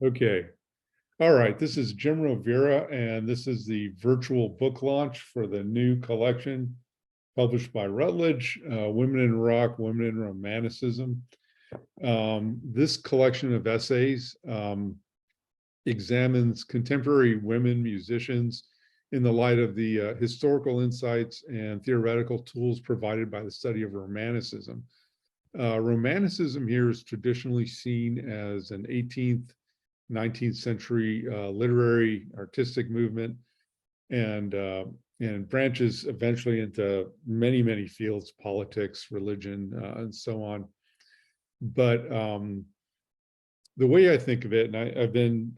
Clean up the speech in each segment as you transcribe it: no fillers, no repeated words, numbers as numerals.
Okay. All right. This is Jim Rovira, and this is the virtual book launch for the new collection published by Routledge, Women in Rock, Women in Romanticism. This collection of essays examines contemporary women musicians in the light of the historical insights and theoretical tools provided by the study of Romanticism. Romanticism here is traditionally seen as an 18th, 19th century literary artistic movement, and branches eventually into many, many fields: politics, religion, and so on. But the way I think of it, and I've been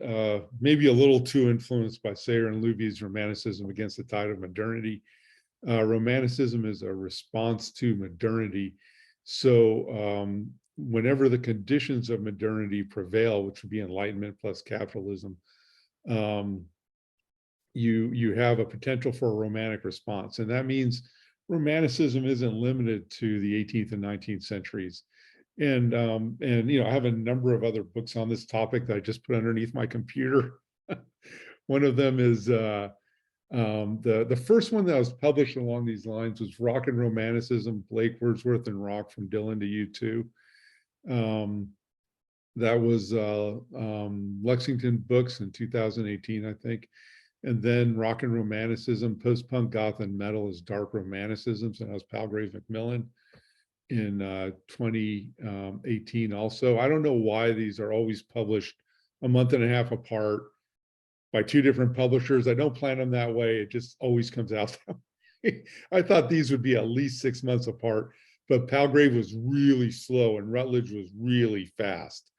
maybe a little too influenced by Sayre and Louvie's Romanticism Against the Tide of Modernity. Romanticism is a response to modernity. So whenever the conditions of modernity prevail, which would be Enlightenment plus capitalism, you have a potential for a romantic response. And that means Romanticism isn't limited to the 18th and 19th centuries. And I have a number of other books on this topic that I just put underneath my computer. One of them is the first one that was published along these lines was Rock and Romanticism, Blake, Wordsworth, and Rock, from Dylan to U2. That was Lexington Books in 2018, I think. And then Rock and Romanticism, Post-Punk, Goth, and Metal is Dark Romanticism. So that was Palgrave Macmillan in 2018 also. I don't know why these are always published a month and a half apart by two different publishers. I don't plan them that way. It just always comes out that way. I thought these would be at least 6 months apart, but Palgrave was really slow and Routledge was really fast.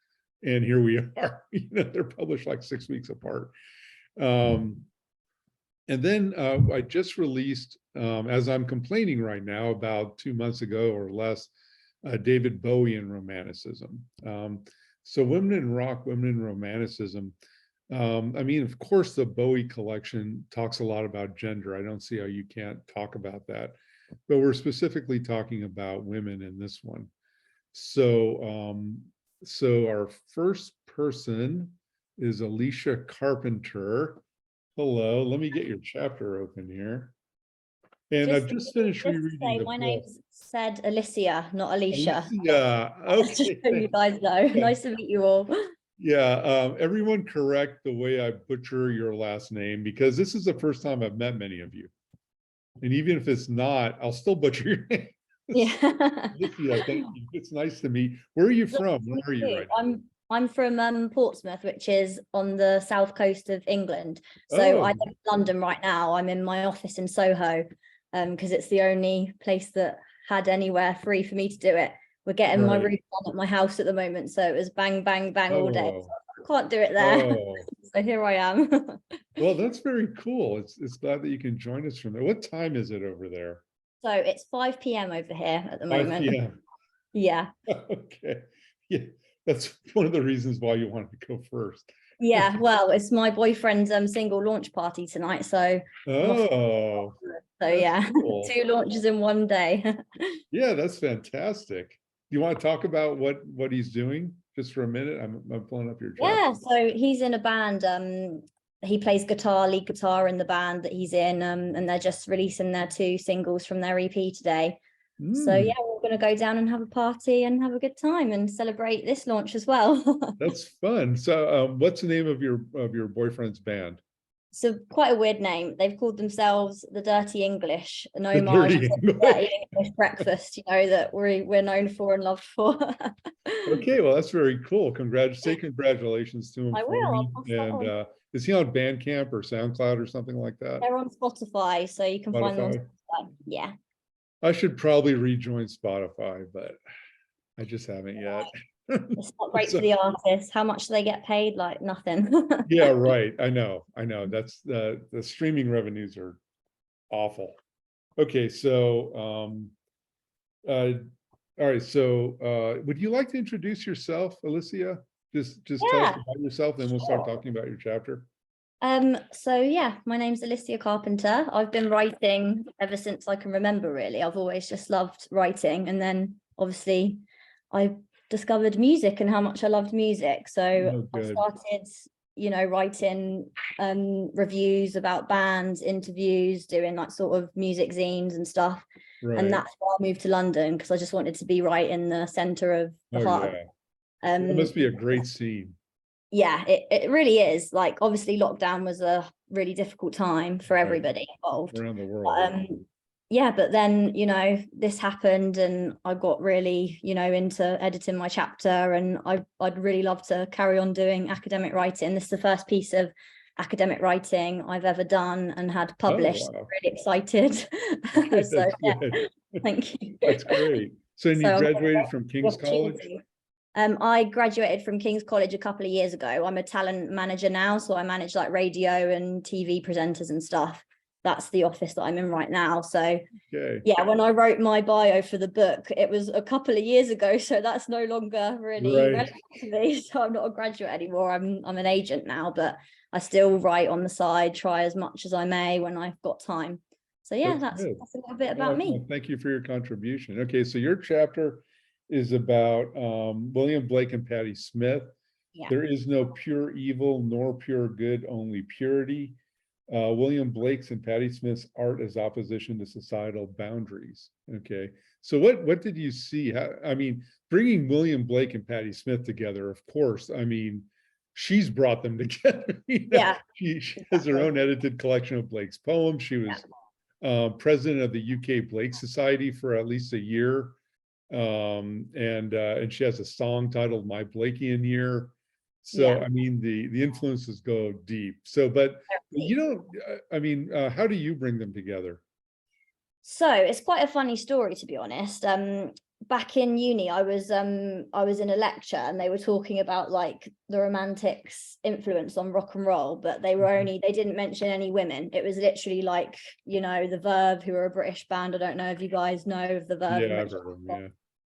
And here we are, they're published like 6 weeks apart. And then I just released, as I'm complaining right now, about 2 months ago or less, David Bowie and Romanticism. So Women in Rock, Women in Romanticism. I mean, of course, the Bowie collection talks a lot about gender. I don't see how you can't talk about that. But we're specifically talking about women in this one. So, so our first person is Alicia Carpenter. Hello, let me get your chapter open here. And I've just finished rereading the book. My name's said Alicia, not Alicia. Alicia, okay. Just so you guys know. Yeah. Nice to meet you all. Yeah, everyone correct the way I butcher your last name, because this is the first time I've met many of you. And even if it's not, I'll still butcher your name. Yeah. Alicia, thank you. It's nice to meet. Where are you from? Where are you right now? I'm from Portsmouth, which is on the south coast of England. So I live in London right now. I'm in my office in Soho, because it's the only place that had anywhere free for me to do it. We're getting my roof on at my house at the moment, so it was bang, bang, bang all day. So I can't do it there. So here I am. Well, that's very cool. It's glad that you can join us from there. What time is it over there? So it's 5 p.m. over here at the moment. 5 p.m. Yeah. Okay. Yeah, that's one of the reasons why you wanted to go first. Yeah, well, it's my boyfriend's single launch party tonight, so yeah, cool. 2 launches in one day. Yeah, that's fantastic. You want to talk about what he's doing just for a minute? I'm pulling up your chapter. Yeah, so he's in a band. He plays guitar, lead guitar in the band that he's in, and they're just releasing their 2 singles from their EP today. So yeah, we're going to go down and have a party and have a good time and celebrate this launch as well. That's fun. So what's the name of your boyfriend's band? So quite a weird name. They've called themselves the Dirty English, an homage to the Dirty English breakfast, that we're known for and loved for. Okay, well, that's very cool. Say congratulations to him. I will. And is he on Bandcamp or SoundCloud or something like that? They're on Spotify, so you can find them on Spotify. Yeah. I should probably rejoin Spotify, but I just haven't yet. It's not great for the artists. How much do they get paid? Like nothing. Yeah, right. I know. That's the streaming revenues are awful. Okay, so all right. So would you like to introduce yourself, Alicia? Just tell us about yourself, then we'll start talking about your chapter. So yeah, my name's Alicia Carpenter. I've been writing ever since I can remember, really. I've always just loved writing, and then obviously I discovered music and how much I loved music. So Oh, I good. started, writing reviews about bands, interviews, doing like sort of music zines and stuff. And Right. that's why I moved to London, because I just wanted to be right in the center of the Oh, heart. yeah. Of That must be a great scene. Yeah, it really is. Like, obviously lockdown was a really difficult time for Right. everybody involved. Around the But, world. yeah, but then, this happened and I got really, into editing my chapter, and I'd really love to carry on doing academic writing. This is the first piece of academic writing I've ever done and had published. Oh, wow. Really excited. Good, So that's yeah, good. thank you. That's great. So, and you So I'm graduated from the King's College? opportunity. I graduated from King's College a couple of years ago. I'm a talent manager now, so I manage like radio and TV presenters and stuff. That's the office that I'm in right now. So Okay. yeah, when I wrote my bio for the book, it was a couple of years ago, so that's no longer really Right. relevant to me. So I'm not a graduate anymore. I'm an agent now, but I still write on the side, try as much as I may when I've got time. So yeah, That's good. that's a little bit about me. Well, thank you for your contribution. Okay, so your chapter is about William Blake and Patti Smith. Yeah. There is no pure evil nor pure good, only purity. William Blake's and Patti Smith's art as opposition to societal boundaries. Okay, so what did you see? I mean, bringing William Blake and Patti Smith together, of course, I mean, she's brought them together. Yeah. She has her own edited collection of Blake's poems. She was president of the UK Blake Society for at least a year. And she has a song titled My Blakean Year. So, I mean, the influences go deep. So, but I mean, how do you bring them together? So it's quite a funny story, to be honest. Back in uni, I was in a lecture and they were talking about like the Romantics' influence on rock and roll, but they didn't mention any women. It was literally like, the Verve, who are a British band. I don't know if you guys know of the Verve. Yeah, I've heard of them, yeah.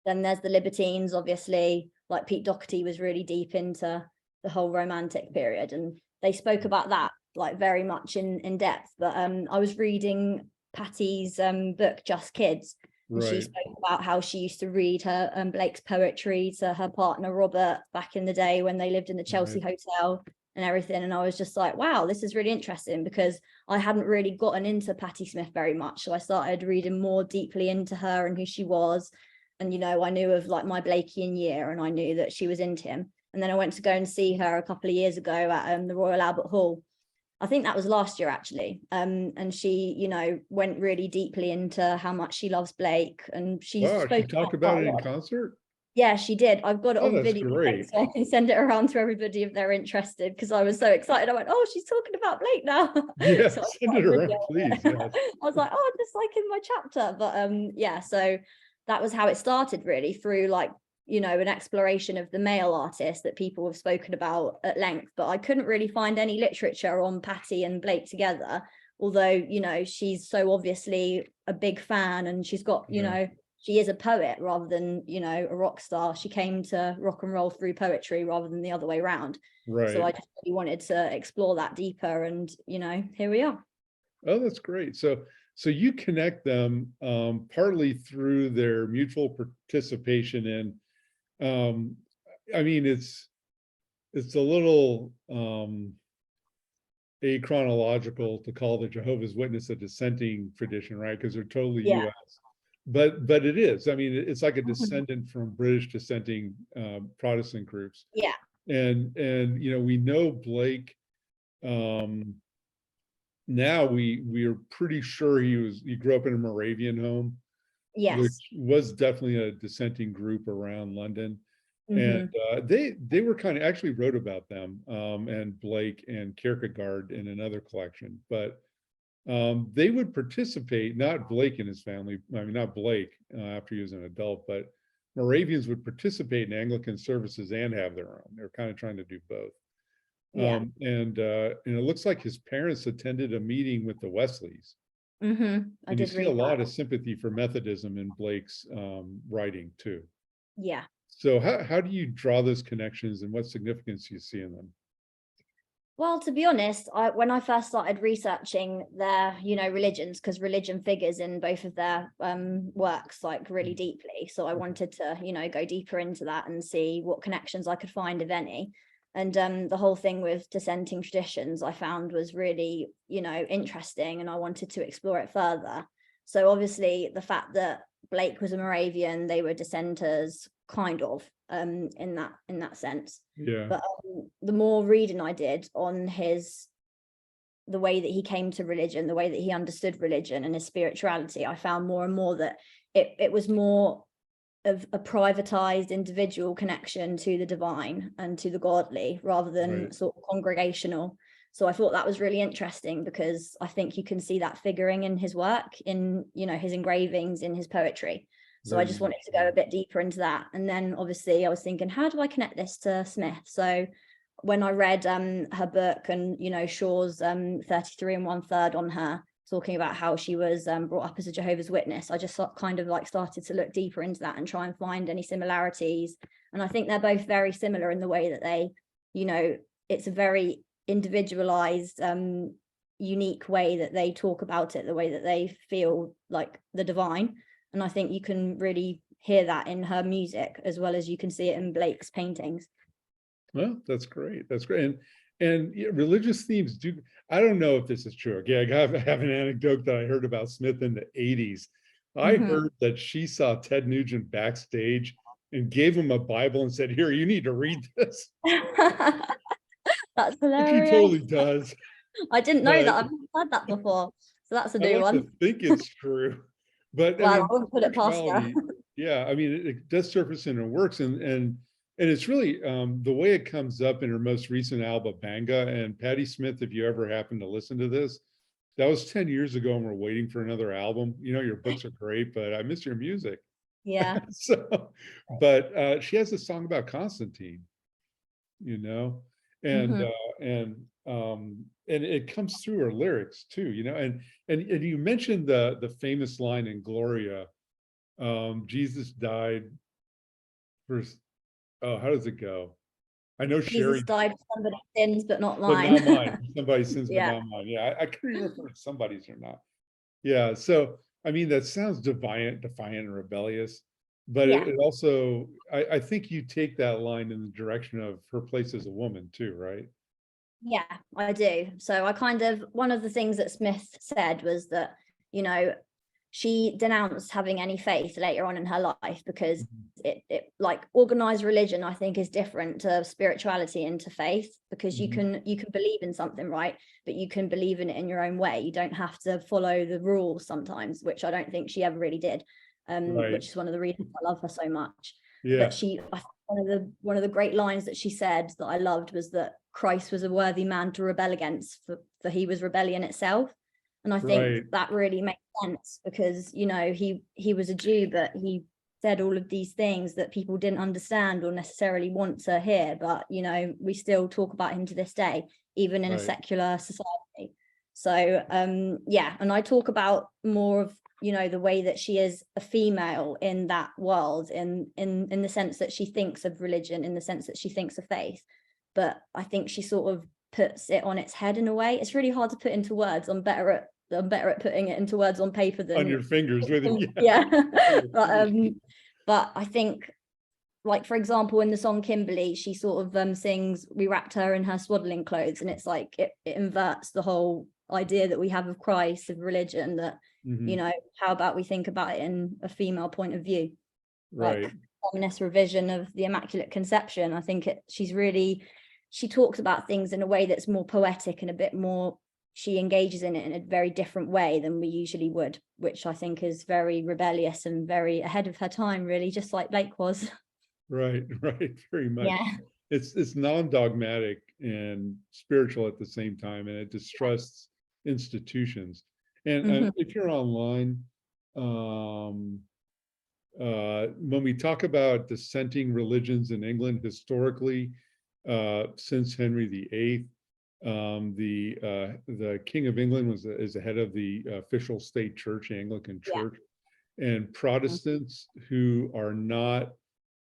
Then there's the Libertines, obviously, like Pete Doherty was really deep into the whole romantic period, and they spoke about that like very much in depth. But I was reading Patti's book Just Kids, and she spoke about how she used to read her Blake's poetry to her partner Robert back in the day when they lived in the Chelsea Hotel and everything. And I was just like, wow, this is really interesting, because I hadn't really gotten into Patti Smith very much, so I started reading more deeply into her and who she was. And I knew of like My Blakean Year, and I knew that she was into him. And then I went to go and see her a couple of years ago at the Royal Albert Hall. I think that was last year, actually. And she, went really deeply into how much she loves Blake. And she talked about it in concert? Yeah, she did. I've got it on video, great. so I can send it around to everybody if they're interested, because I was so excited. I went, oh, she's talking about Blake now. Yeah, So send it around, please. Yes. I was like, oh, just like in my chapter. But yeah, so that was how it started, really, through like, an exploration of the male artist that people have spoken about at length. But I couldn't really find any literature on Patti and Blake together, although, she's so obviously a big fan, and she's got, she is a poet rather than, a rock star. She came to rock and roll through poetry rather than the other way around. Right. So I just really wanted to explore that deeper, and, here we are. Oh, that's great. So you connect them partly through their mutual participation in, I mean, it's a little achronological to call the Jehovah's Witness a dissenting tradition, right? Because they're totally US. But it is. I mean, it's like a descendant from British dissenting Protestant groups. Yeah. And we know Blake. Now we are pretty sure he grew up in a Moravian home, which was definitely a dissenting group around London. And they were kind of actually wrote about them and Blake and Kierkegaard in another collection, but they would participate, not Blake and his family, I mean, not Blake after he was an adult, but Moravians would participate in Anglican services and have their own. They're kind of trying to do both. And it looks like his parents attended a meeting with the Wesleys. And you see a lot of sympathy for Methodism in Blake's writing too. Yeah. So how do you draw those connections, and what significance do you see in them? Well, to be honest, when I first started researching their, religions, because religion figures in both of their works like really deeply. So I wanted to, go deeper into that and see what connections I could find, if any. And the whole thing with dissenting traditions I found was really, interesting, and I wanted to explore it further. So obviously the fact that Blake was a Moravian, they were dissenters, kind of, in that sense. Yeah. But the more reading I did on the way that he came to religion, the way that he understood religion and his spirituality, I found more and more that it was more of a privatized individual connection to the divine and to the godly, rather than sort of congregational. So I thought that was really interesting, because I think you can see that figuring in his work, in, his engravings, in his poetry. So I just wanted to go a bit deeper into that. And then obviously I was thinking, how do I connect this to Smith? So when I read her book, and, Shaw's 33 1/3 on her, talking about how she was brought up as a Jehovah's Witness, I just kind of like started to look deeper into that and try and find any similarities. And I think they're both very similar in the way that they, it's a very individualized, unique way that they talk about it, the way that they feel like the divine. And I think you can really hear that in her music, as well as you can see it in Blake's paintings. Well, that's great. That's great. And yeah, religious themes do. I don't know if this is true. Okay, I have an anecdote that I heard about Smith in the 80s. I heard that she saw Ted Nugent backstage and gave him a Bible and said, "Here, you need to read this." That's Which he hilarious. totally does. I didn't know that. I've never heard that before. So that's a new one. To think it's true. But well, I wouldn't put it past her. Yeah, I mean, it does surface in her works, and it's really the way it comes up in her most recent album, Banga. And Patti Smith, if you ever happen to listen to this, that was 10 years ago, and we're waiting for another album. Your books are great, but I miss your music. Yeah. So, but she has a song about Constantine, and it comes through her lyrics too, and you mentioned the famous line in Gloria, Jesus died for, oh, how does it go? I know Jesus died for somebody's sins, but not mine. But not mine. Somebody's sins, but Yeah. not mine. Yeah, I couldn't remember if somebody's or not. Yeah, so I mean, that sounds defiant and rebellious, but Yeah. it also, I think you take that line in the direction of her place as a woman too, right? Yeah, I do. So one of the things that Smith said was that, she denounced having any faith later on in her life, because it like organized religion, I think, is different to spirituality and to faith, because you can believe in something, right? But you can believe in it in your own way. You don't have to follow the rules sometimes, which I don't think she ever really did, which is one of the reasons I love her so much. Yeah. But one of the great lines that she said that I loved was that Christ was a worthy man to rebel against, for he was rebellion itself. And I think that really makes sense, because, he was a Jew, but he said all of these things that people didn't understand or necessarily want to hear. But, we still talk about him to this day, even in a secular society. So, yeah. And I talk about more of, the way that she is a female in that world, in the sense that she thinks of religion, in the sense that she thinks of faith. But I think she sort of puts it on its head in a way. It's really hard to put into words. I'm better at putting it into words on paper than on your fingers with it. Yeah. But I think, like, for example, in the song Kimberly, she sort of sings, "We wrapped her in her swaddling clothes," and it's like it inverts the whole idea that we have of Christ, of religion, that how about we think about it in a female point of view, like feminist revision of the Immaculate Conception. I think she talks about things in a way that's more poetic and a bit more, she engages in it in a very different way than we usually would, which I think is very rebellious and very ahead of her time, really, just like Blake was. Right, very much. Yeah. It's non-dogmatic and spiritual at the same time, and it distrusts institutions. And if you're online, when we talk about dissenting religions in England historically, since Henry VIII, the King of England is the head of the official state church, the Anglican Church, and Protestants who are not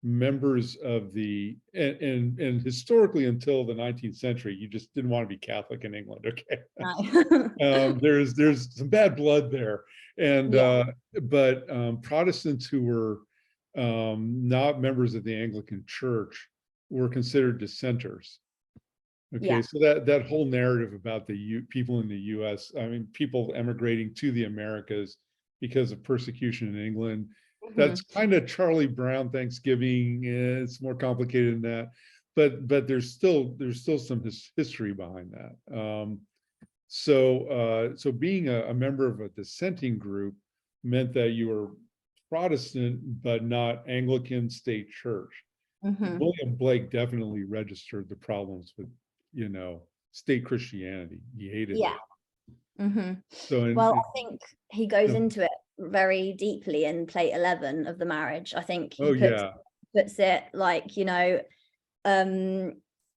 members of the, and historically until the 19th century, you just didn't want to be Catholic in England, okay? No. There's some bad blood there. And Yeah. but Protestants who were not members of the Anglican Church were considered dissenters. Okay, Yeah. so that whole narrative about the people in the US, I mean, people emigrating to the Americas because of persecution in England, that's kind of Charlie Brown Thanksgiving. It's more complicated than that, but there's still some history behind that. So being a member of a dissenting group meant that you were Protestant but not Anglican state church. William Blake definitely registered the problems with, state Christianity. He hated Yeah. it. So well, I think he goes into it very deeply in plate 11 of the marriage. I think he puts it like,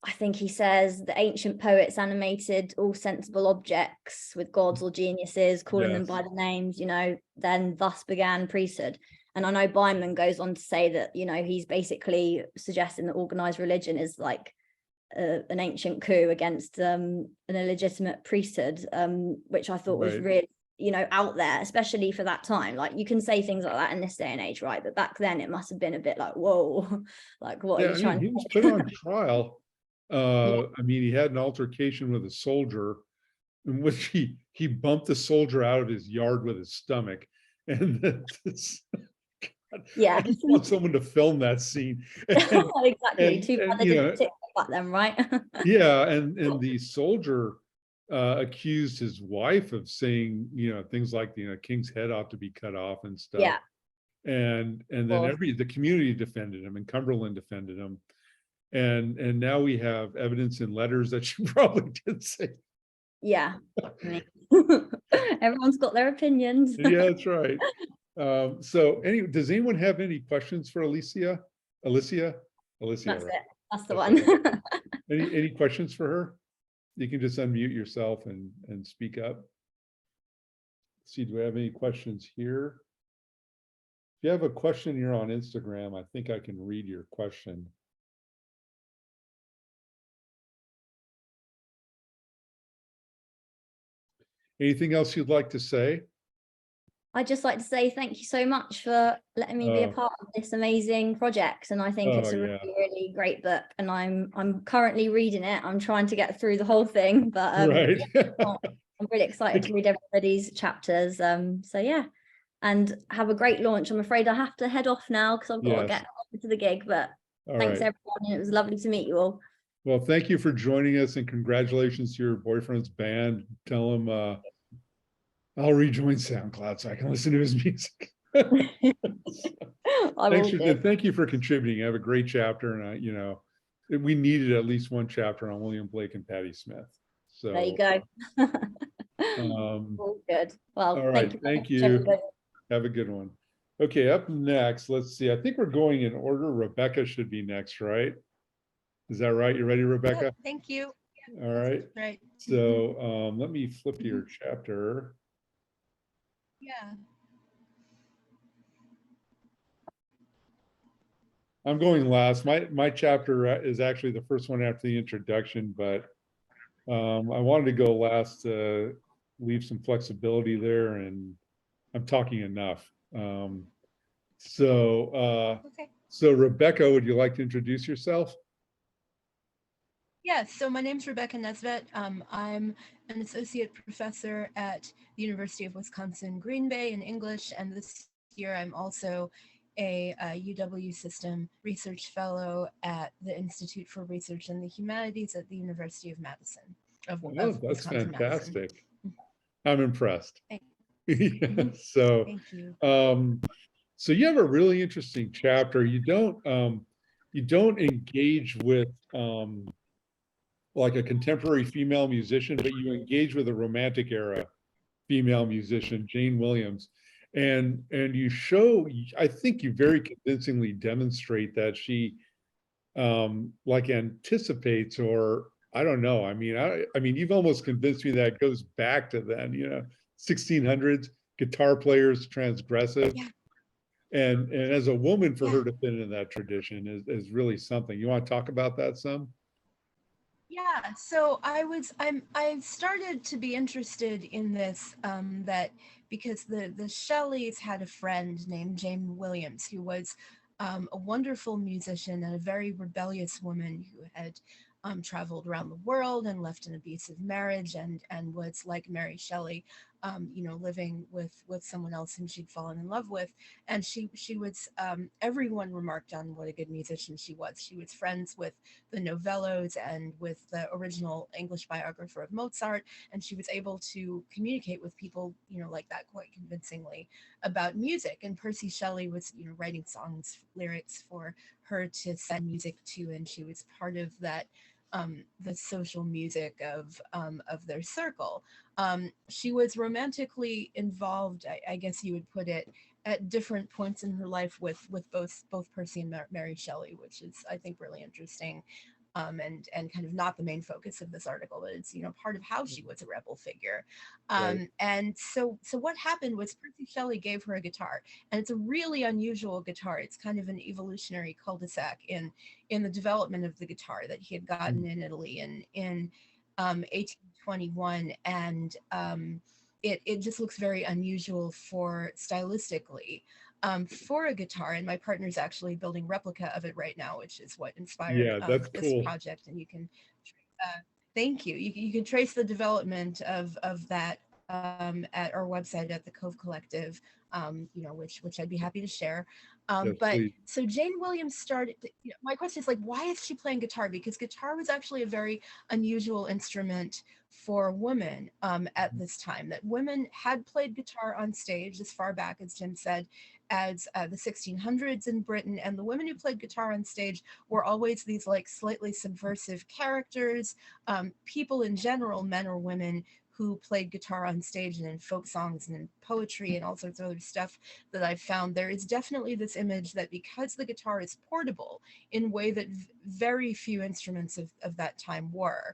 I think he says the ancient poets animated all sensible objects with gods or geniuses, calling them by the names, then thus began priesthood. And I know Byman goes on to say that, he's basically suggesting that organized religion is like an ancient coup against an illegitimate priesthood, which I thought was really, out there, especially for that time. Like, you can say things like that in this day and age, right? But back then it must have been a bit like, whoa, like, what are you trying to he was put on trial. I mean, he had an altercation with a soldier in which he bumped the soldier out of his yard with his stomach. And I just want someone to film that scene. Exactly. Too bad they didn't TikTok back then, right? And the soldier accused his wife of saying, things like, king's head ought to be cut off and stuff. Yeah. And then the community defended him, and Cumberland defended him. And now we have evidence in letters that you probably did say. Yeah. Everyone's got their opinions. Yeah, that's right. So anyway, does anyone have any questions for Alicia? Alicia, That's right? it. That's the one. Any questions for her? You can just unmute yourself and speak up. Let's see, do we have any questions here? If you have a question here on Instagram, I think I can read your question. Anything else you'd like to say? I'd just like to say thank you so much for letting me be a part of this amazing project. And I think it's a really, really great book. And I'm currently reading it. I'm trying to get through the whole thing, but I'm really excited to read everybody's chapters. So yeah, and have a great launch. I'm afraid I have to head off now because I've got to get to the gig, but thanks everyone. And it was lovely to meet you all. Well, thank you for joining us, and congratulations to your boyfriend's band. Tell him I'll rejoin SoundCloud so I can listen to his music. Thank you for contributing. I have a great chapter, and we needed at least one chapter on William Blake and Patti Smith. So there you go. All good. Well, all right, thank you. Have a good one. Okay, up next, let's see. I think we're going in order. Rebecca should be next, right? Is that right? You ready, Rebecca? Yeah, thank you. All right. Right. So let me flip to your chapter. Yeah. I'm going last. My chapter is actually the first one after the introduction, but I wanted to go last to leave some flexibility there, and I'm talking enough. So Rebecca, would you like to introduce yourself? Yeah, so my name's Erykah Nesvet. I'm an associate professor at the University of Wisconsin Green Bay in English, and this year I'm also a UW System research fellow at the Institute for Research in the Humanities at the University of Madison. That's Wisconsin, fantastic. Madison. I'm impressed. So, thank you. So you have a really interesting chapter. You don't engage with like a contemporary female musician, but you engage with a Romantic era female musician, Jane Williams, and you show, I think you very convincingly demonstrate that she like anticipates, or I don't know. I mean, you've almost convinced me that it goes back to then, 1600s, guitar players, transgressive. Yeah. And as a woman, for her to fit in that tradition is really something. You want to talk about that some? Yeah, so I started to be interested in this that because the Shelleys had a friend named Jane Williams who was a wonderful musician and a very rebellious woman who had traveled around the world and left an abusive marriage and was like Mary Shelley, you know, living with someone else whom she'd fallen in love with, and she was everyone remarked on what a good musician she was. She was friends with the novellos and with the original English biographer of Mozart, and she was able to communicate with people, you know, like that quite convincingly about music. And Percy Shelley was, you know, writing songs, lyrics for her to send music to, and she was part of that the social music of their circle. She was romantically involved, I guess you would put it, at different points in her life with both Percy and Mary Shelley, which is, I think, really interesting, and kind of not the main focus of this article, but it's, you know, part of how she was a rebel figure. Right. And so what happened was Percy Shelley gave her a guitar, and it's a really unusual guitar. It's kind of an evolutionary cul-de-sac in the development of the guitar that he had gotten in Italy in 1821, and it just looks very unusual for stylistically for a guitar. And my partner's actually building replica of it right now, which is what inspired Yeah, that's this cool. project. And you can, thank you. You can trace the development of that at our website at the Cove Collective, you know, which I'd be happy to share. Yes, But please. so Jane Williams started, you know, my question is like, why is she playing guitar? Because guitar was actually a very unusual instrument for women at this time, that women had played guitar on stage as far back, as Jim said, as the 1600s in Britain. And the women who played guitar on stage were always these like slightly subversive characters, people in general, men or women, who played guitar on stage and in folk songs and in poetry and all sorts of other stuff that I've found. There is definitely this image that because the guitar is portable in a way that very few instruments of that time were,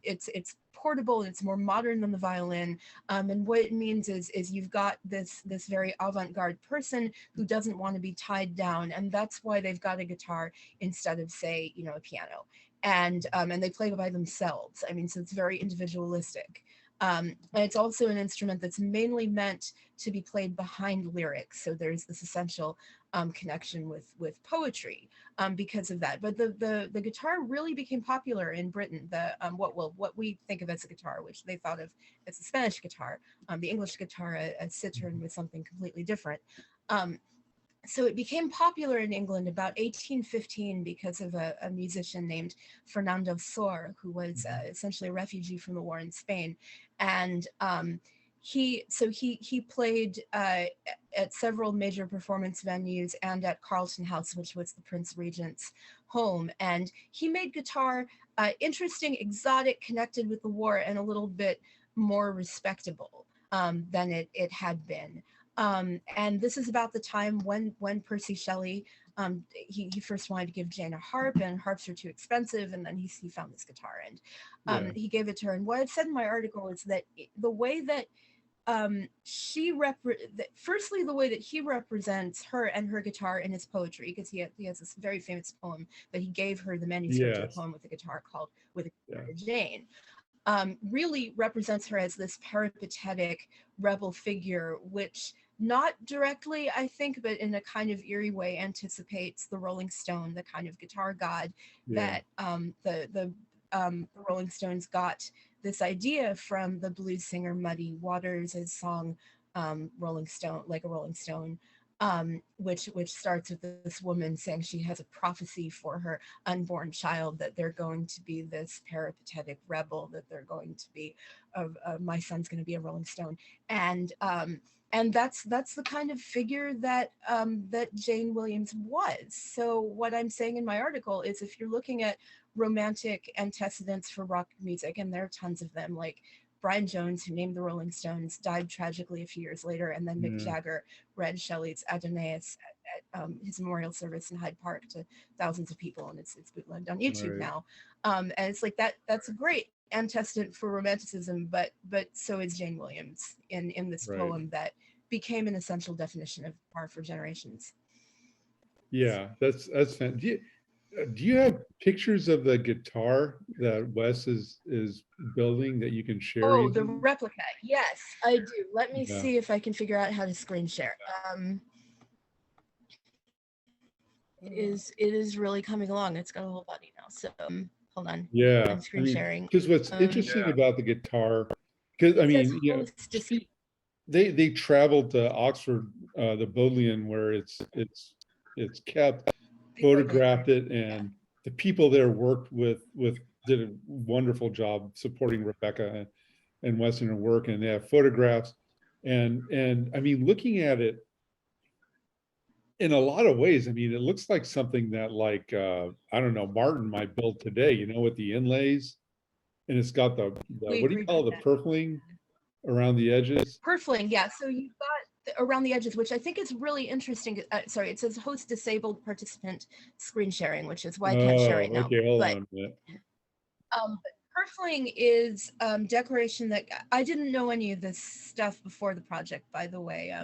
it's portable and it's more modern than the violin. And what it means is you've got this very avant-garde person who doesn't want to be tied down, and that's why they've got a guitar instead of, say, you know, a piano. And they play by themselves. I mean, so it's very individualistic. And it's also an instrument that's mainly meant to be played behind lyrics. So there's this essential connection with poetry because of that. But the guitar really became popular in Britain. The what we think of as a guitar, which they thought of as a Spanish guitar, the English guitar, a citern, was something completely different. So it became popular in England about 1815 because of a musician named Fernando Sor, who was essentially a refugee from the war in Spain. And he played at several major performance venues and at Carlton House, which was the Prince Regent's home. And he made guitar interesting, exotic, connected with the war, and a little bit more respectable than it had been. And this is about the time when Percy Shelley, he first wanted to give Jane a harp, and harps are too expensive, and then he found this guitar, and he gave it to her. And what I've said in my article is that the way that firstly, the way that he represents her and her guitar in his poetry, because he has this very famous poem that he gave her, the manuscript of the poem with the guitar, called With a Guitar to Jane. Really represents her as this peripatetic rebel figure, which not directly, I think, but in a kind of eerie way anticipates the Rolling Stone, the kind of guitar god that the Rolling Stones got this idea from the blues singer Muddy Waters' song Rolling Stone, like a Rolling Stone, which starts with this woman saying she has a prophecy for her unborn child, that they're going to be this peripatetic rebel, that they're going to be my son's going to be a Rolling Stone. And that's the kind of figure that that Jane Williams was. So what I'm saying in my article is, if you're looking at romantic antecedents for rock music, and there are tons of them, like Brian Jones, who named the Rolling Stones, died tragically a few years later, and then Mick Jagger read Shelley's Adonais at his memorial service in Hyde Park to thousands of people, and it's bootlegged on YouTube now. And it's like that's a great antecedent for Romanticism, but so is Jane Williams in this poem that became an essential definition of guitar for generations. Yeah, that's fantastic. Do you have pictures of the guitar that Wes is building that you can share? Oh, the easily? replica. Yes, I do. Let me Yeah. see if I can figure out how to screen share. It is really coming along. It's got a whole body now. So hold on. Yeah, I'm screen sharing. because what's interesting about the guitar, because I mean, you know, they traveled to Oxford, the Bodleian, where it's kept, photographed it, and the people there worked did a wonderful job supporting Rebecca and Wes in her work, and they have photographs, and I mean, looking at it in a lot of ways, I mean, it looks like something that, like, I don't know, Martin might build today, you know, with the inlays, and it's got the what do you call it, the purfling around the edges? Purfling, yeah. So you've got around the edges, which I think is really interesting. Sorry, it says host disabled participant screen sharing, which is why I can't share right now. Okay, hold on a minute. Purfling is decoration that I didn't know any of this stuff before the project, by the way.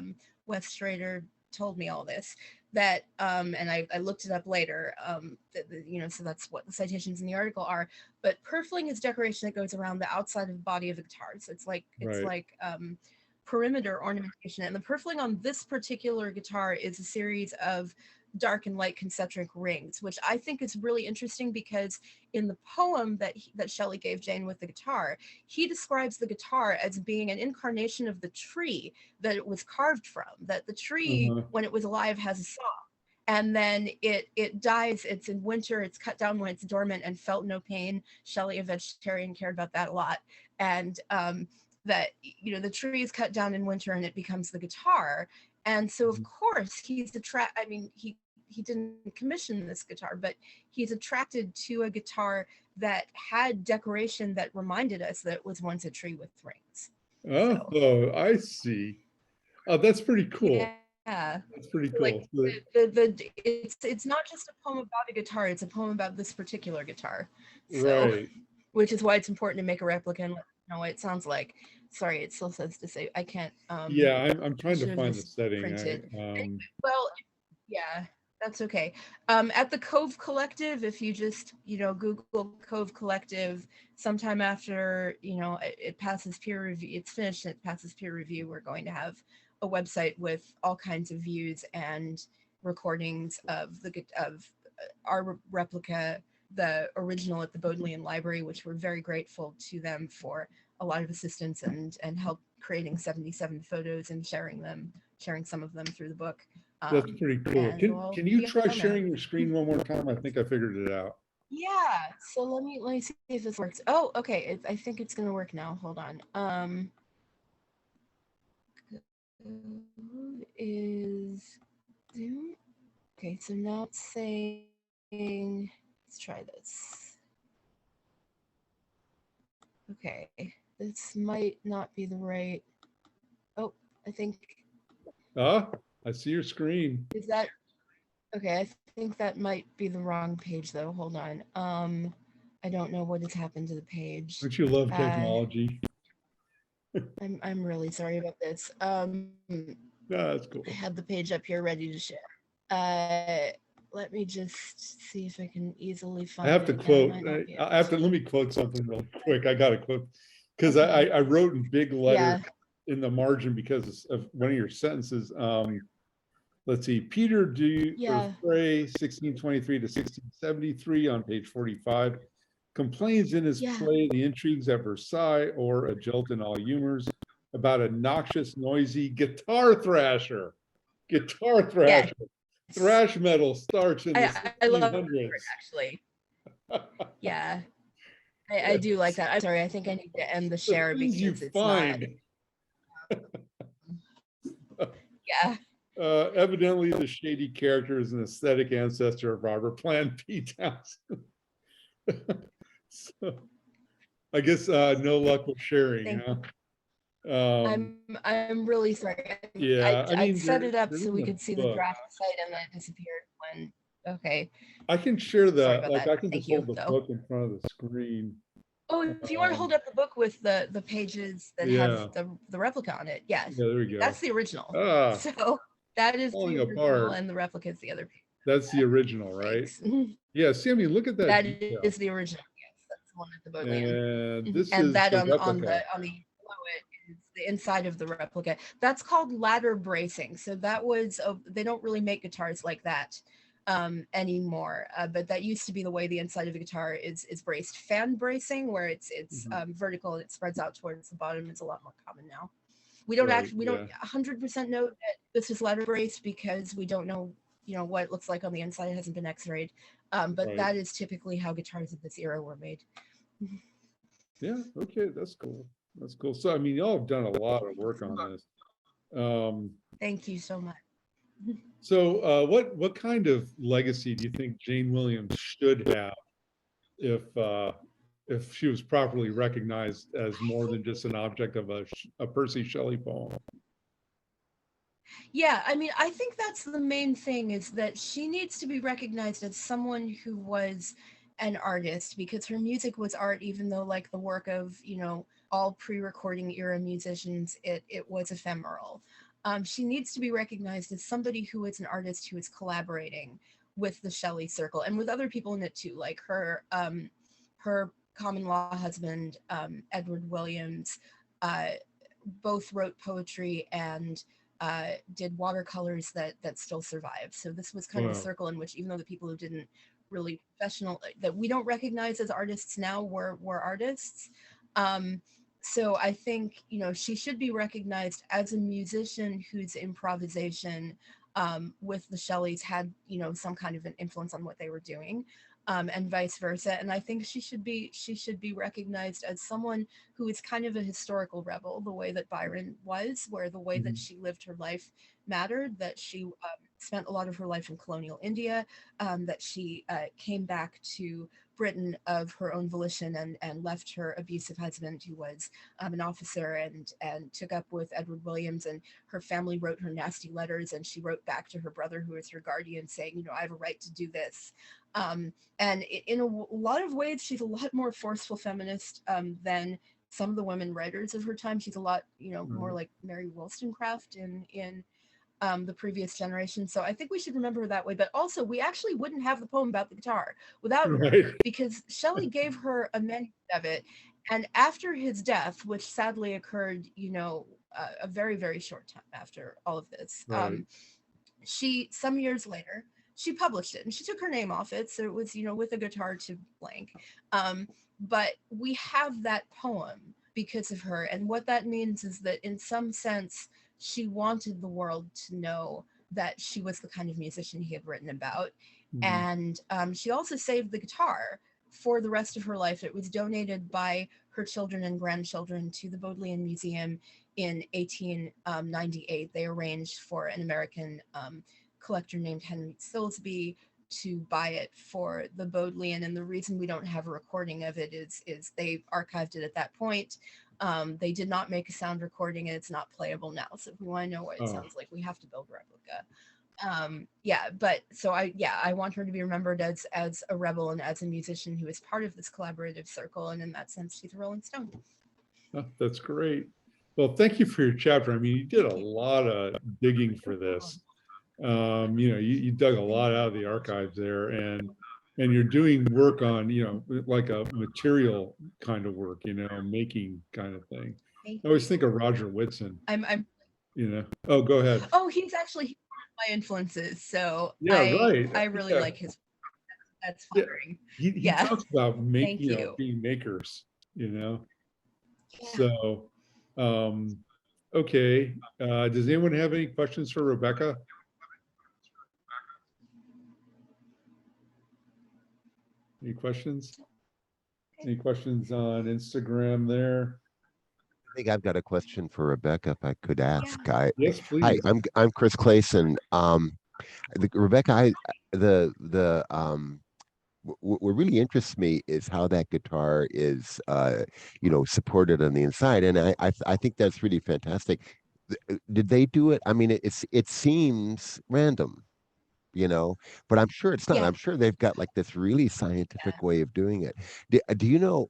Wes Schrader told me all this, that and I looked it up later, you know, so that's what the citations in the article are. But purfling is decoration that goes around the outside of the body of the guitar. So it's like perimeter ornamentation. And the purfling on this particular guitar is a series of dark and light concentric rings, which I think is really interesting because in the poem that Shelley gave Jane with the guitar, he describes the guitar as being an incarnation of the tree that it was carved from, that the tree, when it was alive, has a song. And then it dies, it's in winter, it's cut down when it's dormant and felt no pain. Shelley, a vegetarian, cared about that a lot. And that, you know, the tree is cut down in winter and it becomes the guitar. And so, of course, he didn't commission this guitar, but he's attracted to a guitar that had decoration that reminded us that it was once a tree with rings. Oh, so. I see. Oh, that's pretty cool. Yeah, that's pretty cool. Like it's not just a poem about a guitar; it's a poem about this particular guitar. So, right. Which is why it's important to make a replica and let you know what it sounds like. Sorry, it still says to say I can't. Yeah, I'm trying to find the setting. Well, yeah. That's okay. At the Cove Collective, if you just, you know, Google Cove Collective, sometime after, you know, it passes peer review, it's finished and it passes peer review, we're going to have a website with all kinds of views and recordings of our replica, the original at the Bodleian Library, which we're very grateful to them for a lot of assistance and help creating 77 photos and sharing some of them through the book. That's pretty cool. Can you try sharing your screen one more time? I think I figured it out. Yeah. So let me see if this works. Oh, okay. I think it's gonna work now. Hold on. Is Zoom? Okay. So now it's saying, let's try this. Okay. This might not be the right. Oh, I think. I see your screen. Is that okay? I think that might be the wrong page though. Hold on. I don't know what has happened to the page. Don't you love technology? I'm really sorry about this. No, that's cool. I had the page up here ready to share. Let me just see if I can easily find it. I have to quote. Let me quote something real quick. I got to quote because I wrote in big letters in the margin because of one of your sentences. Let's see, Peter du Frey, 1623 to 1673 on page 45, complains in his play The Intrigues at Versailles, or A Jilt in All Humors, about a noxious, noisy guitar thrasher. Thrash metal starts in the 1600s. I love it, actually. Yeah, I do like that. I'm sorry, I think I need to end the share because it's not. Yeah. Evidently, the shady character is an aesthetic ancestor of Robert Plant P. Townsend. So, I guess no luck with sharing, huh? I'm really sorry. Yeah, I set it up so we could see the draft site, and then it disappeared when. Okay. I can share the I can just hold the book in front of the screen. Oh, if you want to hold up the book with the pages that Yeah. have the replica on it, yes, Yeah, there we go. that's the original. Ah, So that is the falling original, apart. and the replica is the other page. That's the original, right? Thanks. Yeah, see, I mean, look at that That detail. is the original. Yes, that's the one at the Bodleian. And this And is that the on replica. the below it is the inside of the replica. That's called ladder bracing. So that was they don't really make guitars like that anymore, but that used to be the way the inside of a guitar is braced. Fan bracing, where it's vertical and it spreads out towards the bottom, is a lot more common now. We don't we don't 100% know that this is ladder braced because we don't know, what it looks like on the inside. It hasn't been x-rayed, but that is typically how guitars of this era were made. Yeah, okay, that's cool. That's cool. So I mean, y'all have done a lot of work on this. Thank you so much. So what kind of legacy do you think Jane Williams should have if she was properly recognized as more than just an object of a Percy Shelley poem? Yeah, I mean, I think that's the main thing, is that she needs to be recognized as someone who was an artist, because her music was art, even though, like, the work of, all pre-recording era musicians, it was ephemeral. She needs to be recognized as somebody who is an artist who is collaborating with the Shelley circle and with other people in it too, like her common law husband, Edward Williams, both wrote poetry and did watercolors that still survive. So this was kind of a circle in which, even though the people who didn't really that we don't recognize as artists now were artists. So I think, she should be recognized as a musician whose improvisation with the Shelleys had, some kind of an influence on what they were doing, and vice versa. And I think she should be recognized as someone who is kind of a historical rebel, the way that Byron was, where the way that she lived her life mattered, that she spent a lot of her life in colonial India, that she came back to Britain of her own volition and left her abusive husband, who was an officer, and took up with Edward Williams, and her family wrote her nasty letters, and she wrote back to her brother, who was her guardian, saying, I have a right to do this. And in a lot of ways, she's a lot more forceful feminist than some of the women writers of her time. She's a lot, more like Mary Wollstonecraft in the previous generation. So I think we should remember her that way. But also, we actually wouldn't have the poem about the guitar without her, because Shelley gave her a manuscript of it. And after his death, which sadly occurred, a very, very short time after all of this, some years later, she published it, and she took her name off it. So it was, with a guitar to blank. But we have that poem because of her. And what that means is that, in some sense, she wanted the world to know that she was the kind of musician he had written about. And she also saved the guitar for the rest of her life. It was donated by her children and grandchildren to the Bodleian Museum in 1898. They arranged for an American collector named Henry Silsby to buy it for the Bodleian. And the reason we don't have a recording of it is they archived it at that point. They did not make a sound recording, and it's not playable now. So if we want to know what it sounds like, we have to build a replica. But so I want her to be remembered as a rebel and as a musician who is part of this collaborative circle. And in that sense, she's a Rolling Stone. Oh, that's great. Well, thank you for your chapter. I mean, you did a lot of digging for this. You dug a lot out of the archives there, and you're doing work on, like a material kind of work, making kind of thing. I always think of Roger Whitson. I'm Oh, go ahead. Oh, he's one of my influences. So yeah, I really like his. That's flattering. He talks about being makers, So, okay. Does anyone have any questions for Rebecca? Any questions? Any questions on Instagram there? I think I've got a question for Rebecca, if I could ask. Yes, please. Hi, I'm Chris Clason. Rebecca, what really interests me is how that guitar is, supported on the inside, and I think that's really fantastic. Did they do it? I mean, it seems random, but I'm sure it's not. I'm sure they've got like this really scientific way of doing it. Do you know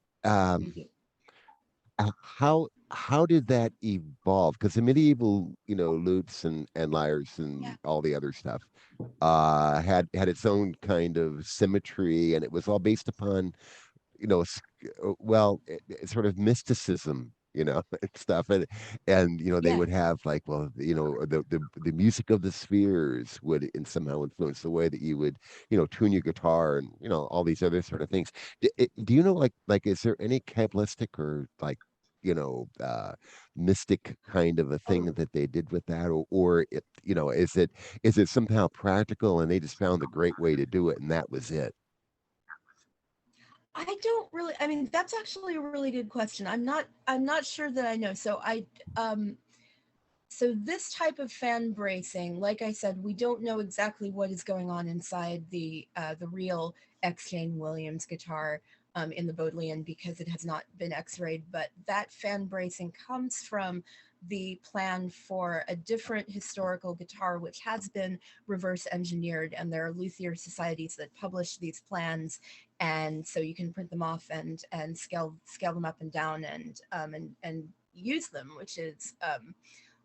how did that evolve? Because the medieval, lutes and lyres and Yeah. all the other stuff had its own kind of symmetry, and it was all based upon sort of mysticism, and stuff, and they Yeah. would have like, well, the music of the spheres would somehow influence the way that you would tune your guitar, and all these other sort of things. Do you know, like is there any Kabbalistic or like mystic kind of a thing that they did with that, or is it somehow practical and they just found a great way to do it and that was it? I don't really, I mean, that's actually a really good question. I'm not sure that I know. So this type of fan bracing, like I said, we don't know exactly what is going on inside the real X. Jane Williams guitar in the Bodleian, because it has not been X-rayed, but that fan bracing comes from the plan for a different historical guitar, which has been reverse engineered, and there are luthier societies that publish these plans, and so you can print them off and scale them up and down and use them, which is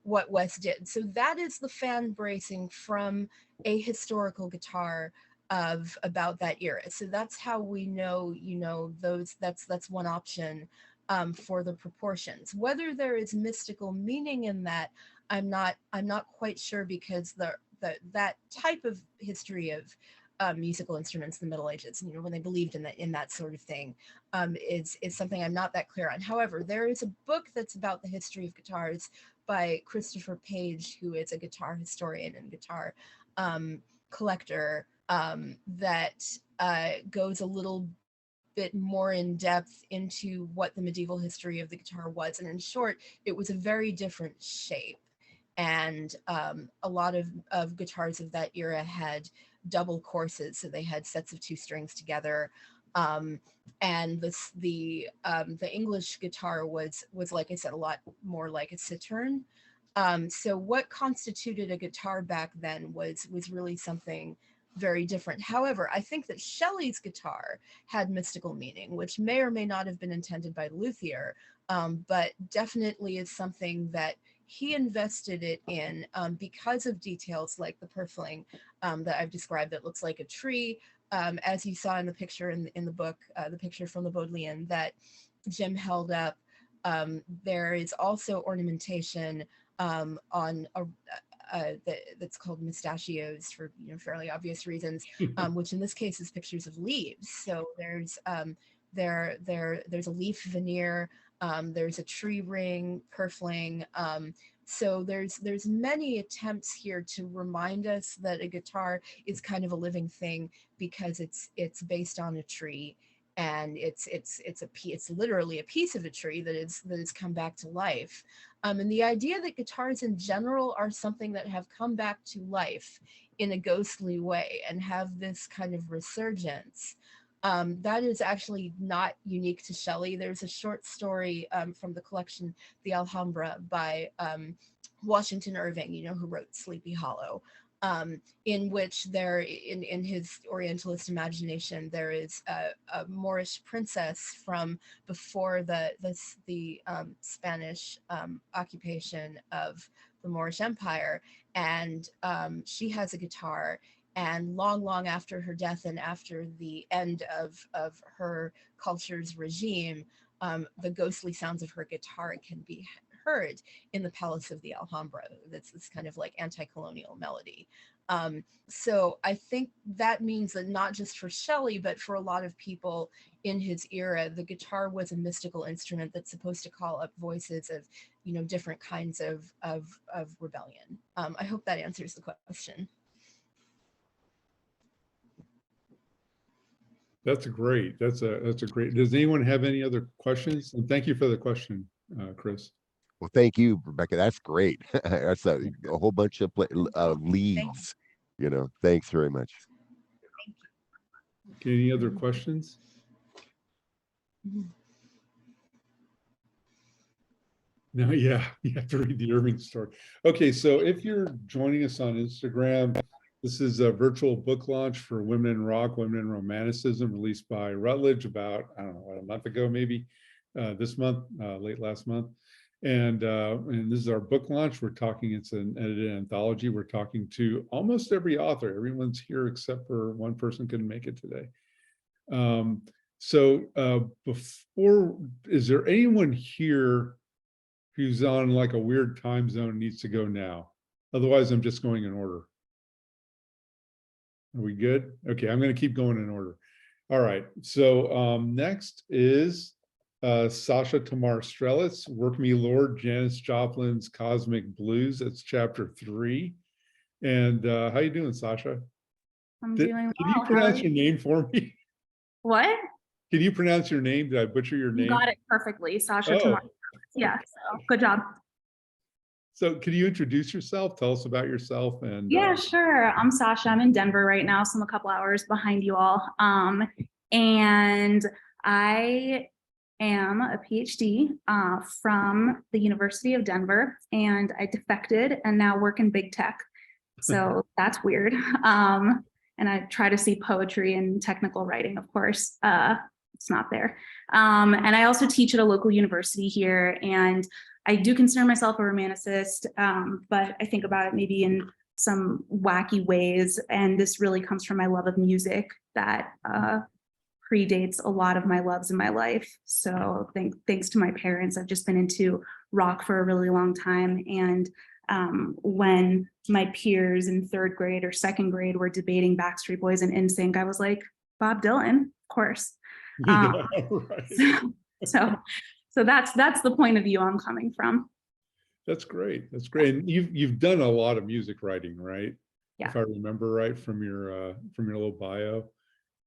what Wes did. So that is the fan bracing from a historical guitar of about that era. So that's how we know, that's one option for the proportions. Whether there is mystical meaning in that, I'm not quite sure, because that type of history of musical instruments in the Middle Ages, when they believed in that sort of thing, is something I'm not that clear on. However, there is a book that's about the history of guitars by Christopher Page, who is a guitar historian and guitar collector, that goes a little bit more in depth into what the medieval history of the guitar was. And in short, it was a very different shape. And a lot of guitars of that era had double courses, so they had sets of two strings together. And the English guitar was, like I said, a lot more like a cittern. So what constituted a guitar back then was really something very different. However, I think that Shelley's guitar had mystical meaning, which may or may not have been intended by the luthier, but definitely is something that he invested it in because of details like the purfling that I've described that looks like a tree. As you saw in the picture in the book, the picture from the Bodleian that Jim held up, there is also ornamentation on that's called mustachios for fairly obvious reasons, which in this case is pictures of leaves. So there's there's a leaf veneer, there's a tree ring purfling. So there's many attempts here to remind us that a guitar is kind of a living thing, because it's based on a tree, and it's literally a piece of a tree that is come back to life. And the idea that guitars in general are something that have come back to life in a ghostly way and have this kind of resurgence, that is actually not unique to Shelley. There's a short story from the collection, The Alhambra, by Washington Irving, who wrote Sleepy Hollow, in which in his Orientalist imagination, there is a Moorish princess from before the Spanish occupation of the Moorish Empire, and she has a guitar. And long after her death and after the end of her culture's regime, the ghostly sounds of her guitar can be heard in the Palace of the Alhambra. That's this kind of like anti-colonial melody. So I think that means that not just for Shelley, but for a lot of people in his era, the guitar was a mystical instrument that's supposed to call up voices of, different kinds of rebellion. I hope that answers the question. That's great. That's a great. Does anyone have any other questions? And thank you for the question, Chris. Well, thank you, Rebecca. That's great. That's a whole bunch of leads. Thanks very much. Okay, any other questions? No, yeah, you have to read the Irving story. Okay, so if you're joining us on Instagram, This is a virtual book launch for Women in Rock, Women in Romanticism, released by Routledge about, I don't know, a month ago, maybe this month, late last month. And this is our book launch. We're talking, it's an edited anthology. We're talking to almost every author. Everyone's here except for one person couldn't make it today. Before, is there anyone here who's on like a weird time zone needs to go now? Otherwise, I'm just going in order. Are we good? Okay, I'm going to keep going in order. All right, so next is Sasha Tamar Strelitz, Work Me Lord, Janis Joplin's Kozmic Blues. That's chapter 3. And how you doing, Sasha? I'm doing well. Can you pronounce your name for me? What? Can you pronounce your name? Did I butcher your name? You got it perfectly, Sasha Tamar. Yeah, so good job. So can you introduce yourself? Tell us about yourself. And yeah, sure. I'm Sasha. I'm in Denver right now, so I'm a couple hours behind you all. And I am a PhD from the University of Denver, and I defected and now work in big tech. So that's weird. And I try to see poetry and technical writing, of course. It's not there. And I also teach at a local university here, and I do consider myself a romanticist, but I think about it maybe in some wacky ways. And this really comes from my love of music that predates a lot of my loves in my life. So thanks to my parents, I've just been into rock for a really long time. And when my peers in 3rd grade or 2nd grade were debating Backstreet Boys and NSYNC, I was like, Bob Dylan, of course. yeah, right. So that's the point of view I'm coming from. That's great. That's great. And you've done a lot of music writing, right? Yeah. If I remember right from your little bio,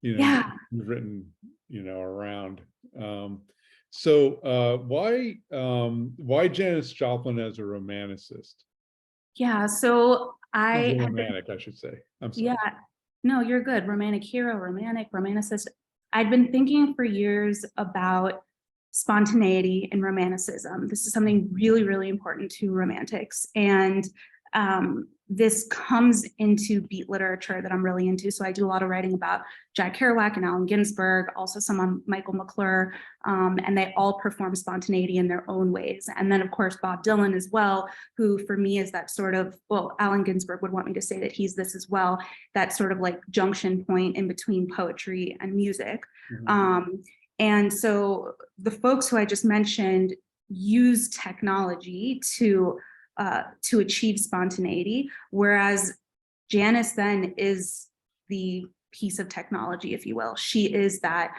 you know, Yeah. you've written, you know, around. Why Janis Joplin as a romanticist? Yeah. So As a romantic, I should say. I'm sorry. Yeah. No, you're good. Romantic hero, romanticist. I'd been thinking for years about spontaneity and romanticism. This is something really, really important to romantics. And this comes into beat literature that I'm really into. So I do a lot of writing about Jack Kerouac and Allen Ginsberg, also some on Michael McClure, and they all perform spontaneity in their own ways. And then of course, Bob Dylan as well, who for me is that sort of, well, Allen Ginsberg would want me to say that he's this as well, that sort of like junction point in between poetry and music. Mhm. And so the folks who I just mentioned use technology to achieve spontaneity, whereas Janis then is the piece of technology, if you will. She is that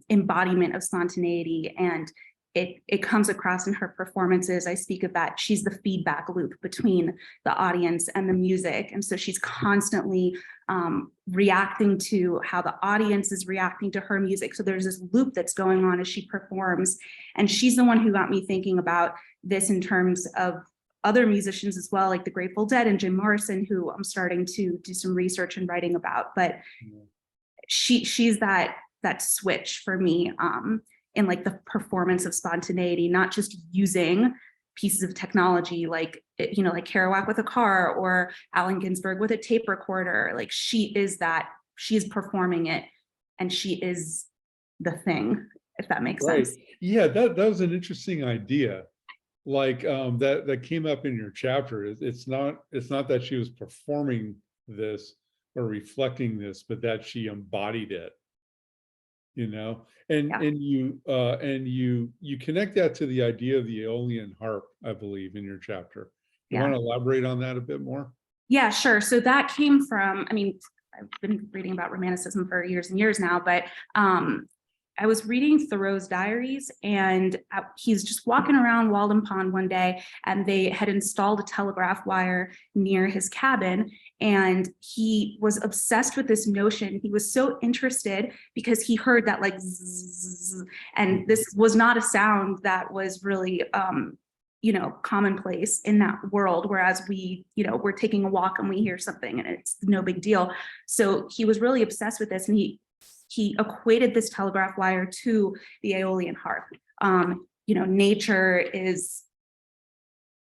embodiment of spontaneity, and it comes across in her performances. I speak of that. She's the feedback loop between the audience and the music. And so she's constantly reacting to how the audience is reacting to her music. So there's this loop that's going on as she performs. And she's the one who got me thinking about this in terms of other musicians as well, like the Grateful Dead and Jim Morrison, who I'm starting to do some research and writing about. But she's that switch for me in like the performance of spontaneity, not just using pieces of technology like, you know, like Kerouac with a car or Allen Ginsberg with a tape recorder. Like she is performing it, and she is the thing, if that makes sense. Yeah, that was an interesting idea. Like that came up in your chapter. It's not that she was performing this or reflecting this, but that she embodied it. You know, and you connect that to the idea of the Aeolian harp, I believe, in your chapter. You want to elaborate on that a bit more? Yeah, sure. So that came from, I mean, I've been reading about romanticism for years and years now, but I was reading Thoreau's diaries, and he's just walking around Walden Pond one day, and they had installed a telegraph wire near his cabin, and he was obsessed with this notion. He was so interested because he heard that like zzz, and this was not a sound that was really you know, commonplace in that world, whereas we, you know, we're taking a walk and we hear something and it's no big deal. So he was really obsessed with this, and he equated this telegraph wire to the Aeolian harp. You know, nature is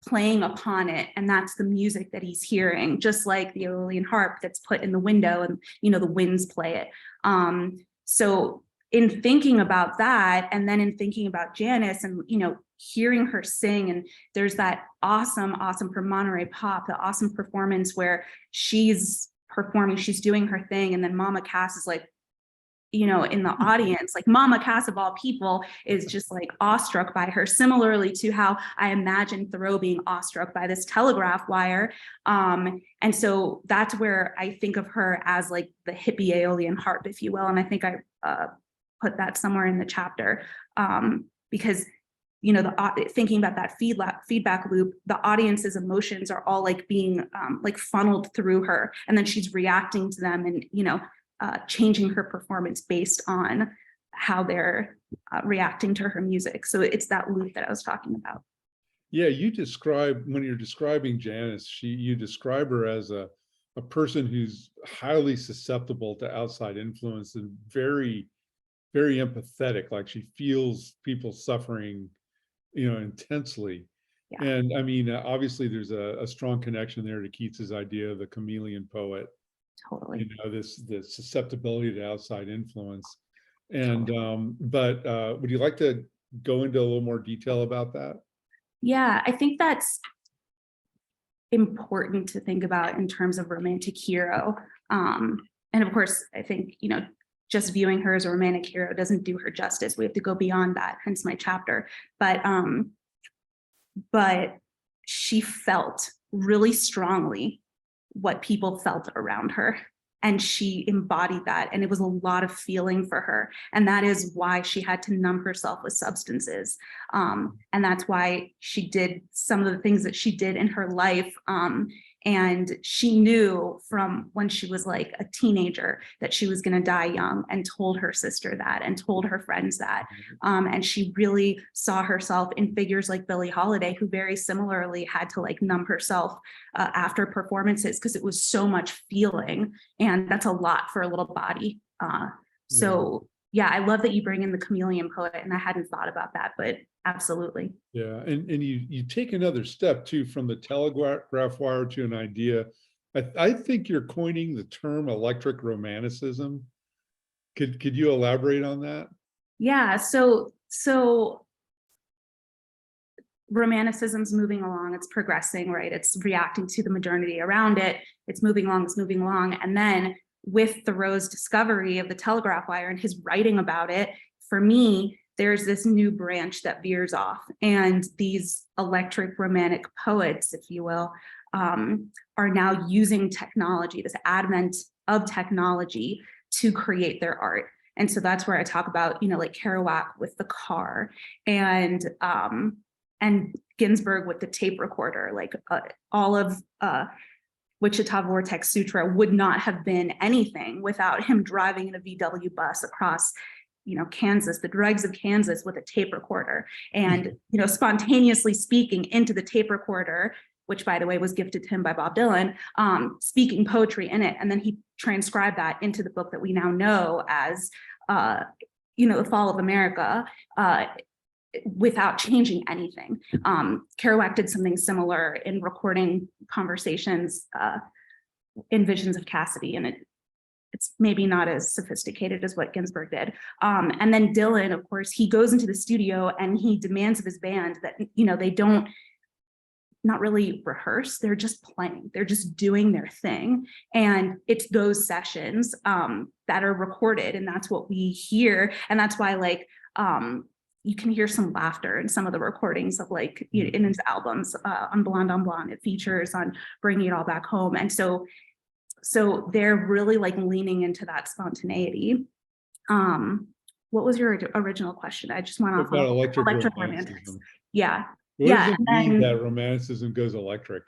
playing upon it, and that's the music that he's hearing, just like the Aeolian harp that's put in the window and, you know, the winds play it. So in thinking about that, and then in thinking about Janis and, you know, hearing her sing, and there's that awesome for Monterey Pop, the awesome performance where she's performing, she's doing her thing, and then Mama Cass is like, you know, in the audience, like Mama Cass of all people is just like awestruck by her, similarly to how I imagine Thoreau being awestruck by this telegraph wire. And so that's where I think of her as like the hippie Aeolian harp, if you will. And I think I put that somewhere in the chapter, because, you know, thinking about that feedback loop, the audience's emotions are all like being like funneled through her, and then she's reacting to them and, you know, changing her performance based on how they're reacting to her music. So it's that loop that I was talking about. Yeah, you describe, when you're describing Janis, you describe her as a person who's highly susceptible to outside influence and very, very empathetic, like she feels people suffering, you know, intensely. Yeah. And I mean, obviously there's a strong connection there to Keats's idea of the chameleon poet. Totally. You know, this susceptibility to outside influence. And but would you like to go into a little more detail about that? Yeah, I think that's important to think about in terms of romantic hero. And of course, I think, you know, just viewing her as a romantic hero doesn't do her justice. We have to go beyond that, hence my chapter. But she felt really strongly what people felt around her, and she embodied that, and it was a lot of feeling for her, and that is why she had to numb herself with substances, and that's why she did some of the things that she did in her life, and she knew from when she was like a teenager that she was going to die young, and told her sister that, and told her friends that, and she really saw herself in figures like Billie Holiday, who very similarly had to like numb herself after performances because it was so much feeling, and that's a lot for a little body. So yeah, I love that you bring in the chameleon poet, and I hadn't thought about that, but absolutely. Yeah, and you take another step too, from the telegraph wire to an idea. I think you're coining the term electric romanticism. Could you elaborate on that? Yeah, so romanticism's moving along, it's progressing, right? It's reacting to the modernity around it, it's moving along, and then with Thoreau's discovery of the telegraph wire and his writing about it, for me, there's this new branch that veers off, and these electric romantic poets, if you will, are now using technology, this advent of technology, to create their art. And so that's where I talk about, you know, like Kerouac with the car, and Ginsberg with the tape recorder, like all of Wichita Vortex Sutra would not have been anything without him driving in a VW bus across, you know, Kansas, the dregs of Kansas, with a tape recorder, and, you know, spontaneously speaking into the tape recorder, which by the way was gifted to him by Bob Dylan, speaking poetry in it. And then he transcribed that into the book that we now know as, you know, The Fall of America, without changing anything. Kerouac did something similar in recording conversations in Visions of Cassidy, and it's maybe not as sophisticated as what Ginsberg did. And then Dylan, of course, he goes into the studio and he demands of his band that, you know, they don't not really rehearse, they're just playing, they're just doing their thing. And it's those sessions that are recorded, and that's what we hear. And that's why, like, you can hear some laughter in some of the recordings of, like, you know, in his albums, on Blonde, it features on Bringing It All Back Home. And so they're really like leaning into that spontaneity. What was your original question? I just went off about electric romanticism. romanticism. Yeah. What Yeah, does it and mean then- that romanticism goes electric?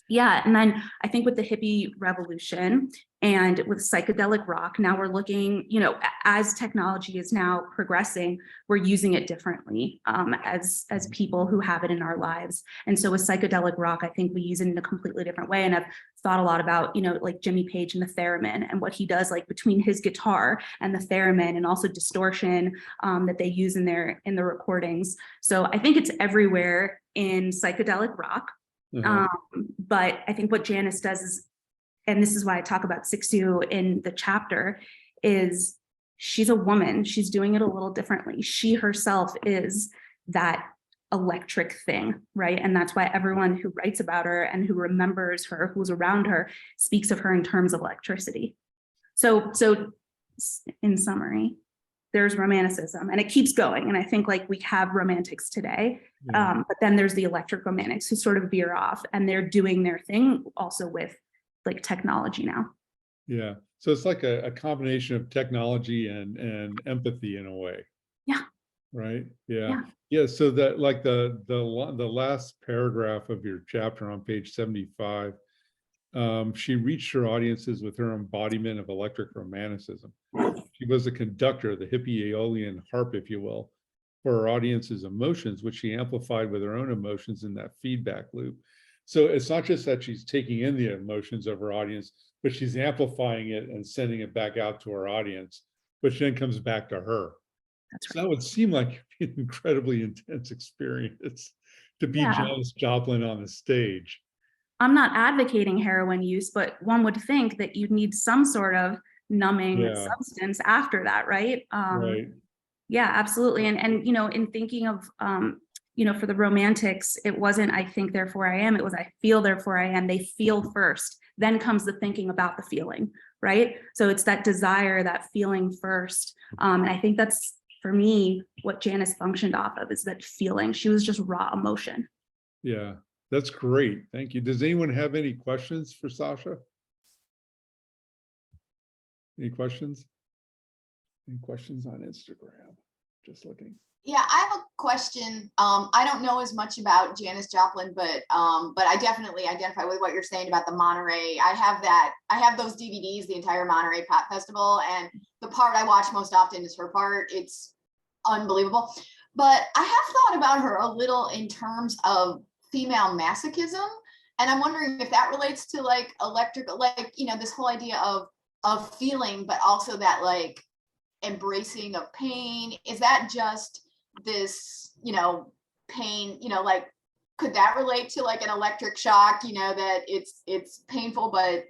Yeah, and then I think with the hippie revolution and with psychedelic rock, now we're looking, you know, as technology is now progressing, we're using it differently as people who have it in our lives. And so with psychedelic rock, I think we use it in a completely different way. And I've thought a lot about, you know, like Jimmy Page and the theremin, and what he does, like between his guitar and the theremin, and also distortion that they use in the recordings. So I think it's everywhere. in psychedelic rock. Uh-huh. But I think what Janis does is, and this is why I talk about Siouxsie Sioux in the chapter, is she's a woman. She's doing it a little differently. She herself is that electric thing, right? And that's why everyone who writes about her and who remembers her, who's around her, speaks of her in terms of electricity. So in summary, there's romanticism, and it keeps going. And I think like we have romantics today, Yeah. but then there's the electric romantics who sort of veer off, and they're doing their thing also with like technology now. Yeah. So it's like a combination of technology and empathy in a way. Yeah. Right. Yeah. Yeah. Yeah. So that like the last paragraph of your chapter on page 75, she reached her audiences with her embodiment of electric romanticism. She was a conductor, the hippie Aeolian harp, if you will, for her audience's emotions, which she amplified with her own emotions in that feedback loop. So it's not just that she's taking in the emotions of her audience, but she's amplifying it and sending it back out to her audience, which then comes back to her. That's So right. that would seem like an incredibly intense experience to be Yeah. Janis Joplin on the stage. I'm not advocating heroin use, but one would think that you'd need some sort of numbing Yeah. substance after that, right? Right. Yeah, absolutely. And you know, in thinking of you know, for the romantics, it wasn't I think therefore I am, it was I feel therefore I am. They feel first, then comes the thinking about the feeling, right? So it's that desire, that feeling first. And I think that's, for me, what Janis functioned off of, is that feeling. She was just raw emotion. Yeah, that's great. Thank you. Does anyone have any questions for Sasha? Any questions? Any questions on Instagram? Just looking. Yeah, I have a question. I don't know as much about Janis Joplin, but I definitely identify with what you're saying about the Monterey. I have those DVDs, the entire Monterey Pop Festival, and the part I watch most often is her part. It's unbelievable. But I have thought about her a little in terms of female masochism, and I'm wondering if that relates to like electrical, like, you know, this whole idea of feeling, but also that like embracing of pain. Is that just this, you know, pain, you know, like, could that relate to like an electric shock, you know, that it's painful, but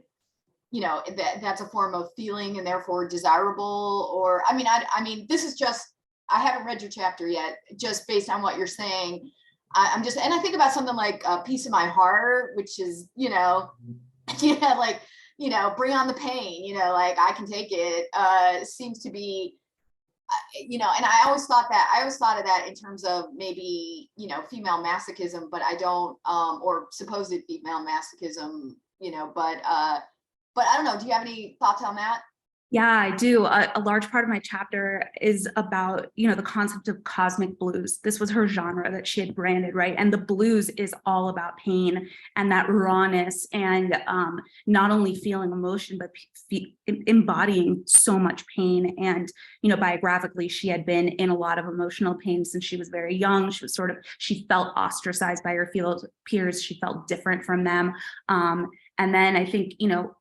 you know, that's a form of feeling and therefore desirable? Or I mean this is just, I haven't read your chapter yet, just based on what you're saying. I'm just, and I think about something like a Piece of My Heart, which is, you know, yeah, like, you know, bring on the pain, you know, like I can take it, seems to be, you know, and I always thought of that in terms of maybe, you know, female masochism, but I don't, or supposed female masochism, you know, but I don't know. Do you have any thoughts on that? Yeah, I do. A large part of my chapter is about, you know, the concept of cosmic blues. This was her genre that she had branded, right? And the blues is all about pain and that rawness, and not only feeling emotion, but embodying so much pain. And, you know, biographically, she had been in a lot of emotional pain since she was very young. She was she felt ostracized by her peers. She felt different from them. And then I think, you know,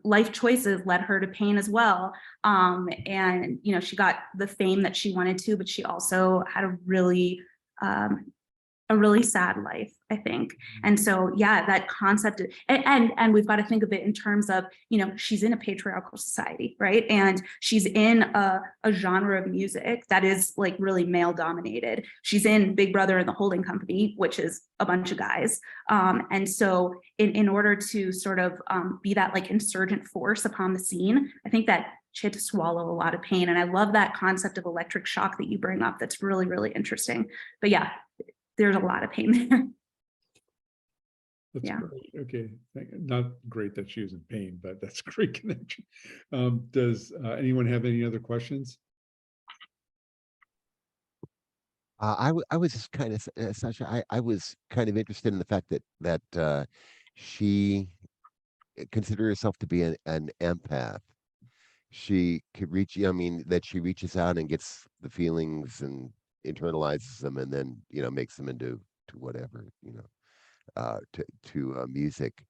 life choices led her to pain as well. And, you know, she got the fame that she wanted to, but she also had a really sad life, I think. And so, yeah, that concept, and we've got to think of it in terms of, you know, she's in a patriarchal society, right? And she's in a genre of music that is like really male dominated. She's in Big Brother and the Holding Company, which is a bunch of guys. And so in order to sort of be that like insurgent force upon the scene, I think that she had to swallow a lot of pain. And I love that concept of electric shock that you bring up. That's really, really interesting. But yeah, there's a lot of pain there. That's Yeah. great. Okay. Not great that she was in pain, but that's a great connection. Does anyone have any other questions? I was just kind of, Sasha, I was kind of interested in the fact that she considered herself to be an empath. She could reach, I mean, that she reaches out and gets the feelings and internalizes them, and then, you know, makes them into whatever, you know, to music.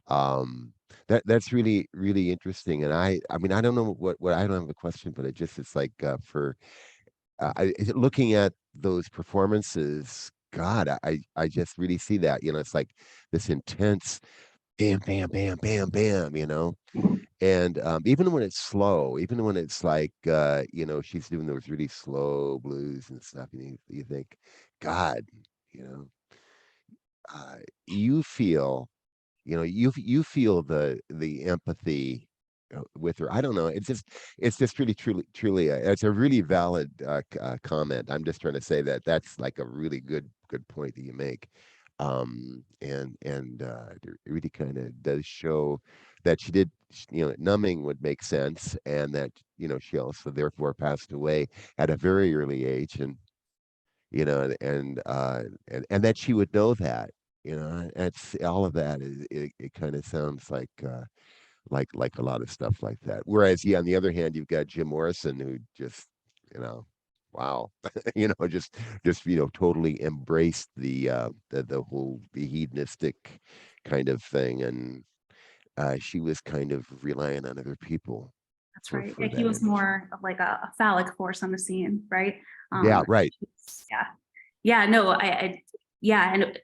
That's really, really interesting. And I mean, I don't know what I don't have a question, but it's like for looking at those performances, God, I just really see that, it's like this intense bam, bam, bam, bam, bam, and even when it's slow, even when it's like, she's doing those really slow blues and stuff, you think, God, you know, you feel, you feel the empathy with her. I don't know. It's just really, truly, it's a really valid comment. I'm just trying to say that that's like a really good point that you make. And it really kind of does show that she did, numbing would make sense, and that, she also therefore passed away at a very early age, and and that she would know that, it's all of that is, it kind of sounds like a lot of stuff like that. Whereas, yeah, on the other hand, you've got Jim Morrison, who just, wow, just totally embraced the whole the hedonistic kind of thing, and she was kind of relying on other people. That's right. for He that was energy. more of like a phallic force on the scene, right? Yeah, right. Yeah. Yeah, no, yeah, and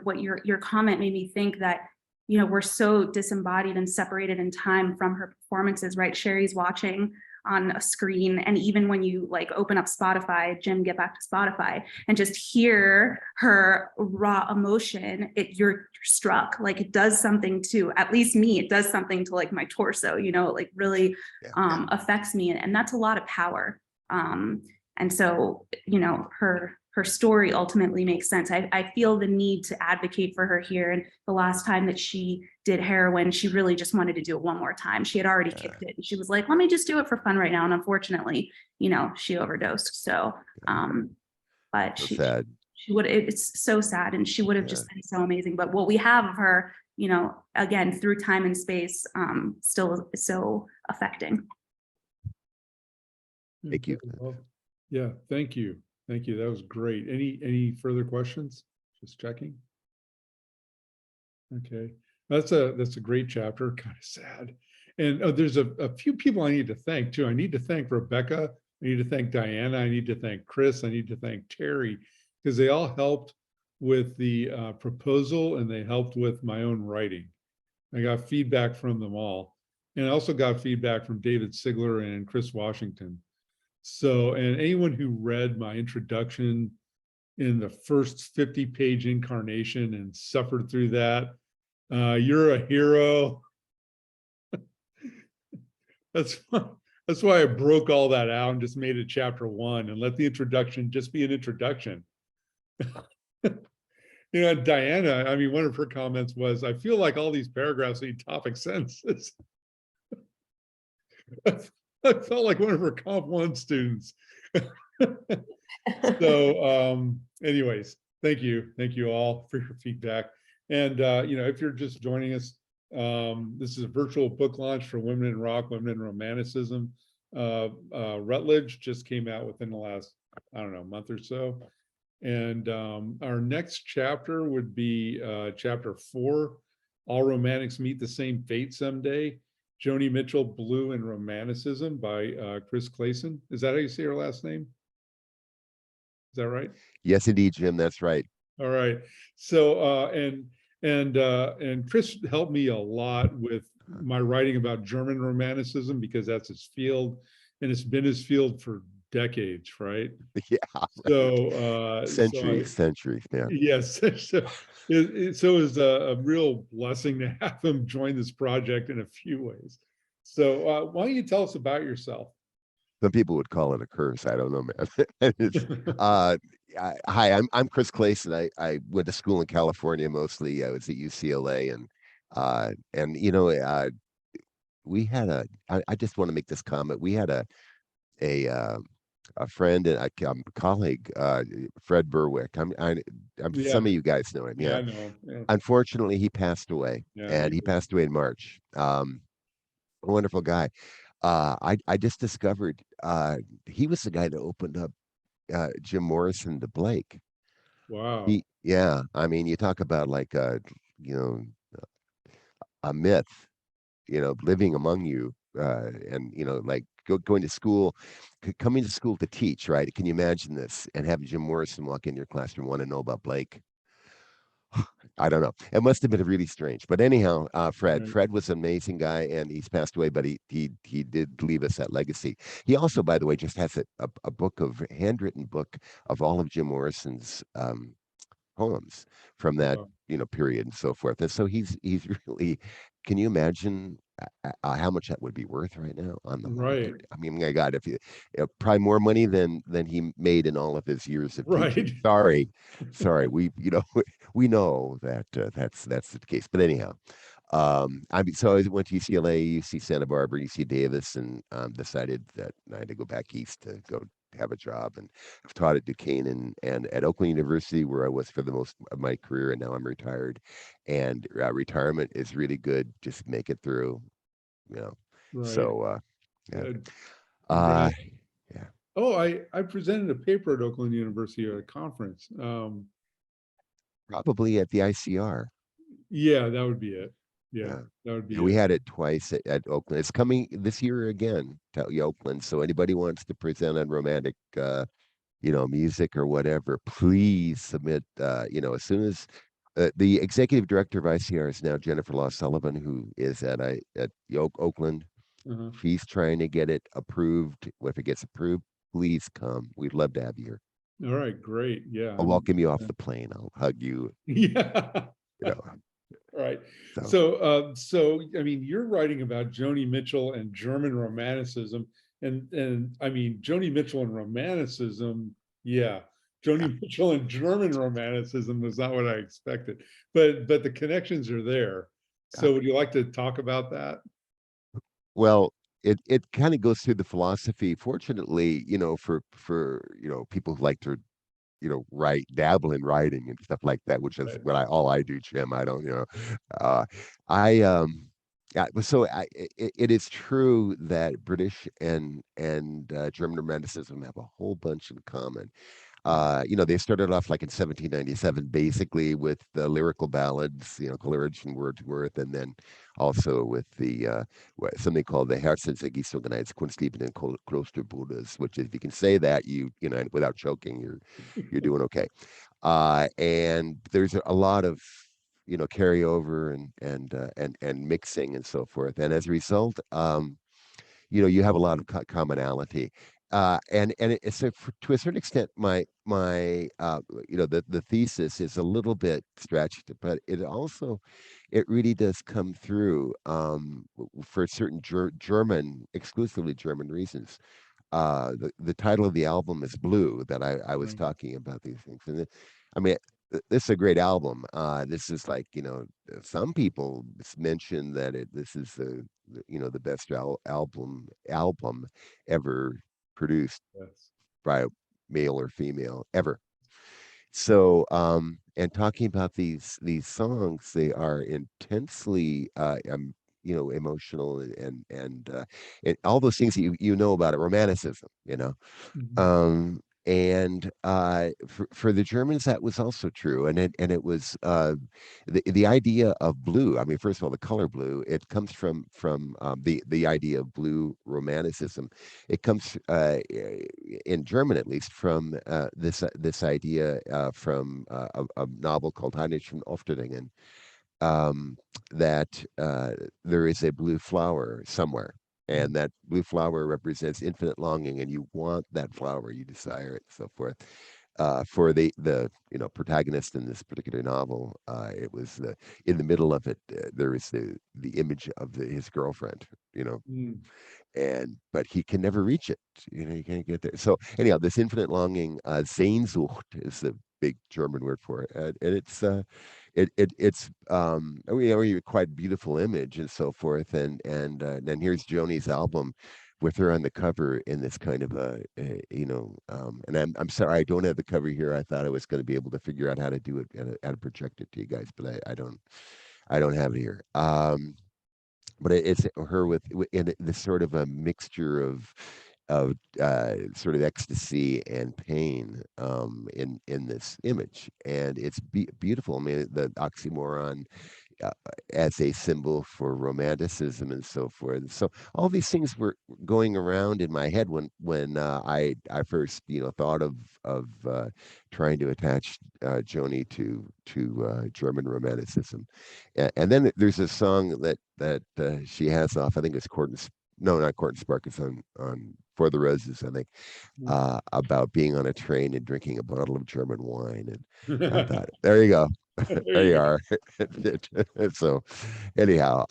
what your comment made me think that, we're so disembodied and separated in time from her performances, right? Sherry's watching on a screen, and even when you like open up Spotify, Jim, get back to Spotify, and just hear her raw emotion, you're struck. Like, it does something to, at least me, it does something to like my torso, like really Yeah. affects me, and that's a lot of power. And so, her story ultimately makes sense. I feel the need to advocate for her here. And the last time that she did heroin, she really just wanted to do it one more time. She had already kicked it, and she was like, let me just do it for fun right now. And unfortunately, she overdosed. So, but So she sad. would, it's so sad, and she would have just been so amazing. But what we have of her, again, through time and space, still is so affecting. Thank you. Well, yeah, thank you. Thank you. That was great. Any further questions? Just checking. Okay. That's a great chapter. Kind of sad. And there's a few people I need to thank too. I need to thank Rebecca. I need to thank Diana. I need to thank Chris. I need to thank Terry, because they all helped with the proposal, and they helped with my own writing. I got feedback from them all. And I also got feedback from David Sigler and Chris Washington. So, and anyone who read my introduction in the first 50-page incarnation and suffered through that, you're a hero. That's why I broke all that out and just made it chapter 1 and let the introduction just be an introduction. Diana, I mean, one of her comments was, I feel like all these paragraphs need topic sentences. I felt like one of her Comp 1 students. So anyways, thank you all for your feedback. And if you're just joining us, this is a virtual book launch for Women in Rock, Women in Romanticism. Routledge just came out within the last, I don't know, month or so. And our next chapter would be chapter 4, All Romantics Meet the Same Fate Someday. Joni Mitchell, Blue and Romanticism by Chris Clason. Is that how you say her last name? Is that right? Yes, indeed, Jim. That's right. All right. So and Chris helped me a lot with my writing about German Romanticism, because that's his field, and it's been his field for decades, right? Yeah. So centuries, man. Yes. So it's a real blessing to have him join this project in a few ways. So why don't you tell us about yourself? Some people would call it a curse. I don't know, man. Hi, I'm Chris Clason. I went to school in California mostly. I was at UCLA, and we had I just want to make this comment. We had a friend and a colleague, Fred Berwick. Yeah. Some of you guys know him. Yeah, Yeah. I know. Yeah. Unfortunately, he passed away, and he passed away in March. A wonderful guy. I just discovered he was the guy that opened up Jim Morrison to Blake. Wow. Yeah. I mean, you talk about like a myth, living among you, and like going to school, coming to school to teach, right? Can you imagine this? And have Jim Morrison walk in your classroom, want to know about Blake? I don't know. It must have been really strange. But anyhow, Fred. Right. Fred was an amazing guy, and he's passed away, but he did leave us that legacy. He also, by the way, just has a book of handwritten book of all of Jim Morrison's poems from that period and so forth. And so he's really. Can you imagine how much that would be worth right now on the market? Right. I mean, my God, if you probably more money than he made in all of his years of teaching. Right. Sorry, we we know that that's the case. But anyhow, I mean, so I went to UCLA, UC Santa Barbara, UC Davis, and decided that I had to go back east to go have a job. And I've taught at Duquesne and at Oakland University, where I was for the most of my career, and now I'm retired. And retirement is really good. Just make it through, you know. Right. So yeah. Good. Yeah. Oh, I presented a paper at Oakland University at a conference. Probably at the ICR. Yeah, that would be it. Yeah, that would be We it. had it twice at Oakland. It's coming this year again to Oakland. So anybody wants to present on romantic, music or whatever, please submit. As soon as the executive director of ICR is now Jennifer Law Sullivan, who is at Oakland. Uh-huh. She's trying to get it approved. If it gets approved, please come. We'd love to have you here. All right, great. Yeah. I'll welcome you off the plane. I'll hug you. Yeah. You know. Right. So I mean, you're writing about Joni Mitchell and German Romanticism, and I mean, Joni Mitchell and Romanticism. Yeah, Joni Mitchell and German Romanticism was not what I expected, but the connections are there. So would you like to talk about that? Well, it kind of goes through the philosophy. Fortunately, for people who like to dabble in writing and stuff like that, which is what all I do, Jim. I don't, it is true that British and German Romanticism have a whole bunch in common. They started off like in 1797, basically with the lyrical ballads, Coleridge and Wordsworth, and then also with the something called the Herzensergießungen Kunstleben in Klosterbuddhas, which if you can say that, without choking, you're doing okay. And there's a lot of carryover and mixing and so forth, and as a result, you have a lot of commonality. And it's to a certain extent, my the thesis is a little bit stretched, but it really does come through for certain exclusively German reasons. The title of the album is Blue, that I was talking about these things, and I mean, this is a great album. This is like, some people mention that this is the best album ever produced by a male or female ever. So, and talking about these songs, they are intensely, emotional and all those things that you know about it, romanticism, Mhm. And for the Germans, that was also true, and it was the idea of blue. I mean, first of all, the color blue. It comes from the idea of blue romanticism. It comes in German, at least, from this idea from a novel called Heinrich von Ofterdingen, that there is a blue flower somewhere. And that blue flower represents infinite longing, and you want that flower, you desire it, so forth. For the protagonist in this particular novel, it was in the middle of it. There is the image of his girlfriend, but he can never reach it. You can't get there. So anyhow, this infinite longing, Sehnsucht is the big German word for it, and it's it's a quite beautiful image and so forth, and then here's Joni's album with her on the cover in this kind of and I'm sorry I don't have the cover here. I thought I was going to be able to figure out how to do it and how to project it to you guys, but I don't have it here. But it's her in this sort of a mixture of sort of ecstasy and pain in this image, and it's beautiful. I mean, the oxymoron as a symbol for Romanticism and so forth. So all these things were going around in my head when I first thought of trying to attach Joni to German Romanticism, and then there's a song that she has off. I think it's not Court and Spark. It's on For the Roses, I think, about being on a train and drinking a bottle of German wine. And I thought, there you go. There you are. So anyhow,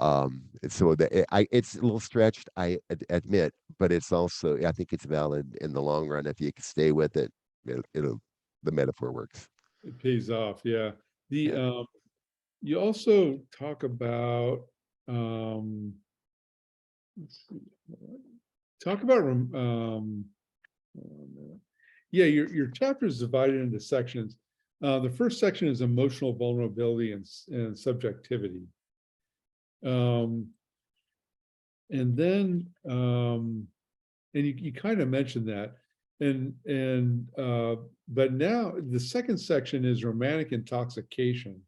it's a little stretched, I admit, but it's also, I think it's valid in the long run. If you can stay with it, the metaphor works. It pays off. Yeah. You also talk about, let's see, yeah, your chapter is divided into sections. The first section is emotional vulnerability and subjectivity. And then, and you kind of mentioned that. But now the second section is romantic intoxication.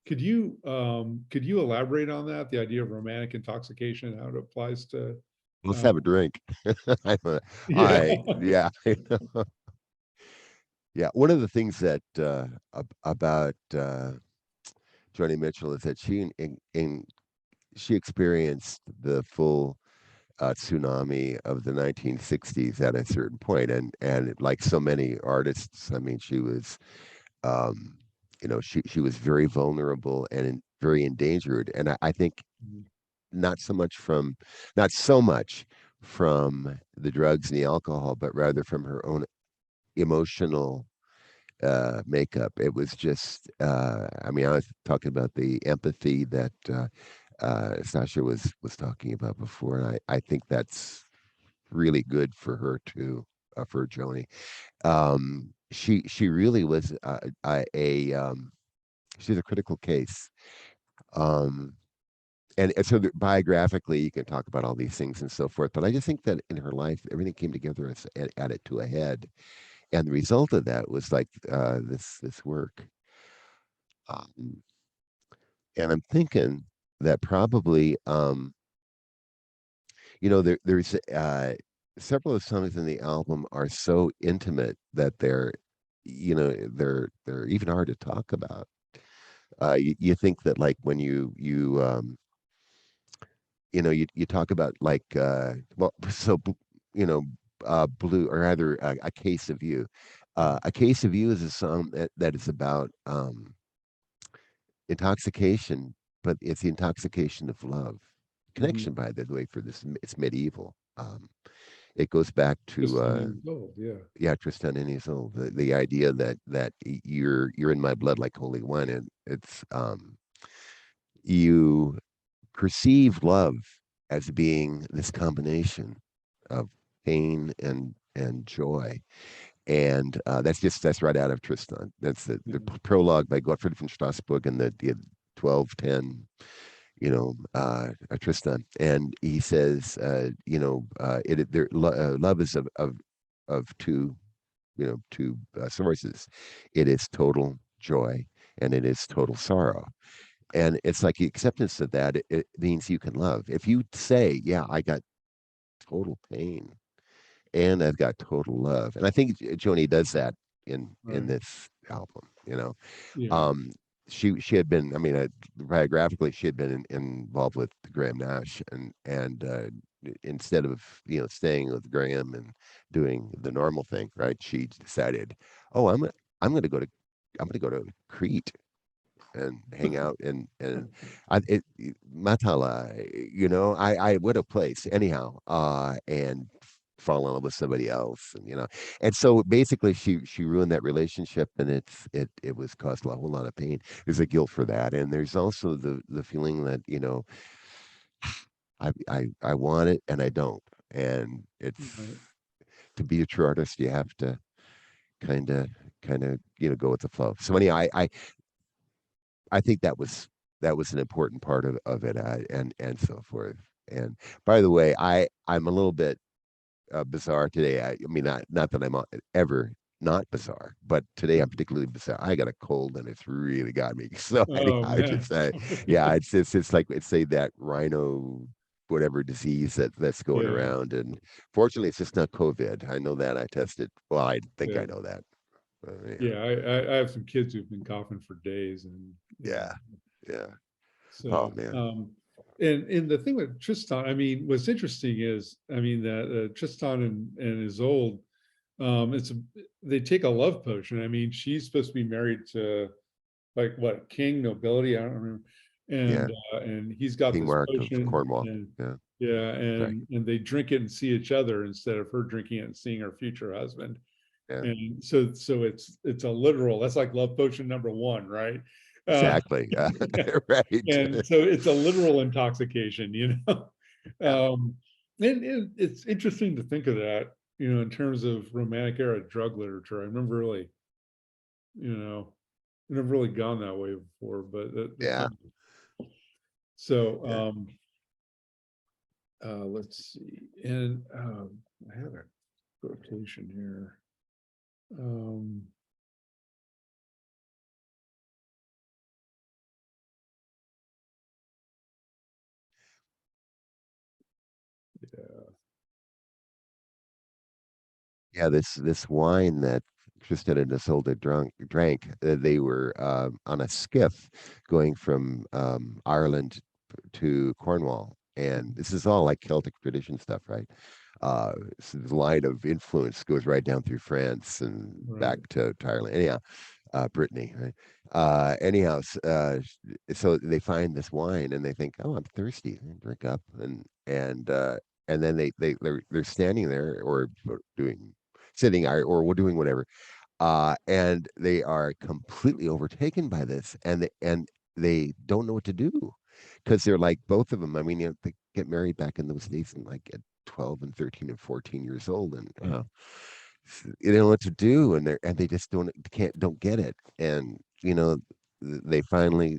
Could you elaborate on that? The idea of romantic intoxication, how it applies to. Let's have a drink. Yeah. Yeah. One of the things that about Joni Mitchell is that she experienced the full tsunami of the 1960s at a certain point, and like so many artists, I mean, she was, she was very vulnerable and very endangered, and I think not so much from the drugs and the alcohol, but rather from her own emotional makeup. It was just, I mean, I was talking about the empathy that Sasha was talking about before, and I think that's really good for her too, for Joni. She really was she's a critical case. And so biographically, you can talk about all these things and so forth, but I just think that in her life, everything came together and added to a head. And the result of that was like this work. And I'm thinking that probably, there's several of the songs in the album are so intimate that they're even hard to talk about. You think that, like, when you talk about, like, Blue, or rather A Case of You. A Case of You is a song that is about intoxication, but it's the intoxication of love. Connection, by the way, for this, it's medieval. It goes back to Tristan and Isolde, the idea that you're in my blood like holy wine, and it's you perceive love as being this combination of pain and joy, and that's right out of Tristan. That's the prologue by Gottfried von Strassburg and the 1210 Tristan, and he says love is of two sources. It is total joy and it is total sorrow, and it's like the acceptance of that. It means you can love. If you say, yeah, I got total pain and I've got total love, and I think Joni does that in this album. She had been, I mean, biographically, she had been involved with Graham Nash, and instead of staying with Graham and doing the normal thing, right? She decided, oh, I'm going to go to Crete and hang out and Matala, what a place, anyhow, and fall in love with somebody else, and so basically she ruined that relationship, and it was caused a whole lot of pain. There's a guilt for that, and there's also the feeling that I want it and I don't, and it's to be a true artist, you have to kind of go with the flow. So anyhow, I think that was an important part of it, and so forth. And by the way, I'm a little bit bizarre today. I mean, not that I'm ever not bizarre, but today I'm particularly bizarre. I got a cold and it's really got me. So anyhow, Oh I just man. yeah, it's like it's say that rhino whatever disease that's going Yeah, around, and fortunately it's just not COVID. I know that I tested. Well, I think I yeah, know that. Yeah, yeah. I have some kids who've been coughing for days, and yeah, yeah. Oh so man, and the thing with Tristan, I mean, what's interesting is, I mean, that Tristan and Isolde, they take a love potion. I mean, she's supposed to be married to like what, king, nobility, I don't remember, yeah. and he's got King this Mark of potion, Cornwall. and Yeah, yeah, right. and they drink it and see each other instead of her drinking it and seeing her future husband. Yeah, And so it's a literal, that's like love potion number one, right? exactly. Right. And so it's a literal intoxication, you know. Yeah. And it's interesting to think of that, you know, in terms of romantic era drug literature. I remember really, you know, I've never really gone that way before, but that's Yeah. so. Yeah. Let's see, and I have a quotation here. Yeah, this wine that Tristan and Isolde drank, they were on a skiff going from Ireland to Cornwall, and this is all like Celtic tradition stuff, right? So the line of influence goes right down through France and back Right. to Ireland. Anyhow, Brittany, right? So they find this wine and they think, "Oh, I'm thirsty," and drink up, and then they're standing there or doing sitting or doing whatever, and they are completely overtaken by this, and they don't know what to do because they're like both of them. I mean, they get married back in those days and like at 12 and 13 and 14 years old, and they don't know what to do, and they just don't get it, and they finally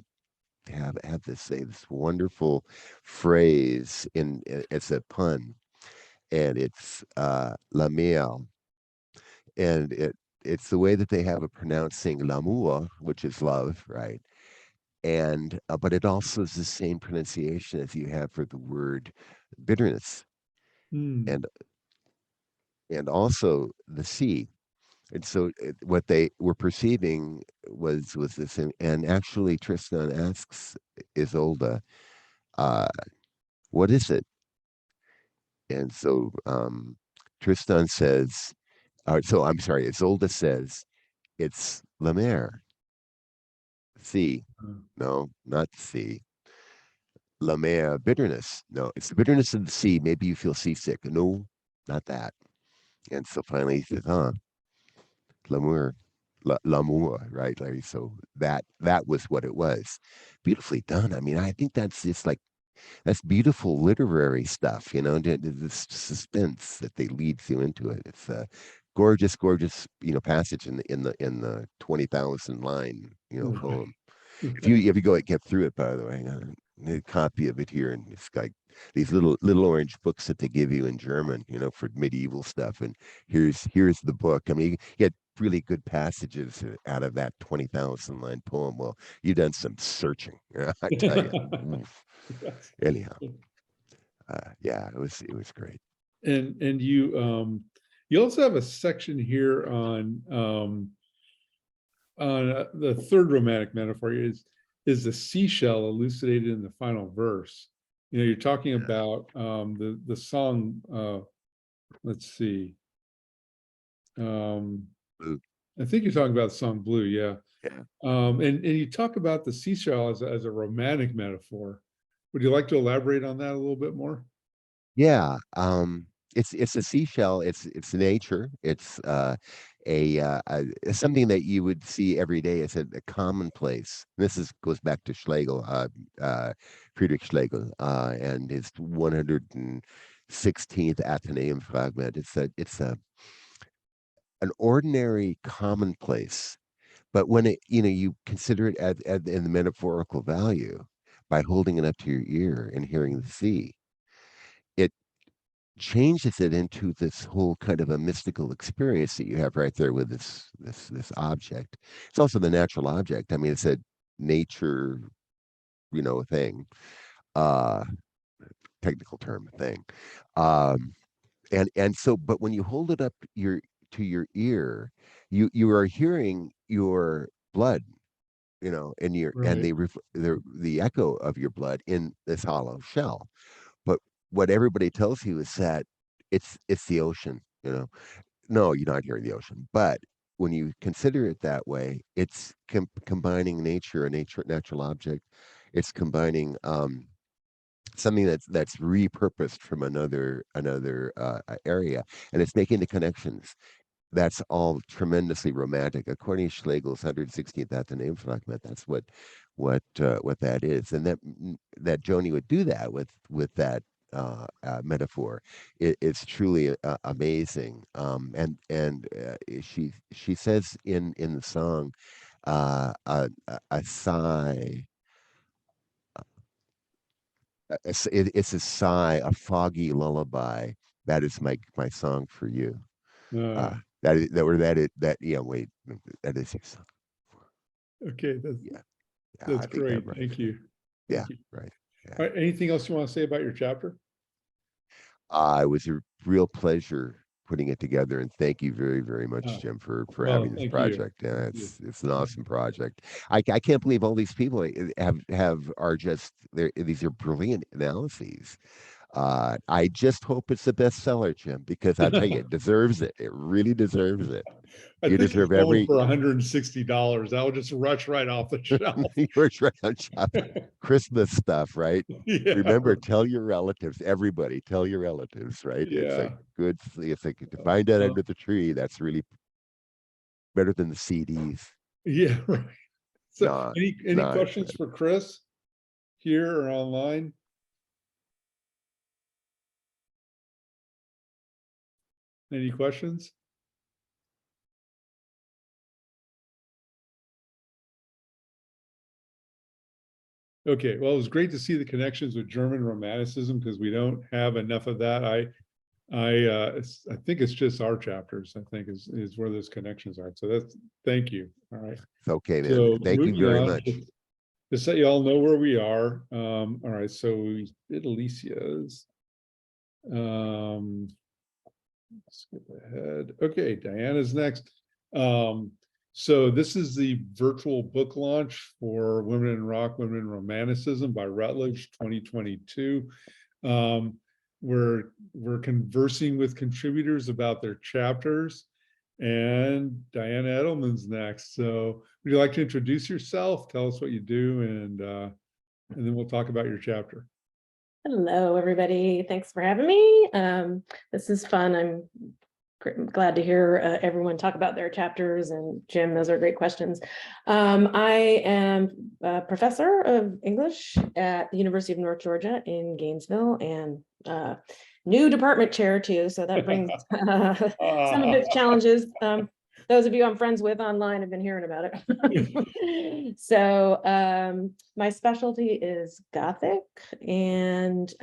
have this say this wonderful phrase it's a pun, and it's la miel, and it's the way that they have of pronouncing l'amour, which is love, right? And but it also is the same pronunciation as you have for the word bitterness, Hmm. and also the sea. And so what they were perceiving was this, and actually Tristan asks Isolde, uh, "What is it?" And so Tristan says, so I'm sorry, Isolde says, "It's la mer, sea." No, not sea. La mer, bitterness. No, it's the bitterness of the sea. Maybe you feel seasick. No, not that. And so finally he says, "Huh, l'amour, l'amour, right, Larry?" So that was what it was. Beautifully done. I mean, I think that's just like that's beautiful literary stuff, the suspense that they lead you into it. It's a gorgeous, gorgeous, passage in the 20,000 line, poem. If you get through it, by the way, a copy of it here, and it's like these little orange books that they give you in German, for medieval stuff. And here's the book. I mean, you get really good passages out of that 20,000 line poem. Well, you've done some searching, I tell you. Anyhow, yeah, it was great. And you also have a section here on the third romantic metaphor is the seashell elucidated in the final verse. You know, you're talking about the song. Let's see. Blue. I think you're talking about the song "Blue." Yeah. Yeah. And you talk about the seashell as a romantic metaphor. Would you like to elaborate on that a little bit more? Yeah, it's a seashell. It's nature. It's it's something that you would see every day. It's a commonplace. This goes back to Schlegel, Friedrich Schlegel, and his 116th Athenaeum fragment. It's an ordinary commonplace, but when you consider it in the metaphorical value by holding it up to your ear and hearing the sea, it changes it into this whole kind of a mystical experience that you have right there with this object. It's also the natural object. I mean, it's a nature, thing, uh technical term thing. And so, but when you hold it up to your ear, you are hearing your blood, and Right. the echo of your blood in this hollow shell. But what everybody tells you is that it's the ocean. No, you're not hearing the ocean. But when you consider it that way, it's combining nature, natural object. It's combining something that's repurposed from another area, and it's making the connections. That's all tremendously romantic. According to Schlegel's 116th Athenaeum fragment, that's what that is, and that Joni would do that with that metaphor. It's truly amazing. She says in the song, a sigh. It's a sigh, a foggy lullaby. That is my song for you. Uh, That is that yeah, wait, that is your song. okay, Yeah, that's I think that great. right. Thank you. Yeah, Thank you. right. Yeah. All right, anything else you want to say about your chapter? It was a real pleasure putting it together, and thank you very, very much, Uh, Jim, for well, having this thank you. project. Yeah, Thank you. it's an awesome project. I can't believe all these people are just these are brilliant analyses. I just hope it's a bestseller, Jim, because I tell you, it deserves it. It really deserves it. I You think it's deserve going every. for $160. That will just rush right off the shelf. Yours right on top. Christmas stuff, right? Yeah, Remember, tell your relatives. Everybody, tell your relatives, right? It's a yeah. good. It's like to find that Well, under the tree. That's really better than the CDs. yeah, right. So No, any no, questions for Chris here or online? Any questions? Okay, well, it was great to see the connections with German Romanticism because we don't have enough of that. I think it's just our chapters, I think is where those connections are. So thank you. All right. it's okay, man. So Thank you moving very on, much. just so you all know where we are. All right, so we did Alicia's. Skip ahead. Okay, Diana's next. So this is the virtual book launch for Women in Rock, Women in Romanticism by Routledge 2022. We're conversing with contributors about their chapters, and Diana Edelman's next. So would you like to introduce yourself? Tell us what you do, and then we'll talk about your chapter. Hello, everybody. Thanks for having me. This is fun. I'm glad to hear everyone talk about their chapters, and Jim, those are great questions. I am a professor of English at the University of North Georgia in Gainesville, and new department chair too, so that brings some of its challenges. Those of you I'm friends with online have been hearing about it. So my specialty is Gothic, and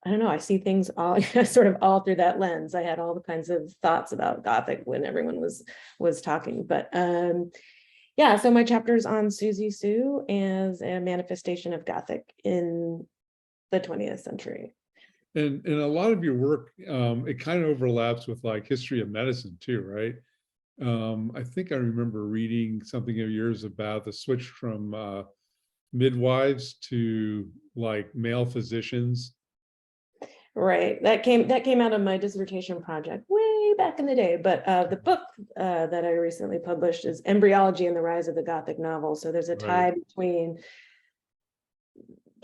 I don't know, I see things all sort of all through that lens. I had all the kinds of thoughts about Gothic when everyone was talking, but yeah, so my chapter is on Siouxsie Sioux as a manifestation of Gothic in the 20th century. And a lot of your work, it kind of overlaps with like history of medicine too, right? I think I remember reading something of yours about the switch from midwives to like male physicians. Right, that came out of my dissertation project way back in the day. But the book that I recently published is Embryology and the Rise of the Gothic Novel. So there's a tie between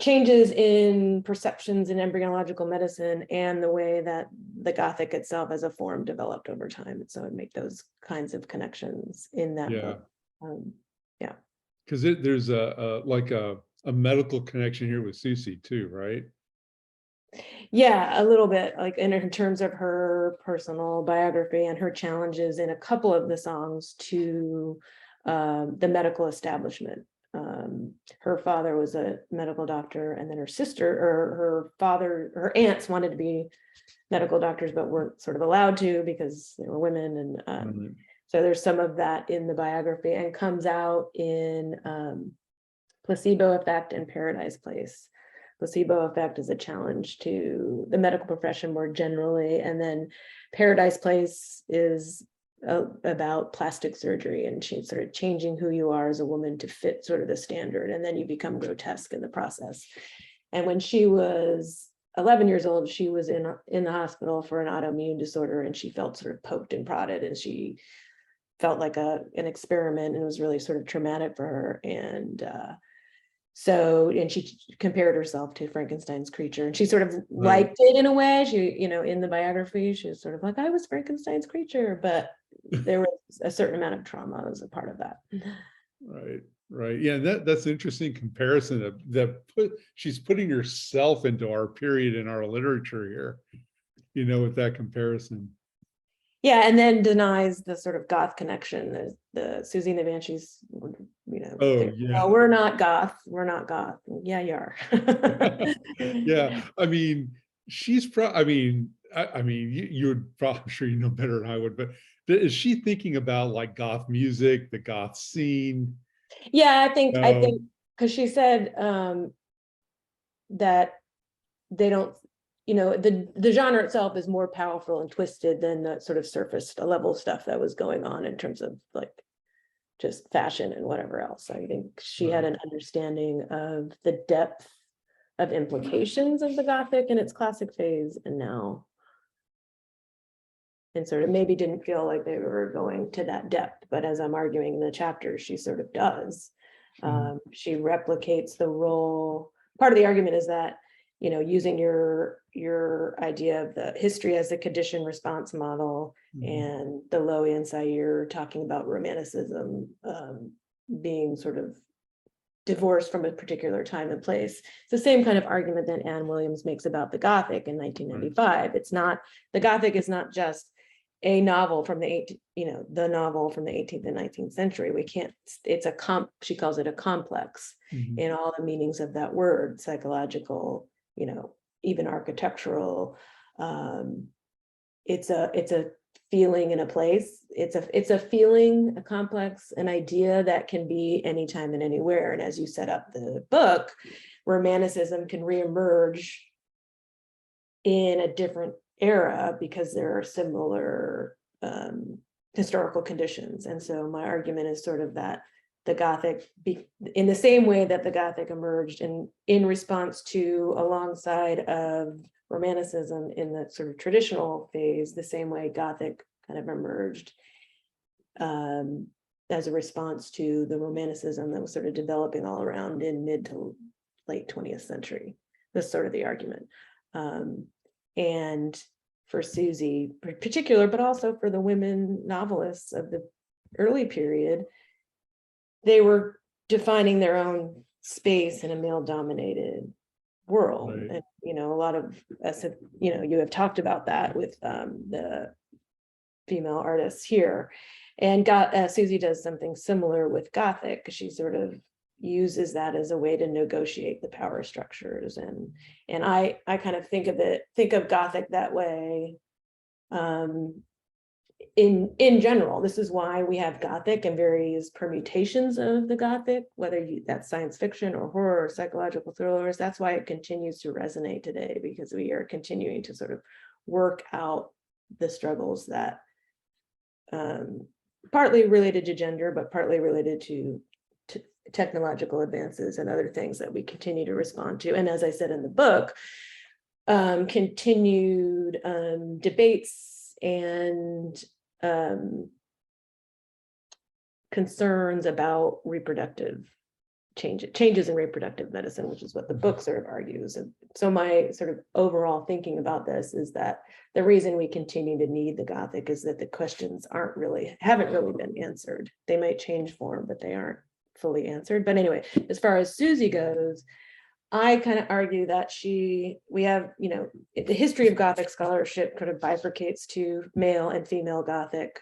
changes in perceptions in embryological medicine and the way that the Gothic itself as a form developed over time. So I make those kinds of connections in that book. Yeah. Because there's a medical connection here with Siouxsie too, right? Yeah, a little bit, like in terms of her personal biography and her challenges in a couple of the songs to the medical establishment. Her father was a medical doctor, and then her sister or her aunts wanted to be medical doctors, but weren't sort of allowed to because they were women. And so there's some of that in the biography, and comes out in Placebo Effect and Paradise Place. Placebo Effect is a challenge to the medical profession more generally, and then Paradise Place is about plastic surgery and sort of changing who you are as a woman to fit sort of the standard, and then you become grotesque in the process. And when she was 11 years old, she was in the hospital for an autoimmune disorder, and she felt sort of poked and prodded, and she felt like an experiment, and it was really sort of traumatic for her. And and she compared herself to Frankenstein's creature, and she sort of liked it in a way. She, in the biography, she was sort of like, I was Frankenstein's creature, but there was a certain amount of trauma as a part of that. Right. Yeah, that's an interesting comparison she's putting herself into our period in our literature here, with that comparison. Yeah, and then denies the sort of goth connection. The Siouxsie and the Banshees, Oh, yeah. Oh, we're not goth. We're not goth. Yeah, you are. Yeah, I mean, she's probably. You would probably, I'm sure you know better than I would, but is she thinking about like goth music, the goth scene? Yeah, I think because she said that they don't. The genre itself is more powerful and twisted than the sort of surface level stuff that was going on in terms of like just fashion and whatever else. I think she had an understanding of the depth of implications of the Gothic in its classic phase and now, and sort of maybe didn't feel like they were going to that depth. But as I'm arguing in the chapter, she sort of does. She replicates the role. Part of the argument is that, using your idea of the history as a condition response model and the low insight, you're talking about Romanticism being sort of divorced from a particular time and place. It's the same kind of argument that Anne Williams makes about the Gothic in 1995. It's not, the Gothic is not just a novel from the novel from the 18th and 19th century. She calls it a complex in all the meanings of that word, psychological, even architectural. It's a feeling in a place. It's a feeling, a complex, an idea that can be anytime and anywhere. And as you set up the book, Romanticism can reemerge in a different era because there are similar historical conditions. And so my argument is sort of that the Gothic, in the same way that the Gothic emerged in response to, alongside of Romanticism in the sort of traditional phase, the same way Gothic kind of emerged as a response to the Romanticism that was sort of developing all around in mid to late 20th century. That's sort of the argument. And for Siouxsie in particular, but also for the women novelists of the early period, they were defining their own space in a male-dominated world. Right. And, a lot of us have, you have talked about that with the female artists here. And Siouxsie does something similar with Gothic. She sort of uses that as a way to negotiate the power structures. And I kind of think of Gothic that way. In general, this is why we have Gothic and various permutations of the Gothic, whether that's science fiction or horror or psychological thrillers. That's why it continues to resonate today, because we are continuing to sort of work out the struggles that partly related to gender, but partly related to technological advances and other things that we continue to respond to. And as I said in the book, continued debates and concerns about reproductive changes in reproductive medicine, which is what the book sort of argues. And so my sort of overall thinking about this is that the reason we continue to need the Gothic is that the questions haven't really been answered. They might change form, but they aren't fully answered. But anyway, as far as Siouxsie goes, I kind of argue that we have, the history of Gothic scholarship kind of bifurcates to male and female Gothic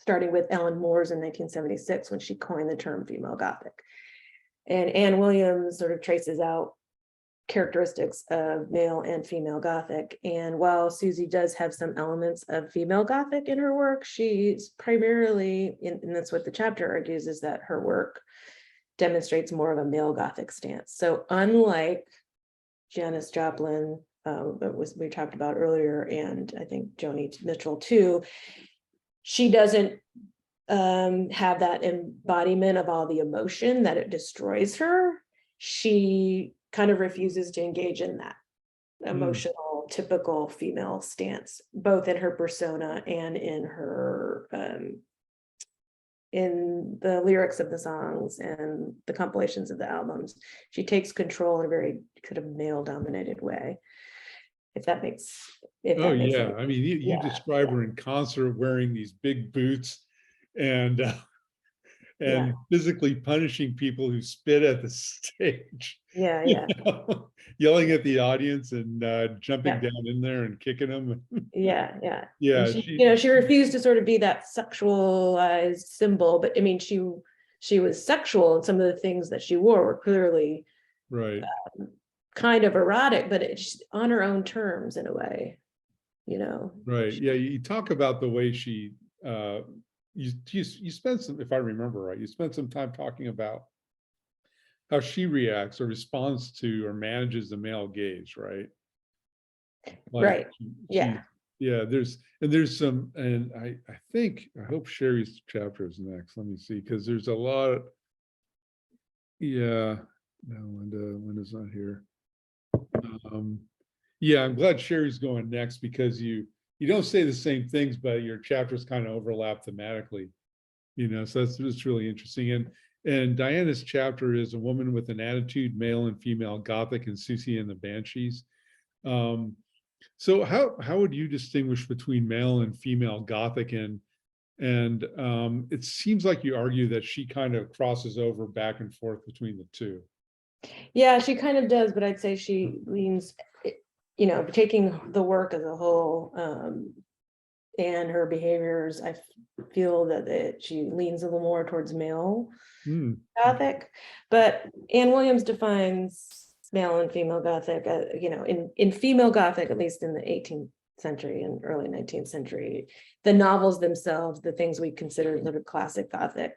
starting with Ellen Moore's in 1976 when she coined the term female Gothic. And Anne Williams sort of traces out characteristics of male and female Gothic. And while Siouxsie does have some elements of female Gothic in her work, she's primarily, and that's what the chapter argues, is that her work demonstrates more of a male Gothic stance. So unlike Janis Joplin, that we talked about earlier, and I think Joni Mitchell too, she doesn't have that embodiment of all the emotion that it destroys her. She kind of refuses to engage in that emotional, typical female stance, both in her persona and in her in the lyrics of the songs and the compilations of the albums. She takes control in a very kind of male-dominated way. If that makes Oh yeah, sense. I mean, you describe her in concert wearing these big boots and physically punishing people who spit at the stage. Yeah, You yeah. know, yelling at the audience and jumping down in there and kicking them. Yeah, yeah. Yeah, And she refused to sort of be that sexualized symbol, but I mean, she was sexual, and some of the things that she wore were clearly right. Kind of erotic, but it's on her own terms in a way, you know. Right. Yeah, you talk about the way she you spent some, if I remember right, you spent some time talking about how she reacts or responds to or manages the male gaze, right? Like Right. Yeah. Yeah, there's some, and I hope Sherry's chapter is next. Let me see, because there's a lot. Yeah, no, Linda's not here. Yeah, I'm glad Sherry's going next, because you don't say the same things, but your chapters kind of overlap thematically, you know, so that's really interesting. And Diana's chapter is A Woman with an Attitude, Male and Female Gothic, and Siouxsie and the Banshees. So how would you distinguish between male and female Gothic? And it seems like you argue that she kind of crosses over back and forth between the two. Yeah, she kind of does, but I'd say she leans, you know, taking the work as a whole, and her behaviors, I feel that she leans a little more towards male Gothic. But Anne Williams defines male and female Gothic, you know, in female Gothic, at least in the 18th century and early 19th century, the novels themselves, the things we consider sort of classic Gothic,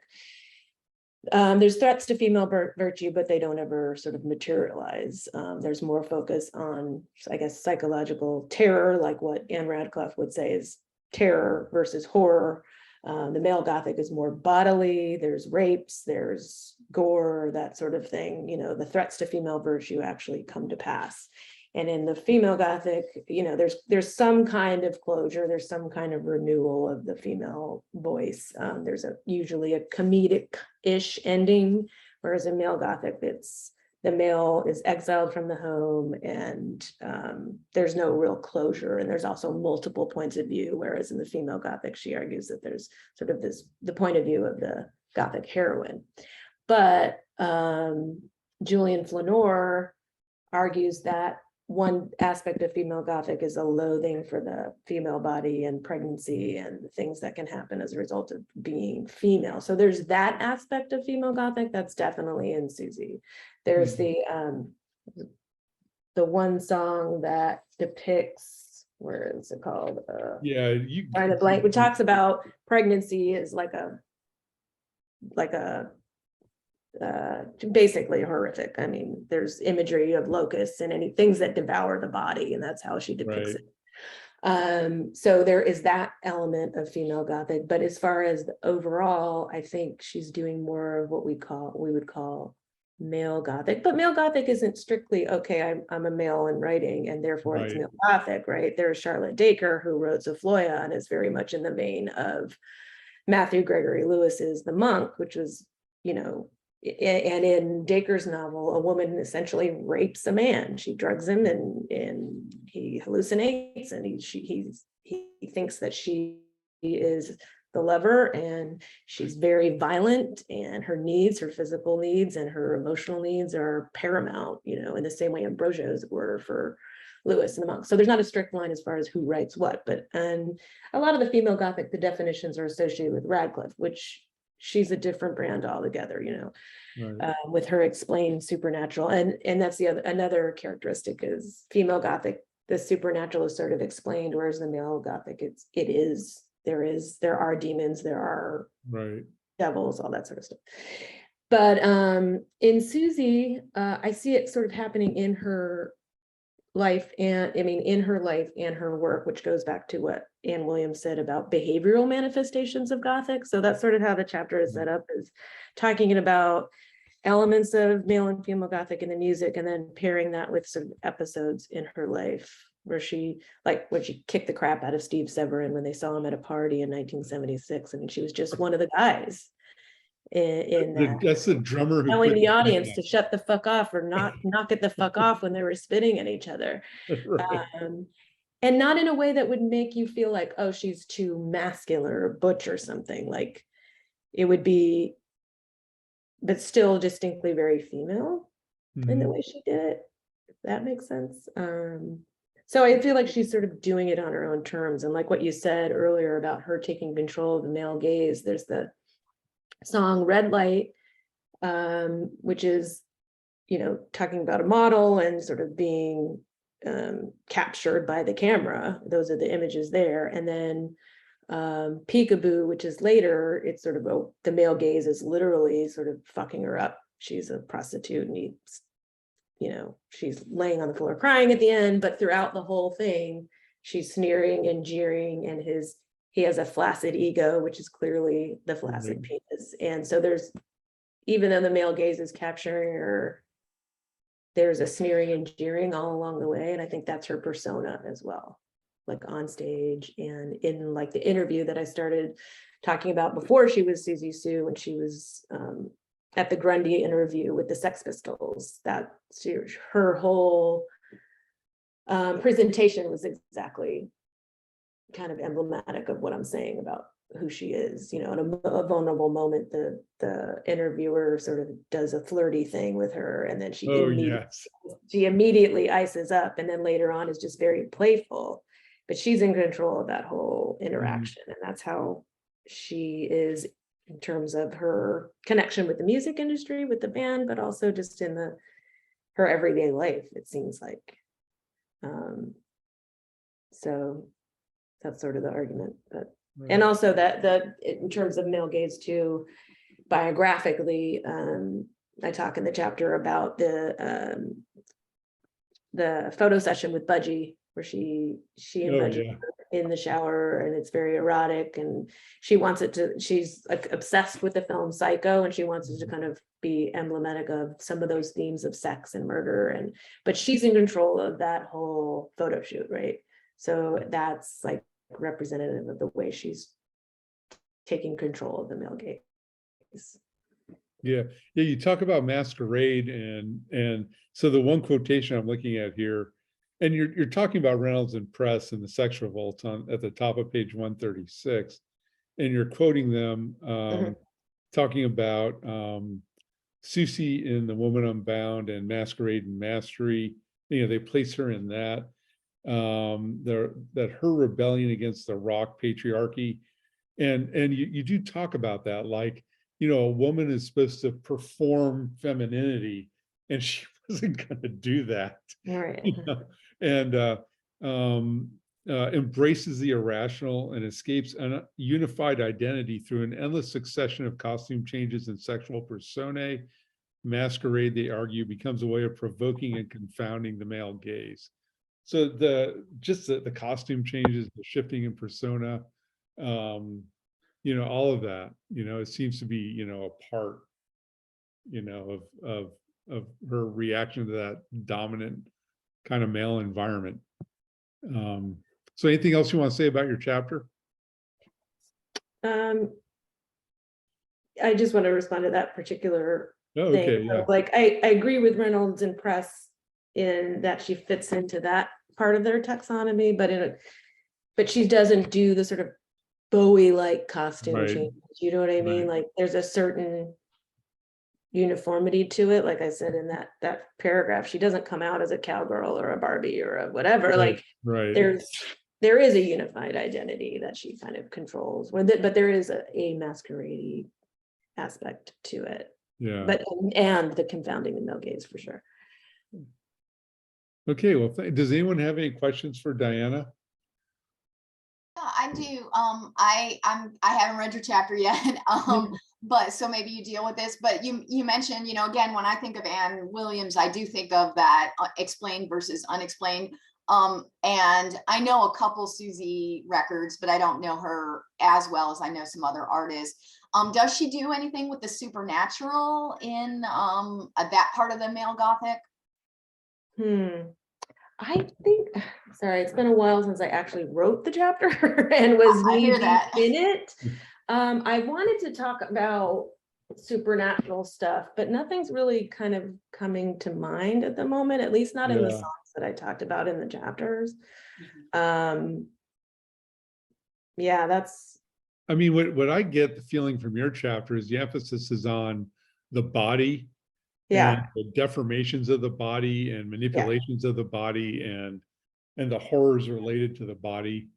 there's threats to female virtue, but they don't ever sort of materialize. There's more focus on, I guess, psychological terror, like what Anne Radcliffe would say is terror versus horror. The male Gothic is more bodily, there's rapes, there's gore, that sort of thing. You know, the threats to female virtue actually come to pass. And in the female Gothic, you know, there's some kind of closure, there's some kind of renewal of the female voice. There's usually a comedic-ish ending, whereas in male Gothic, it's the male is exiled from the home, and there's no real closure, and there's also multiple points of view, whereas in the female Gothic, she argues that there's sort of the point of view of the Gothic heroine. But Julian Flaneur argues that one aspect of female Gothic is a loathing for the female body and pregnancy and the things that can happen as a result of being female. So there's that aspect of female Gothic that's definitely in Siouxsie. There's the one song that depicts, where is it called? Yeah, you kind of blank, which talks about pregnancy is like a basically horrific. I mean, there's imagery of locusts and any things that devour the body, and that's how she depicts it. So there is that element of female Gothic, but as far as the overall, I think she's doing more of what we would call male Gothic. But male Gothic isn't strictly, okay, I'm a male in writing and therefore it's male Gothic, right? There's Charlotte Dacre, who wrote Zofloya and is very much in the vein of Matthew Gregory Lewis's The Monk, which was, you know, and in Dacre's novel, a woman essentially rapes a man. She drugs him and he hallucinates, and he thinks that she is the lover, and she's very violent, and her physical needs and her emotional needs are paramount, you know, in the same way Ambrosia's were for Lewis and the Monks. So there's not a strict line as far as who writes what, but and a lot of the female Gothic, the definitions are associated with Radcliffe, which she's a different brand altogether, you know. Right. With her explained supernatural, and that's the other another characteristic is female Gothic. The supernatural is sort of explained, whereas the male Gothic, there are demons, there are Right. devils, all that sort of stuff. But in Siouxsie, I see it sort of happening in her life, and I mean in her life and her work, which goes back to what Anne Williams said about behavioral manifestations of Gothic. So that's sort of how the chapter is set up, is talking about elements of male and female Gothic in the music, and then pairing that with some episodes in her life where she, like when she kicked the crap out of Steve Severin when they saw him at a party in 1976. I mean, she was just one of the guys in that, That's the drummer who telling quit the audience to band. shut the fuck off or not knock it the fuck off when they were spitting at each other. Right. And not in a way that would make you feel like, oh, she's too masculine or butch or something. Like it would be, but still distinctly very female in the Mhm. way she did it, if that makes sense. So I feel like she's sort of doing it on her own terms. And like what you said earlier about her taking control of the male gaze, there's the song Red Light, which is, you know, talking about a model and sort of being captured by the camera. Those are the images there. And then Peekaboo, which is later, it's sort of the male gaze is literally sort of fucking her up. She's a prostitute and he's, you know, she's laying on the floor crying at the end, but throughout the whole thing, she's sneering and jeering, and he has a flaccid ego, which is clearly the flaccid penis. And so there's, even though the male gaze is capturing her, there's a sneering and jeering all along the way. And I think that's her persona as well, like on stage and in like the interview that I started talking about before she was Siouxsie Sioux, when she was at the Grundy interview with the Sex Pistols, that her whole presentation was exactly kind of emblematic of what I'm saying about who she is. You know, in a vulnerable moment, the interviewer sort of does a flirty thing with her, and then she immediately ices up, and then later on is just very playful, but she's in control of that whole interaction. And that's how she is in terms of her connection with the music industry, with the band, but also just in her everyday life, it seems like. So that's sort of the argument. But and also that in terms of male gaze too, biographically, I talk in the chapter about the photo session with Budgie, where she and Budgie are in the shower, and it's very erotic, and she's like obsessed with the film Psycho, and she wants it to kind of be emblematic of some of those themes of sex and murder, but she's in control of that whole photo shoot, right? So that's like representative of the way she's taking control of the male gaze. Yeah, you talk about masquerade, and so the one quotation I'm looking at here, and you're talking about Reynolds and Press and the sex revolt at the top of page 136, and you're quoting them, talking about Siouxsie in The Woman Unbound and Masquerade and Mastery. You know, they place her in that. That her rebellion against the rock patriarchy, and you do talk about that, like, you know, a woman is supposed to perform femininity, and she wasn't going to do that. Right. You know? And embraces the irrational and escapes a unified identity through an endless succession of costume changes and sexual personae. Masquerade, they argue, becomes a way of provoking and confounding the male gaze. So the costume changes, the shifting in persona, you know, all of that, you know, it seems to be, you know, a part, you know, of her reaction to that dominant kind of male environment. So anything else you want to say about your chapter? I just want to respond to that particular thing. Yeah. Like I agree with Reynolds and Press in that she fits into that part of their taxonomy, but she doesn't do the sort of Bowie-like costume change. You know what I mean? Like there's a certain uniformity to it. Like I said, in that paragraph, she doesn't come out as a cowgirl or a Barbie or a whatever. Right, Like right. there is a unified identity that she kind of controls with it, but there is a masquerade aspect to it. Yeah. But and the confounding the male gaze for sure. Okay, well, does anyone have any questions for Diana? I do. I haven't read your chapter yet. But so maybe you deal with this. But you mentioned, again, when I think of Anne Williams, I do think of that explained versus unexplained. And I know a couple Siouxsie records, but I don't know her as well as I know some other artists. Does she do anything with the supernatural in that part of the male Gothic? I think, sorry, it's been a while since I actually wrote the chapter and was in it. I wanted to talk about supernatural stuff, but nothing's really kind of coming to mind at the moment, at least not in the songs that I talked about in the chapters. Yeah, that's. I mean, what I get the feeling from your chapter is the emphasis is on the body. Yeah, and the deformations of the body and manipulations of the body and the horrors related to the body.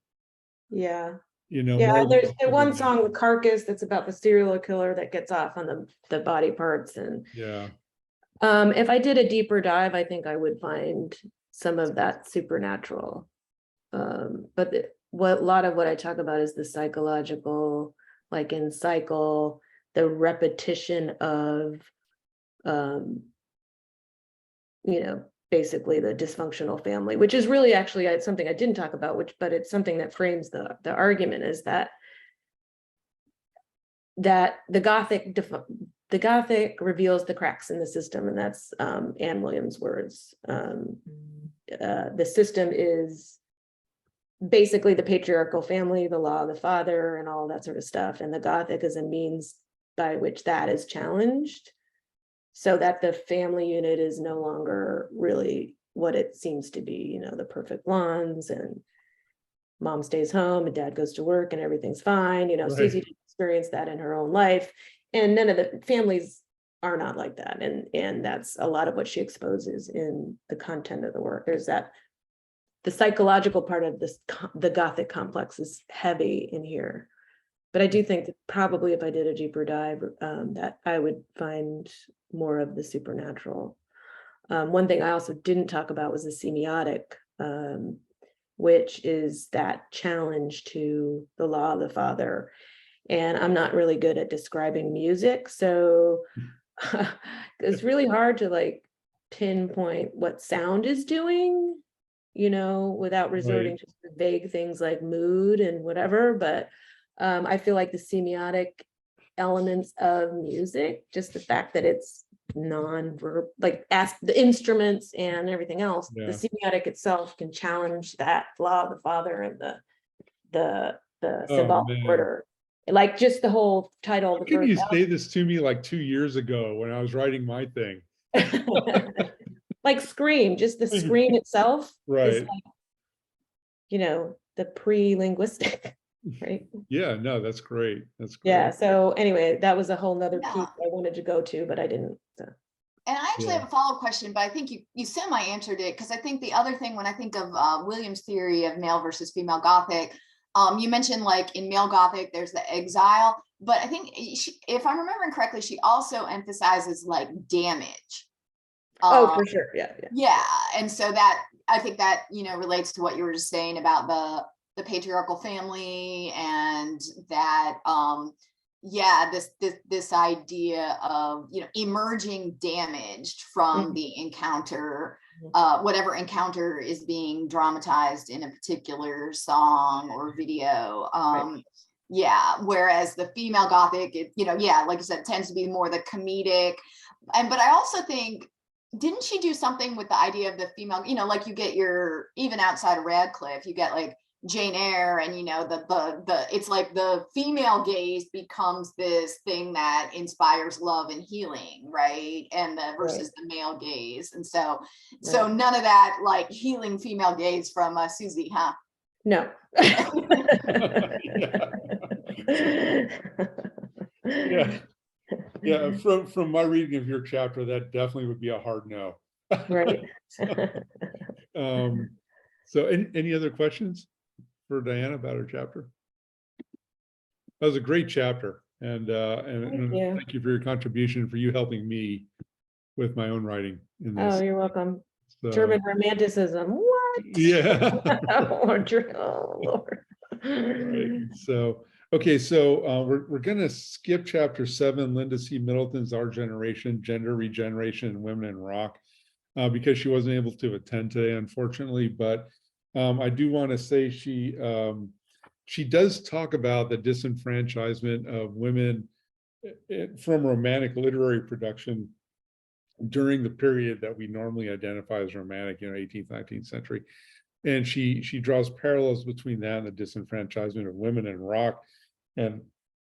Yeah. More There's the one song, The Carcass, that's about the serial killer that gets off on the body parts. And if I did a deeper dive, I think I would find some of that supernatural. But a lot of what I talk about is the psychological, like in Cycle, the repetition of basically the dysfunctional family, which is really actually something I didn't talk about, but it's something that frames the argument, is that the Gothic reveals the cracks in the system, and that's Anne Williams' words. The system is basically the patriarchal family, the law of the father, and all that sort of stuff, and the Gothic is a means by which that is challenged, so that the family unit is no longer really what it seems to be, the perfect blondes, and mom stays home and dad goes to work and everything's fine. Siouxsie didn't experience that in her own life, and none of the families are not like that. And that's a lot of what she exposes in the content of the work. There's that the psychological part of the Gothic complex is heavy in here. But I do think that probably if I did a deeper dive, that I would find more of the supernatural. One thing I also didn't talk about was the semiotic, which is that challenge to the law of the father. And I'm not really good at describing music, so it's really hard to pinpoint what sound is doing, without resorting to vague things like mood and whatever. But I feel like the semiotic elements of music, just the fact that it's non-verb, ask the instruments and everything else, the semiotic itself can challenge that law of the father and the symbolic order. Just the whole title. How can you say this to me 2 years ago when I was writing my thing? Scream, just the scream itself, right? Is the pre-linguistic. Right. Yeah, no, that's great. That's great. Yeah. So anyway, that was a whole nother piece I wanted to go to, but I didn't. So. And I actually have a follow-up question, but I think you semi-answered it, because I think the other thing when I think of Williams' theory of male versus female Gothic, you mentioned in male Gothic, there's the exile, but I think if I'm remembering correctly, she also emphasizes damage. For sure. Yeah. Yeah. And so that, I think that, relates to what you were just saying about the patriarchal family, and that this idea of emerging damaged from the encounter, whatever encounter is being dramatized in a particular song or video. Whereas the female Gothic, like you said, tends to be more the comedic. But I also think, didn't she do something with the idea of the female, you get even outside of Radcliffe, you get Jane Eyre, and it's the female gaze becomes this thing that inspires love and healing, right? And the versus the male gaze, and so none of that healing female gaze from Siouxsie, huh? No. Yeah. Yeah, from my reading of your chapter, that definitely would be a hard no. Right. So any other questions for Diana about her chapter? That was a great chapter, and thank you for your contribution, for you helping me with my own writing in this. Oh, you're welcome. So, German Romanticism. What? yeah. Oh, Lord. Right. So, okay, so we're gonna skip chapter 7, Linda C. Middleton's Our Generation, Gender Regeneration and Women in Rock, because she wasn't able to attend today, unfortunately. But I do want to say she does talk about the disenfranchisement of women from romantic literary production during the period that we normally identify as romantic, 18th, 19th century. And she draws parallels between that and the disenfranchisement of women in rock. And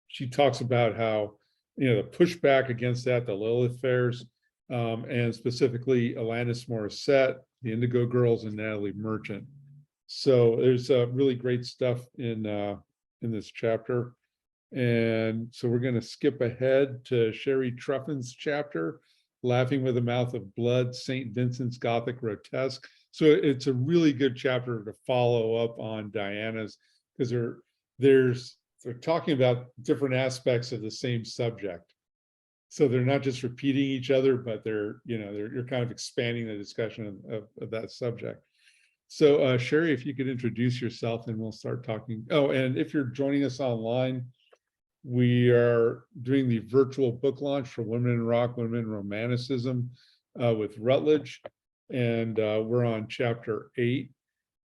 she talks about how, the pushback against that, the Lilith Fairs, and specifically Alanis Morissette, the Indigo Girls, and Natalie Merchant. So there's really great stuff in this chapter. And so we're going to skip ahead to Sherry Truffin's chapter, Laughing with a Mouth of Blood, St. Vincent's Gothic Grotesque. So it's a really good chapter to follow up on Diana's, because they're talking about different aspects of the same subject. So they're not just repeating each other, but you're kind of expanding the discussion of that subject. So Sherry, if you could introduce yourself, and we'll start talking. Oh, and if you're joining us online, we are doing the virtual book launch for Women in Rock, Women in Romanticism with Routledge. And we're on chapter 8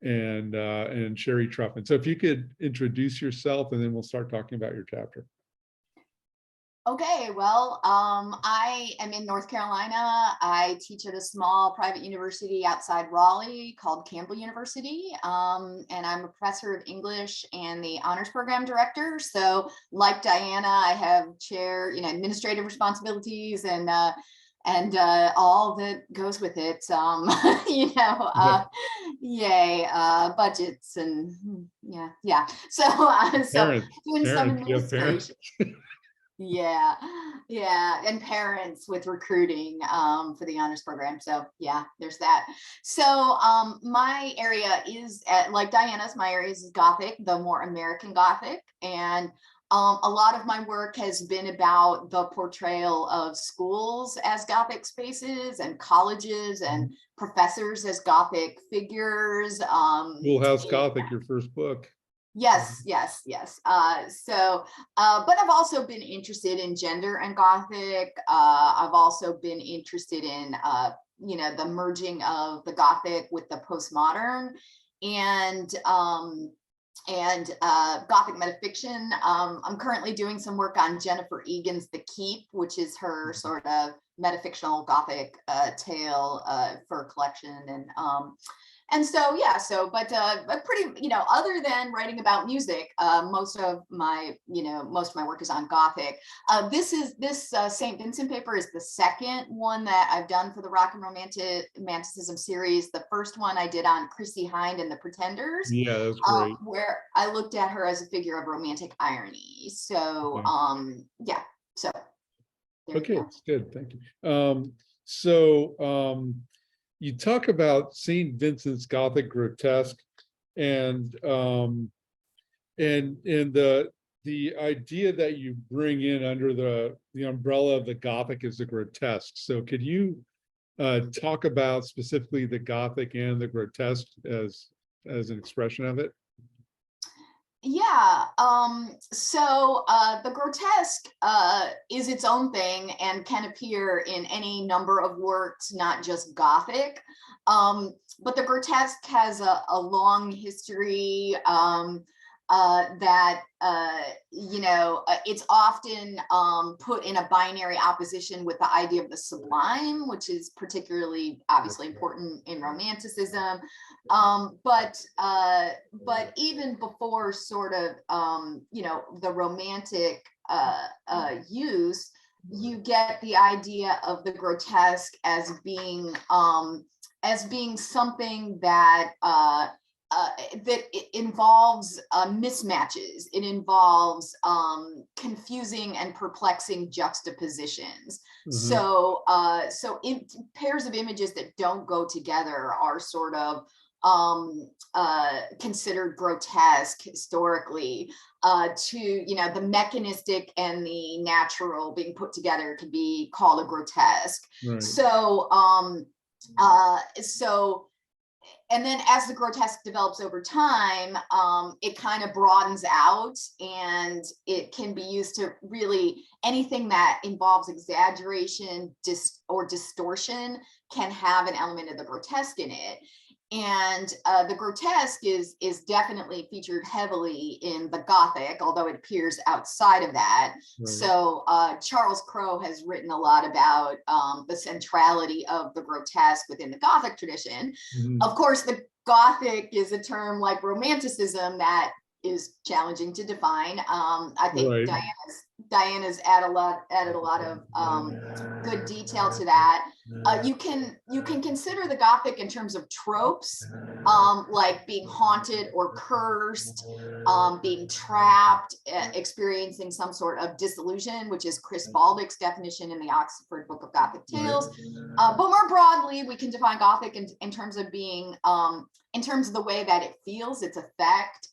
and Sherry Truffin. So if you could introduce yourself, and then we'll start talking about your chapter. Okay, well, I am in North Carolina. I teach at a small private university outside Raleigh called Campbell University. And I'm a professor of English and the honors program director. So like Diana, I have administrative responsibilities and all that goes with it. Yay, budgets and yeah. So doing some administration. Yeah, and parents with recruiting for the honors program. So yeah, there's that. So my area is like Diana's. My area is Gothic, the more American Gothic, and a lot of my work has been about the portrayal of schools as Gothic spaces and colleges and professors as Gothic figures. Schoolhouse Gothic, your first book. Yes. But I've also been interested in gender and Gothic. I've also been interested in, the merging of the Gothic with the postmodern and Gothic metafiction. I'm currently doing some work on Jennifer Egan's The Keep, which is her sort of metafictional Gothic tale for a collection. And so, yeah, but pretty, other than writing about music, most of my work is on Gothic. This St. Vincent paper is the second one that I've done for the Rock and Romanticism series. The first one I did on Chrissy Hind and the Pretenders. Yeah, that's great. Where I looked at her as a figure of romantic irony. So, yeah. So. Okay, it's good. Thank you. You talk about St. Vincent's Gothic Grotesque and the idea that you bring in under the umbrella of the Gothic is the grotesque. So could you talk about specifically the Gothic and the grotesque as an expression of it? Yeah, the grotesque is its own thing and can appear in any number of works, not just Gothic. But the grotesque has a long history that it's often put in a binary opposition with the idea of the sublime, which is particularly obviously important in Romanticism. But even before sort of the Romantic use, you get the idea of the grotesque as being something that that it involves mismatches. It involves confusing and perplexing juxtapositions. So pairs of images that don't go together are sort of considered grotesque historically. The mechanistic and the natural being put together can be called a grotesque. Right. And then as the grotesque develops over time, it kind of broadens out, and it can be used to really anything that involves exaggeration or distortion can have an element of the grotesque in it. And the grotesque is definitely featured heavily in the Gothic, although it appears outside of that. Right. So Charles Crow has written a lot about the centrality of the grotesque within the Gothic tradition. Mm-hmm. Of course, the Gothic is a term like Romanticism that is challenging to define. I think right. Diana's added a lot of good detail to that. You can consider the Gothic in terms of tropes, like being haunted or cursed, being trapped, experiencing some sort of disillusion, which is Chris Baldick's definition in the Oxford Book of Gothic Tales. But more broadly, we can define Gothic in terms of being, in terms of the way that it feels, its effect,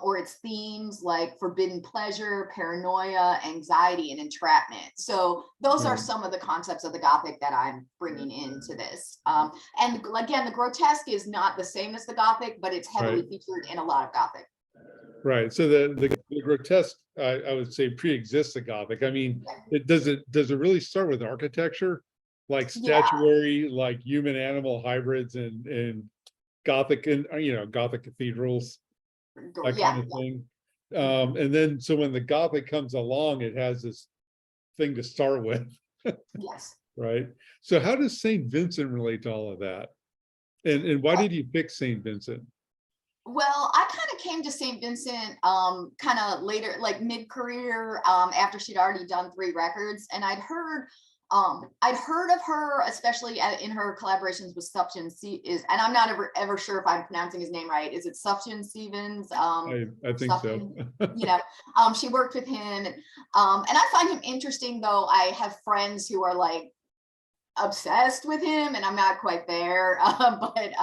or its themes like forbidden pleasure, paranoia, anxiety, and entrapment. So those are some of the concepts of the Gothic that I'm bringing into this. And again, the grotesque is not the same as the Gothic, but it's heavily featured in a lot of Gothic. Right. So the grotesque, I would say, pre-exists the Gothic. I mean, does it really start with architecture, like statuary, like human-animal hybrids and Gothic, and Gothic cathedrals? That kind of thing. And then so when the Gothic comes along, it has this thing to start with. Yes. Right. So how does St. Vincent relate to all of that? And why did you pick St. Vincent? Well, I kind of came to St. Vincent kind of later, like mid-career, after she'd already done 3 records, and I'd heard of her, especially in her collaborations with Sufjan Stevens, and I'm not ever sure if I'm pronouncing his name right. Is it Sufjan Stevens? I think Sufjan, so. She worked with him, and I find him interesting. Though I have friends who are like obsessed with him, and I'm not quite there. But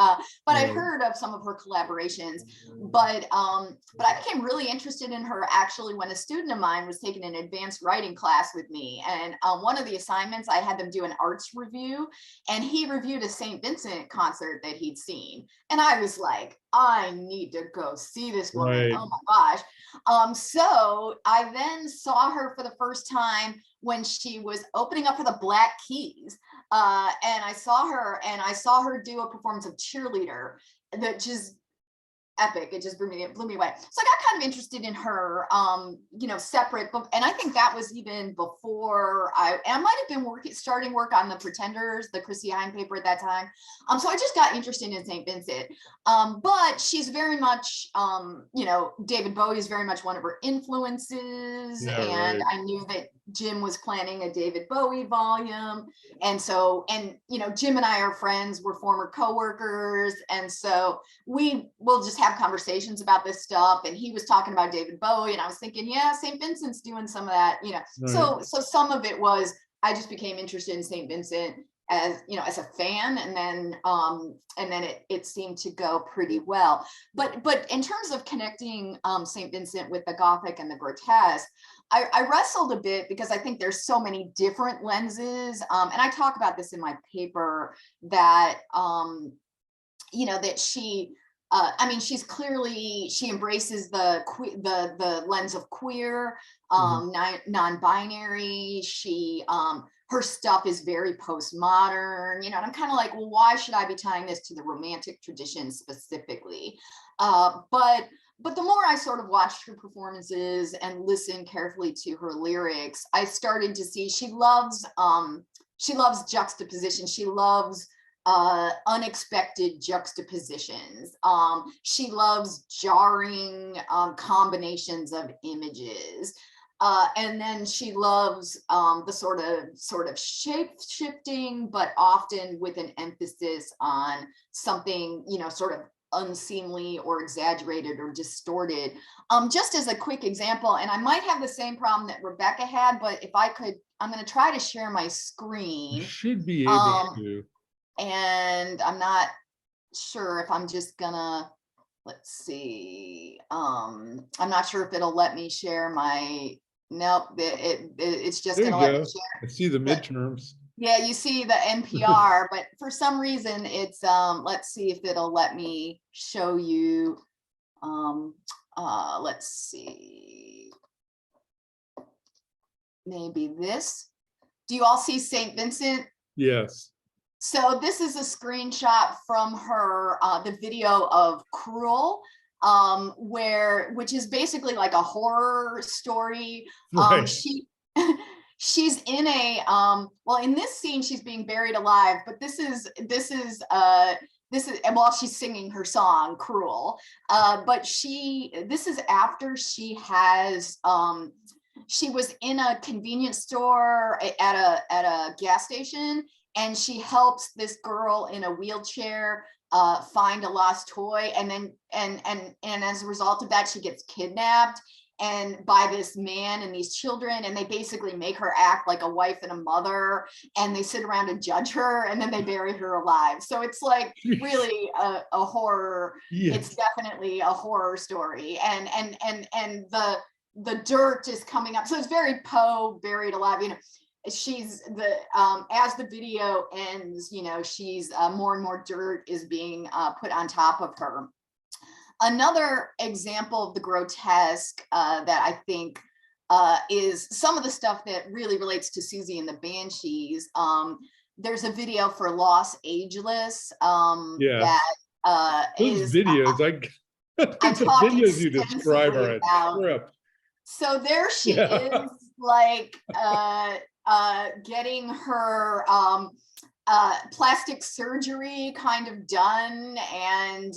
I'd heard of some of her collaborations. But I became really interested in her actually when a student of mine was taking an advanced writing class with me, and one of the assignments I had them do an arts review, and he reviewed a St. Vincent concert that he'd seen, and I was like, I need to go see this woman. Right. Oh my gosh. So I then saw her for the first time when she was opening up for the Black Keys. And I saw her do a performance of Cheerleader that just epic. It just blew me away. So I got kind of interested in her, separate, and I think that was even before I might have been starting work on the Pretenders, the Chrissy Hine paper at that time. So I just got interested in St. Vincent. But she's very much, David Bowie is very much one of her influences, and I knew that Jim was planning a David Bowie volume, and so, Jim and I are friends. We're former co-workers, and so we will just have conversations about this stuff, and he was talking about David Bowie, and I was thinking, St. Vincent's doing some of that, so some of it was I just became interested in St. Vincent as a fan, and then it seemed to go pretty well. But in terms of connecting St. Vincent with the Gothic and the grotesque, I wrestled a bit because I think there's so many different lenses, and I talk about this in my paper that that she she's clearly, she embraces the lens of queer, non-binary. She her stuff is very postmodern, and I'm kind of like, well, why should I be tying this to the Romantic tradition specifically? But the more I sort of watched her performances and listened carefully to her lyrics, I started to see she loves juxtaposition. She loves unexpected juxtapositions. She loves jarring combinations of images. And then she loves the sort of shape shifting, but often with an emphasis on something, sort of unseemly or exaggerated or distorted. Just as a quick example, and I might have the same problem that Rebecca had, but if I could, I'm going to try to share my You screen. should be able Um, to. And I'm not sure if I'm just gonna, let's see. I'm not sure if it'll let me share my, nope, it's just There you gonna let me go. share. I see the But- midterms. Yeah, you see the NPR, but for some reason it's, let's see if it'll let me show you. Let's see. Maybe this. Do you all see St. Vincent? Yes. So this is a screenshot from her, the video of Cruel, which is basically like a horror story. Right. She's in a, well, in this scene, she's being buried alive, but this is while she's singing her song Cruel. But this is after she has, she was in a convenience store at a gas station, and she helps this girl in a wheelchair find a lost toy, and then and as a result of that, she gets kidnapped and by this man and these children, and they basically make her act like a wife and a mother, and they sit around and judge her, and then they bury her alive. So it's like really a horror. Yes. It's definitely a horror story, and the dirt is coming up. So it's very Poe, buried alive, you know. She's the as the video ends, you know, she's more and more dirt is being put on top of her. Another example of the grotesque that I think is some of the stuff that really relates to Siouxsie and the Banshees. There's a video for Los Ageless Yeah. that Those is videos, the talk videos you describe are extensively a about. trip. So there she Yeah. is, like getting her plastic surgery kind of done, and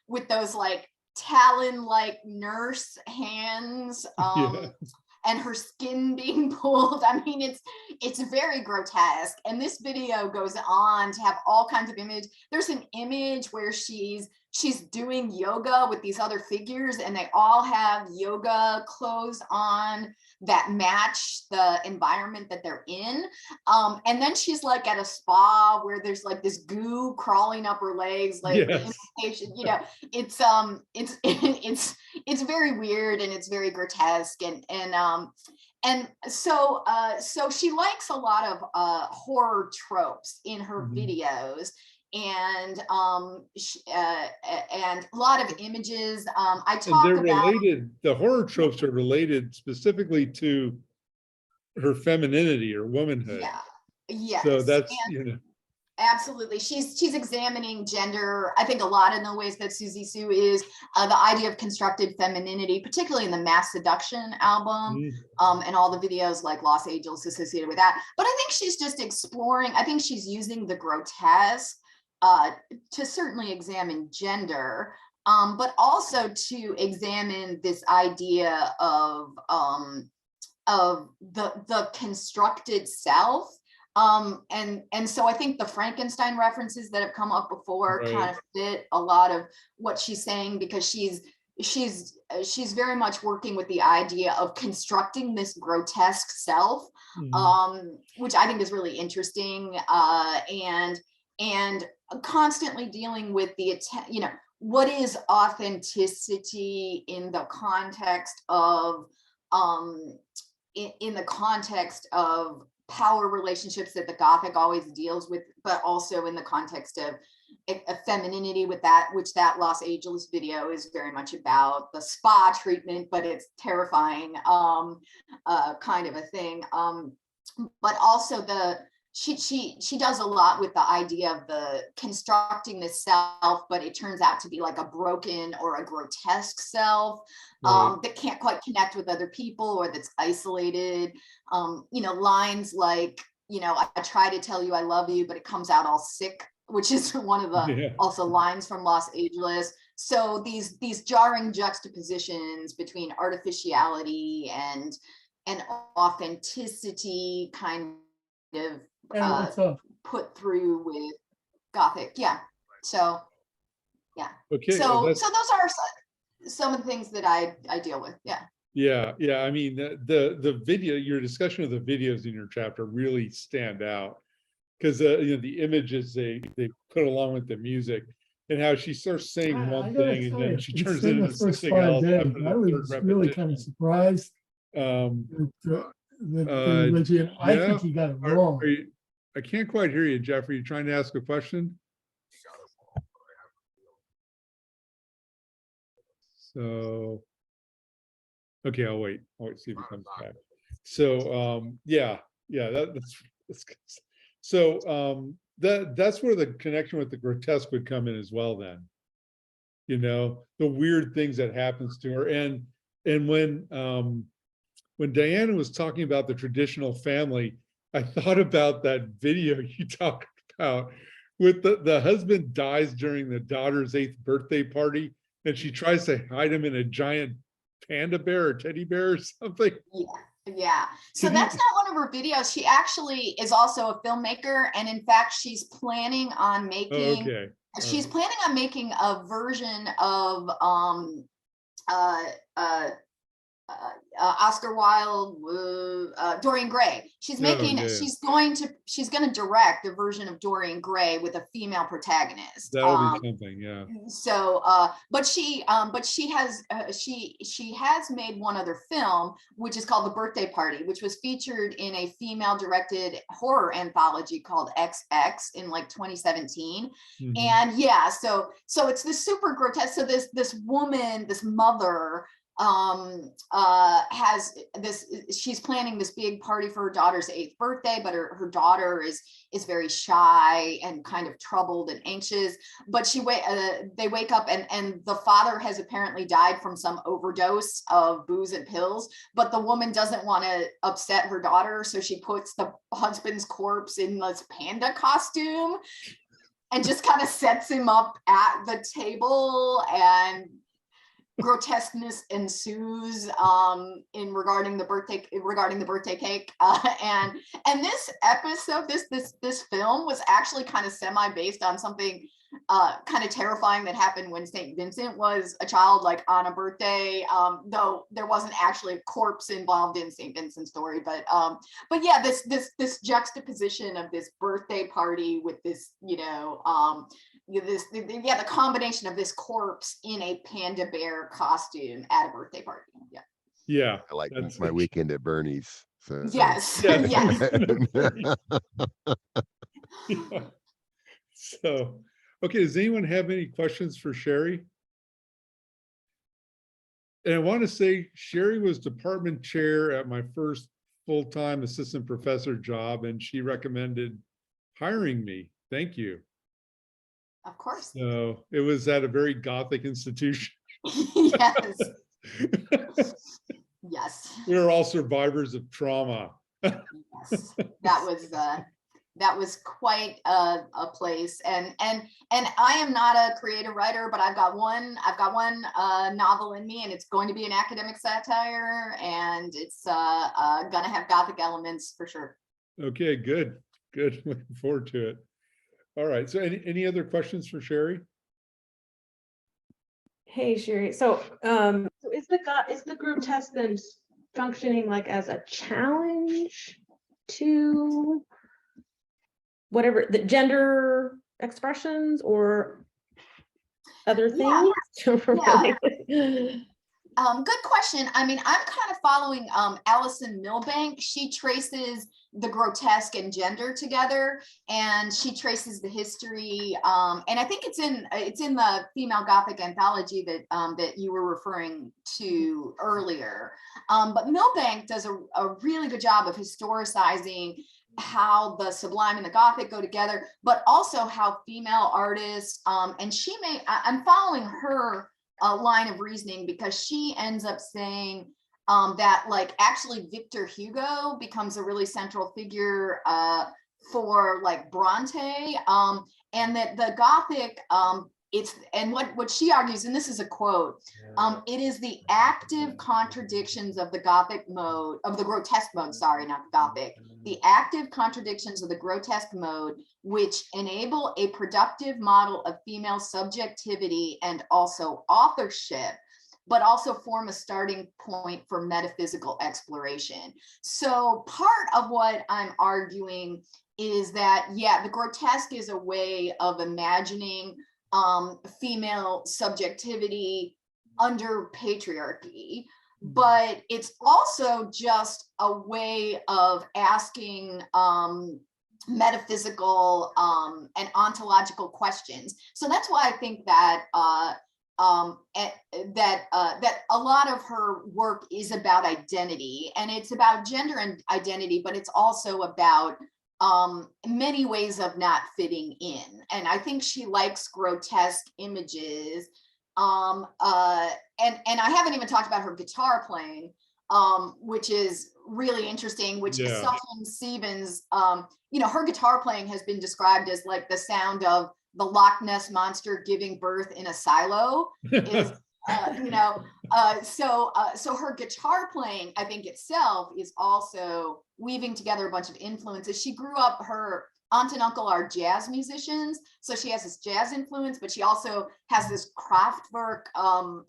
with those like talon-like nurse hands, Yeah. and her skin being pulled. I mean, it's very grotesque. And this video goes on to have all kinds of image. There's an image where she's doing yoga with these other figures, and they all have yoga clothes on that match the environment that they're in. And then she's like at a spa where there's like this goo crawling up her legs, like the Yes. implication, you know, it's very weird, and it's very grotesque, and so she likes a lot of horror tropes in her Mhm. videos, and a lot of images. I And talk they're about, related, the horror tropes are related specifically to her femininity or womanhood. yeah, yes, So that's, and you know, absolutely. She's examining gender. I think a lot in the ways that Siouxsie Sioux is the idea of constructed femininity, particularly in the Mass Seduction album, mm, and all the videos like Los Angeles associated with that. But I think she's just exploring, I think she's using the grotesque to certainly examine gender, but also to examine this idea of the constructed self. And so I think the Frankenstein references that have come up before Right. kind of fit a lot of what she's saying, because she's very much working with the idea of constructing this grotesque self, which I think is really interesting, and constantly dealing with the, you know, what is authenticity in the context of in the context of power relationships that the Gothic always deals with, but also in the context of femininity, with that, which that Los Angeles video is very much about, the spa treatment, but it's terrifying kind of a thing. But also she does a lot with the idea of the constructing the self, but it turns out to be like a broken or a grotesque self, Right. that can't quite connect with other people, or that's isolated. You know, lines like, you know, I try to tell you I love you, but it comes out all sick, which is one of the Yeah. also lines from Los Angeles. So these jarring juxtapositions between artificiality and authenticity kind of put through with Gothic. Yeah. So Okay. So that's- so those are some of the things that I deal with. Yeah. Yeah. I mean, the video, your discussion of the videos in your chapter really stand out because the images they put along with the music and how she starts saying I one gotta thing and tell then you, she it's turns in it the into first something 5 else days. after the I third was really kind of repetition. surprised Um, that religion. I yeah. think he got it wrong. I can't quite hear you, Jeff. Are you trying to ask a question? So, okay, I'll wait. See if he comes back. So, that's good. So, that's where the connection with the grotesque would come in as well. Then, the weird things that happens to her, and when Diana was talking about the traditional family, I thought about that video you talked about with the husband dies during the daughter's 8th birthday party, and she tries to hide him in a giant panda bear or teddy bear or something. Yeah. So that's not one of her videos. She actually is also a filmmaker, and in fact, she's planning on making. Okay. She's planning on making a version of Oscar Wilde, Dorian Gray. She's making. Yeah. She's going to direct a version of Dorian Gray with a female protagonist. That'll be something, yeah. So, but she has made one other film, which is called The Birthday Party, which was featured in a female-directed horror anthology called XX in like 2017. Mhm. And yeah, so it's this super grotesque. So this woman, this mother, has this, she's planning this big party for her daughter's 8th birthday, but her daughter is very shy and kind of troubled and anxious. But they wake up and the father has apparently died from some overdose of booze and pills, but the woman doesn't want to upset her daughter, so she puts the husband's corpse in this panda costume and just kind of sets him up at the table, and grotesqueness ensues regarding the birthday cake, and this episode, this film was actually kind of semi-based on something kind of terrifying that happened when St. Vincent was a child, like on a birthday, though there wasn't actually a corpse involved in St. Vincent's story, but yeah, this juxtaposition of this birthday party with this, the combination of this corpse in a panda bear costume at a birthday party. Yeah. I like my weekend at Bernie's. So. Yes. Yes. Yeah. So, okay, does anyone have any questions for Sherry? And I want to say Sherry was department chair at my first full-time assistant professor job, and she recommended hiring me. Thank you. Of course. So it was at a very Gothic institution. Yes. Yes. We were all survivors of trauma. Yes. That was quite a place, and I am not a creative writer, but I've got one novel in me, and it's going to be an academic satire, and it's gonna have Gothic elements for sure. Okay, good. Looking forward to it. All right. So any other questions for Sherry? Hey, Sherry. So is the group test then functioning like as a challenge to whatever the gender expressions or other things? Yeah. Good question. I mean, I'm kind of following Alison Milbank. She traces the grotesque and gender together, and she traces the history. And I think it's in the female Gothic anthology that you were referring to earlier. But Milbank does a really good job of historicizing how the sublime and the Gothic go together, but also how female artists, and I'm following her line of reasoning, because she ends up saying that like actually Victor Hugo becomes a really central figure for like Bronte, and that the Gothic and what she argues, and this is a quote, it is the active contradictions of the Gothic mode, of the grotesque mode, sorry, not Gothic, the active contradictions of the grotesque mode, which enable a productive model of female subjectivity and also authorship, but also form a starting point for metaphysical exploration. So part of what I'm arguing is that, yeah, the grotesque is a way of imagining female subjectivity under patriarchy, but it's also just a way of asking metaphysical and ontological questions. So that's why I think that that a lot of her work is about identity, and it's about gender and identity, but it's also about many ways of not fitting in. And I think she likes grotesque images. And I haven't even talked about her guitar playing, which is really interesting, which Sasha Siebens, you know, her guitar playing has been described as like the sound of the Loch Ness monster giving birth in a silo. Is, you know, so her guitar playing, I think itself, is also weaving together a bunch of influences. She grew up, her aunt and uncle are jazz musicians, so she has this jazz influence, but she also has this Kraftwerk,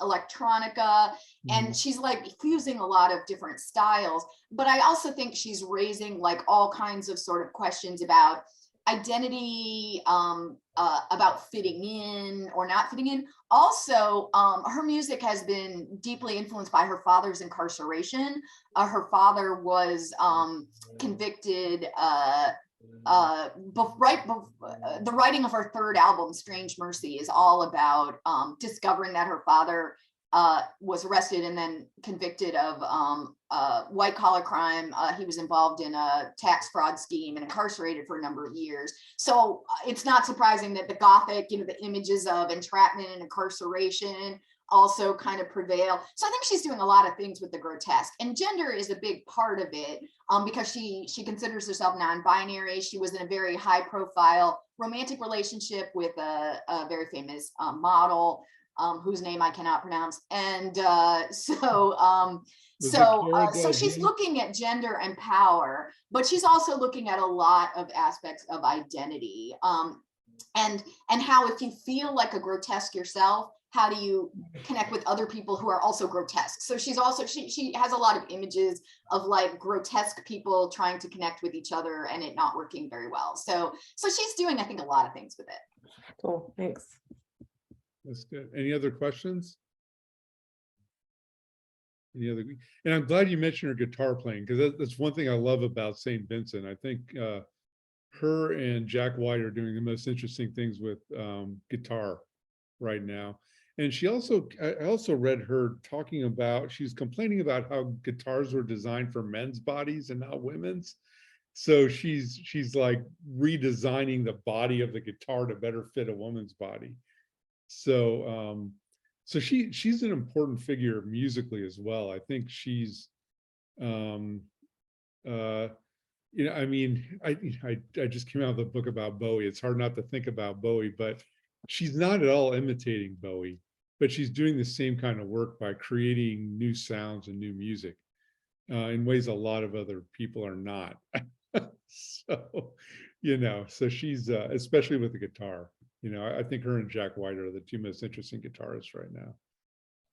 electronica, and she's like fusing a lot of different styles. But I also think she's raising like all kinds of sort of questions about identity, about fitting in or not fitting in. Also, her music has been deeply influenced by her father's incarceration. Her father was convicted the writing of her third album, Strange Mercy, is all about discovering that her father was arrested and then convicted of white collar crime. He was involved in a tax fraud scheme and incarcerated for a number of years. So it's not surprising that the Gothic, you know, the images of entrapment and incarceration also kind of prevail. So I think she's doing a lot of things with the grotesque, and gender is a big part of it, because she considers herself non-binary. She was in a very high profile romantic relationship with a very famous model, whose name I cannot pronounce. And so she's looking at gender and power, but she's also looking at a lot of aspects of identity, and how, if you feel like a grotesque yourself, how do you connect with other people who are also grotesque? So she's also, she has a lot of images of like grotesque people trying to connect with each other and it not working very well. So she's doing, I think, a lot of things with it. Cool, thanks. That's good. Any other questions? Any other? And I'm glad you mentioned her guitar playing, because that's one thing I love about St. Vincent. I think her and Jack White are doing the most interesting things with guitar right now. And she also, I also read her talking about, she's complaining about how guitars were designed for men's bodies and not women's. So she's like redesigning the body of the guitar to better fit a woman's body. So so she's an important figure musically as well. I think she's you know, I mean, I just came out with a book about Bowie. It's hard not to think about Bowie, but she's not at all imitating Bowie, but she's doing the same kind of work by creating new sounds and new music in ways a lot of other people are not. So, you know, so she's especially with the guitar, you know, I think her and Jack White are the two most interesting guitarists right now.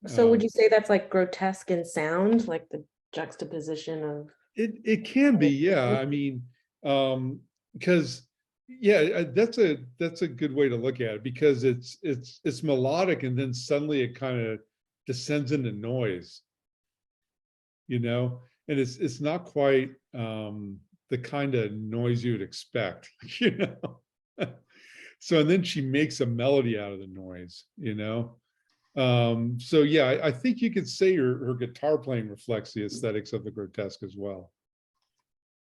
So would you say that's like grotesque in sound, like the juxtaposition of? It can be, yeah. I mean, because yeah, that's a good way to look at it, because it's melodic and then suddenly it kind of descends into noise, you know, and it's not quite the kind of noise you would expect, you know. So, and then she makes a melody out of the noise, you know. So yeah, I think you could say her guitar playing reflects the aesthetics of the grotesque as well.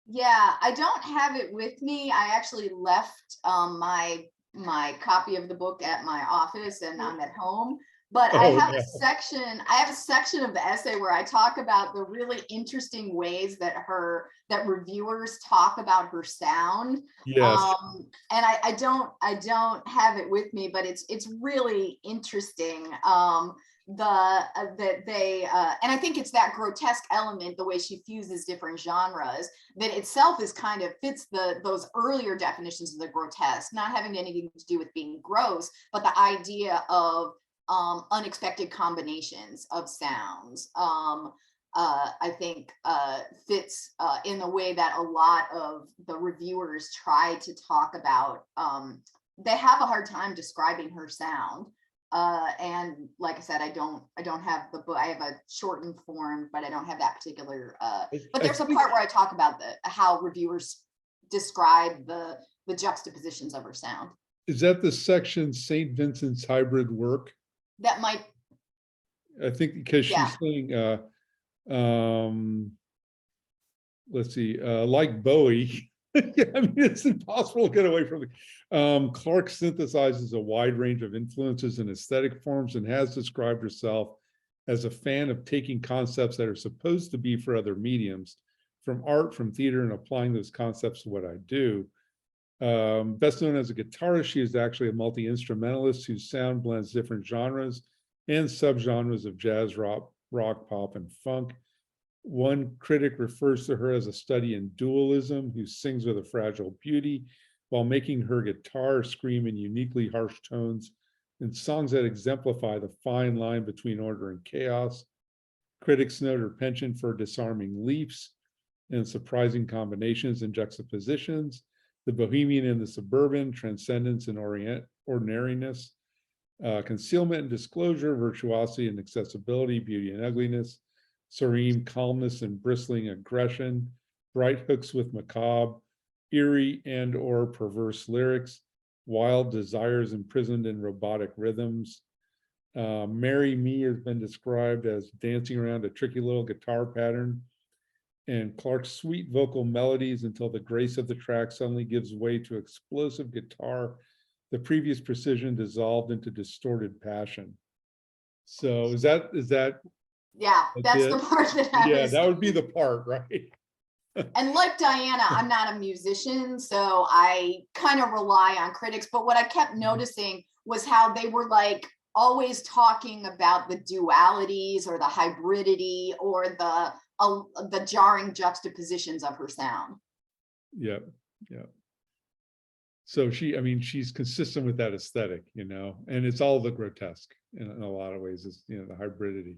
Yeah, I don't have it with me. I actually left my copy of the book at my office and I'm at home. But I have yeah. I have a section of the essay where I talk about the really interesting ways that reviewers talk about her sound. Yes. And I don't have it with me, but it's really interesting. That they and I think it's that grotesque element, the way she fuses different genres, that itself is kind of fits those earlier definitions of the grotesque, not having anything to do with being gross, but the idea of unexpected combinations of sounds. I think fits in the way that a lot of the reviewers try to talk about. They have a hard time describing her sound. And like I said, I don't have the book. I have a shortened form, but I don't have that particular. But there's a part where I talk about how reviewers describe the juxtapositions of her sound. Is that the section St. Vincent's hybrid work? That might. I think because she's saying, let's see, like Bowie. Yeah, I mean, it's impossible to get away from it. Clark synthesizes a wide range of influences and aesthetic forms and has described herself as a fan of taking concepts that are supposed to be for other mediums, from art, from theater, and applying those concepts to what I do. Best known as a guitarist, she is actually a multi-instrumentalist whose sound blends different genres and subgenres of jazz, rock, pop, and funk. One critic refers to her as a study in dualism, who sings with a fragile beauty while making her guitar scream in uniquely harsh tones in songs that exemplify the fine line between order and chaos. Critics note her penchant for disarming leaps and surprising combinations and juxtapositions, the bohemian and the suburban, transcendence and ordinariness, concealment and disclosure, virtuosity and accessibility, beauty and ugliness, serene calmness and bristling aggression, bright hooks with macabre, eerie and or perverse lyrics, wild desires imprisoned in robotic rhythms. Marry Me has been described as dancing around a tricky little guitar pattern, and Clark's sweet vocal melodies until the grace of the track suddenly gives way to explosive guitar, the previous precision dissolved into distorted passion. So is that Yeah, that's the part that yeah, that would be the part, right? And like Diana, I'm not a musician, so I kind of rely on critics. But what I kept noticing was how they were like always talking about the dualities or the hybridity or the jarring juxtapositions of her sound. Yeah, yeah. So she's consistent with that aesthetic, and it's all the grotesque in a lot of ways. It's the hybridity.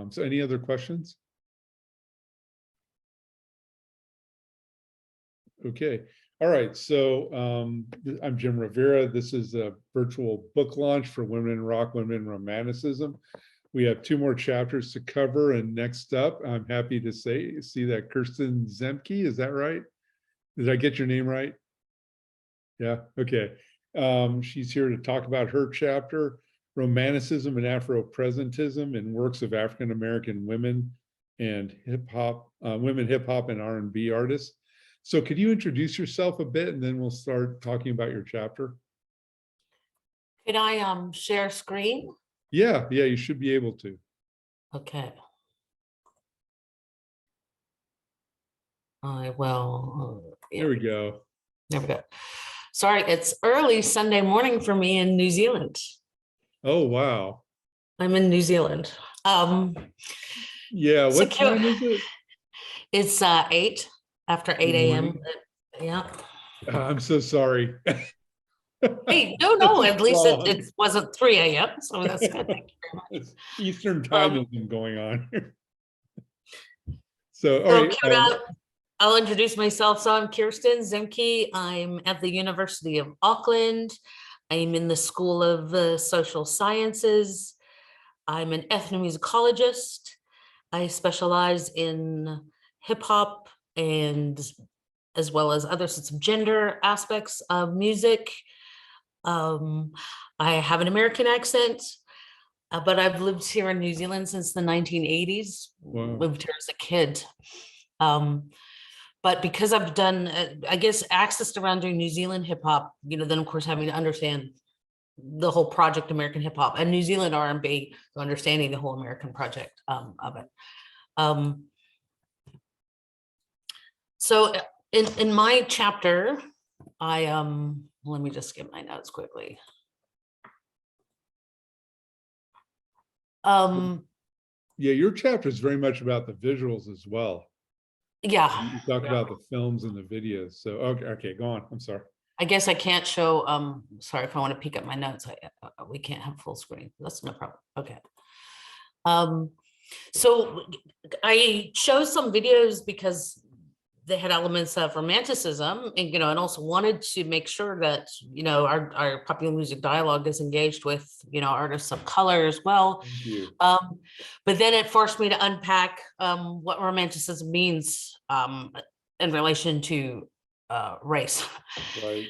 So any other questions? Okay. All right. So I'm Jim Rovira. This is a virtual book launch for Women in Rock, Women in Romanticism. We have 2 more chapters to cover. And next up, I'm happy to see that Kirsten Zemke, is that right? Did I get your name right? Yeah. Okay. She's here to talk about her chapter, Romanticism and Afro-Presentism in works of African-American women and hip-hop, women hip-hop and R&B artists. So could you introduce yourself a bit and then we'll start talking about your chapter? Could I share screen? Yeah, you should be able to. Okay. I will. There we go. There we go. Sorry, it's early Sunday morning for me in New Zealand. Oh, wow. I'm in New Zealand. Yeah, what time is it? It's 8 after 8 a.m. Yeah. I'm so sorry. Hey, no, at least it wasn't 3 a.m. So that's good. Thank you very much. Eastern time has been going on here. So, all right. I'll introduce myself. So I'm Kirsten Zemke. I'm at the University of Auckland. I'm in the School of Social Sciences. I'm an ethnomusicologist. I specialize in hip hop and as well as other sorts of gender aspects of music. I have an American accent, but I've lived here in New Zealand since the 1980s. Wow. Lived here as a kid. But because I've done, I guess, accessed around doing New Zealand hip hop, then of course having to understand the whole project American hip hop and New Zealand R&B, so understanding the whole American project of it. So in my chapter, I let me just get my notes quickly. Yeah, your chapter is very much about the visuals as well. Yeah. You talk about the films and the videos. So okay, go on. I'm sorry. I guess I can't show, sorry, if I want to peek at my notes, we can't have full screen. That's no problem. Okay. So I chose some videos because they had elements of romanticism and, and also wanted to make sure that, our popular music dialogue is engaged with, artists of color as well. Thank you. But then it forced me to unpack what romanticism means in relation to race. Right.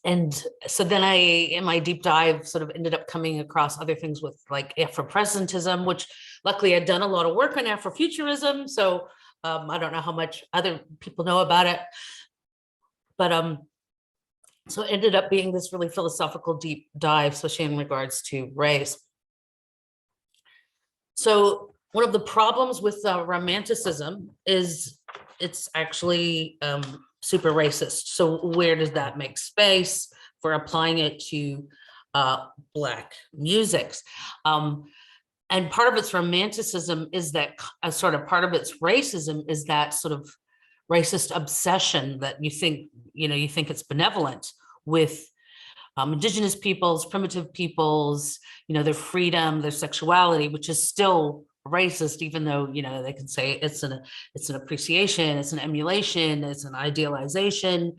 And so then in my deep dive sort of ended up coming across other things with like Afropresentism, which luckily I'd done a lot of work on Afrofuturism. So I don't know how much other people know about it, but so it ended up being this really philosophical deep dive, especially in regards to race. So one of the problems with romanticism is it's actually super racist. So where does that make space for applying it to Black musics? And part of its romanticism is that sort of part of its racism is that sort of racist obsession that you think it's benevolent with indigenous peoples, primitive peoples, their freedom, their sexuality, which is still racist, even though, they can say it's an appreciation, it's an emulation, it's an idealization,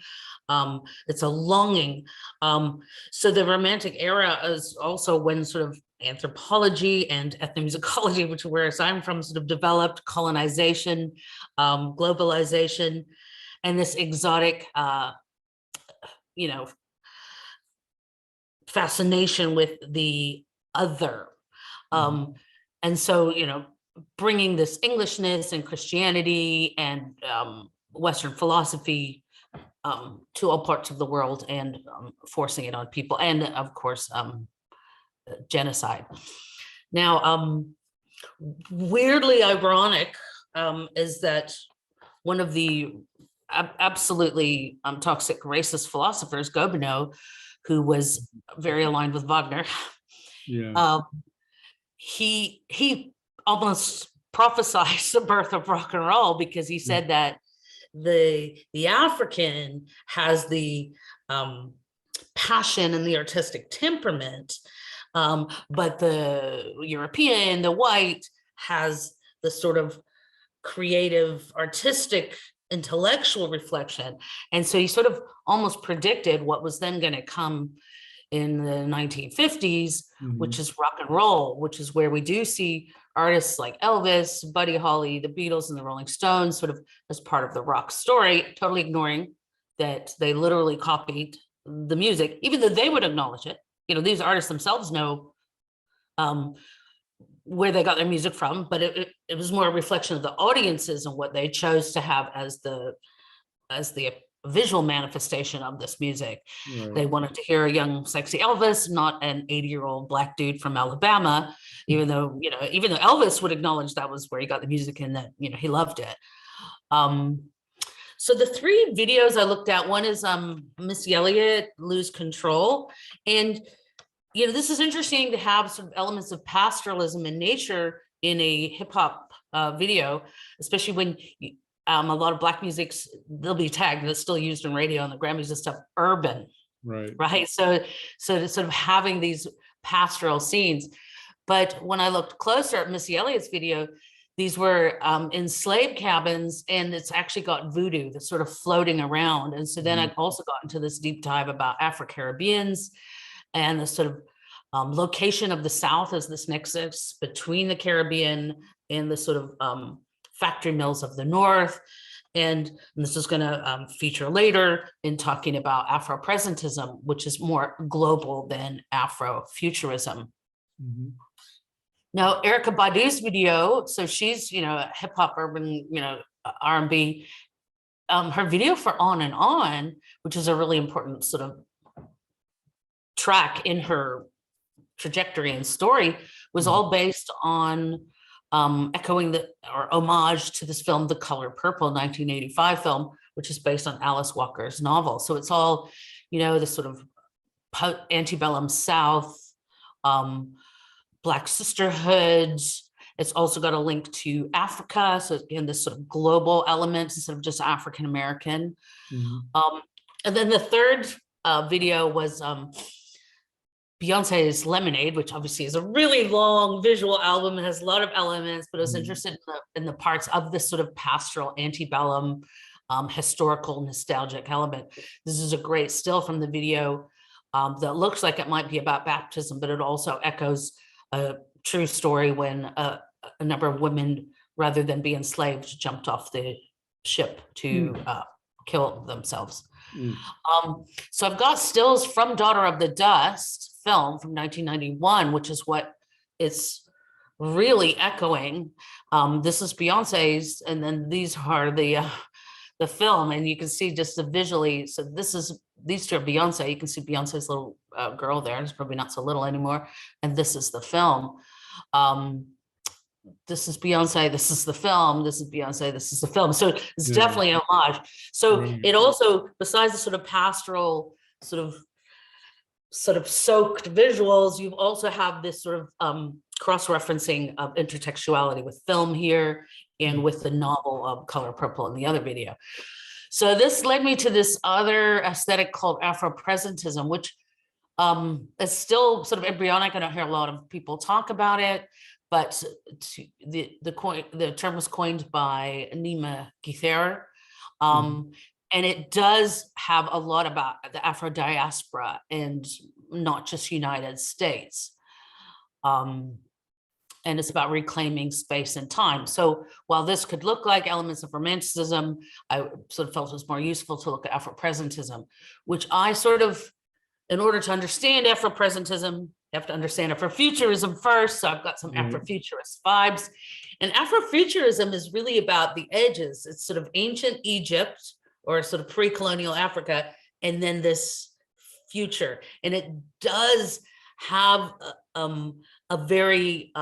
it's a longing. So the Romantic era is also when sort of anthropology and ethnomusicology, which is where I'm from, sort of developed, colonization, globalization, and this exotic, fascination with the other. And so, bringing this Englishness and Christianity and Western philosophy to all parts of the world and forcing it on people, and of course, genocide. Now, weirdly ironic is that one of the absolutely toxic racist philosophers, Gobineau, who was very aligned with Wagner, he almost prophesied the birth of rock and roll, because he said that the African has the passion and the artistic temperament, but the European, the white, has the sort of creative, artistic, intellectual reflection. And so he sort of almost predicted what was then going to come in the 1950s, which is rock and roll, which is where we do see artists like Elvis, Buddy Holly, the Beatles, and the Rolling Stones sort of as part of the rock story, totally ignoring that they literally copied the music, even though they would acknowledge it. These artists themselves know where they got their music from, but it was more a reflection of the audiences and what they chose to have as the visual manifestation of this music. Right. They wanted to hear a young, sexy Elvis, not an 80-year-old Black dude from Alabama, even though Elvis would acknowledge that was where he got the music and that, he loved it. So the three videos I looked at, one is Missy Elliott, Lose Control. And, this is interesting to have sort of elements of pastoralism in nature in a hip hop video, especially when a lot of Black music's, they'll be tagged, that's still used in radio and the Grammys and stuff, urban. Right. So to sort of having these pastoral scenes. But when I looked closer at Missy Elliott's video, these were in slave cabins, and it's actually got voodoo that's sort of floating around. And so then I also got into this deep dive about Afro-Caribbeans and the sort of location of the South as this nexus between the Caribbean and the sort of factory mills of the North. And this is going to feature later in talking about Afropresentism, which is more global than Afrofuturism. Now, Erykah Badu's video, so she's, hip hop, urban, R&B. Her video for On and On, which is a really important sort of track in her trajectory and story was all based on echoing or homage to this film, The Color Purple, 1985 film, which is based on Alice Walker's novel. So it's all, this sort of antebellum South, Black sisterhood. It's also got a link to Africa. So again, this sort of global element instead of just African-American. And then the third video was Beyonce's Lemonade, which obviously is a really long visual album. It has a lot of elements, but I was interested in the parts of this sort of pastoral antebellum, historical nostalgic element. This is a great still from the video that looks like it might be about baptism, but it also echoes a true story when a number of women, rather than be enslaved, jumped off the ship to kill themselves. So I've got stills from Daughter of the Dust film from 1991, which is what it's really echoing. This is Beyonce's, and then these are the film, and you can see just the visually. So these two are Beyonce. You can see Beyonce's little girl there. It's probably not so little anymore. And this is the film. This is Beyonce, this is the film, this is Beyonce, this is the film. So it's definitely an homage. So it also, besides the sort of pastoral, sort of soaked visuals, you also have this sort of cross-referencing of intertextuality with film here and with the novel of Color Purple in the other video. So this led me to this other aesthetic called Afro-presentism, which is still sort of embryonic. I don't hear a lot of people talk about it, but the term was coined by Nima Gither. And it does have a lot about the Afro diaspora and not just United States. And it's about reclaiming space and time. So while this could look like elements of Romanticism, I sort of felt it was more useful to look at Afro-presentism, which I sort of, in order to understand Afro-presentism, you have to understand Afrofuturism first. So I've got some Afrofuturist vibes. And Afrofuturism is really about the edges. It's sort of ancient Egypt or sort of pre-colonial Africa, and then this future. And it does have a very,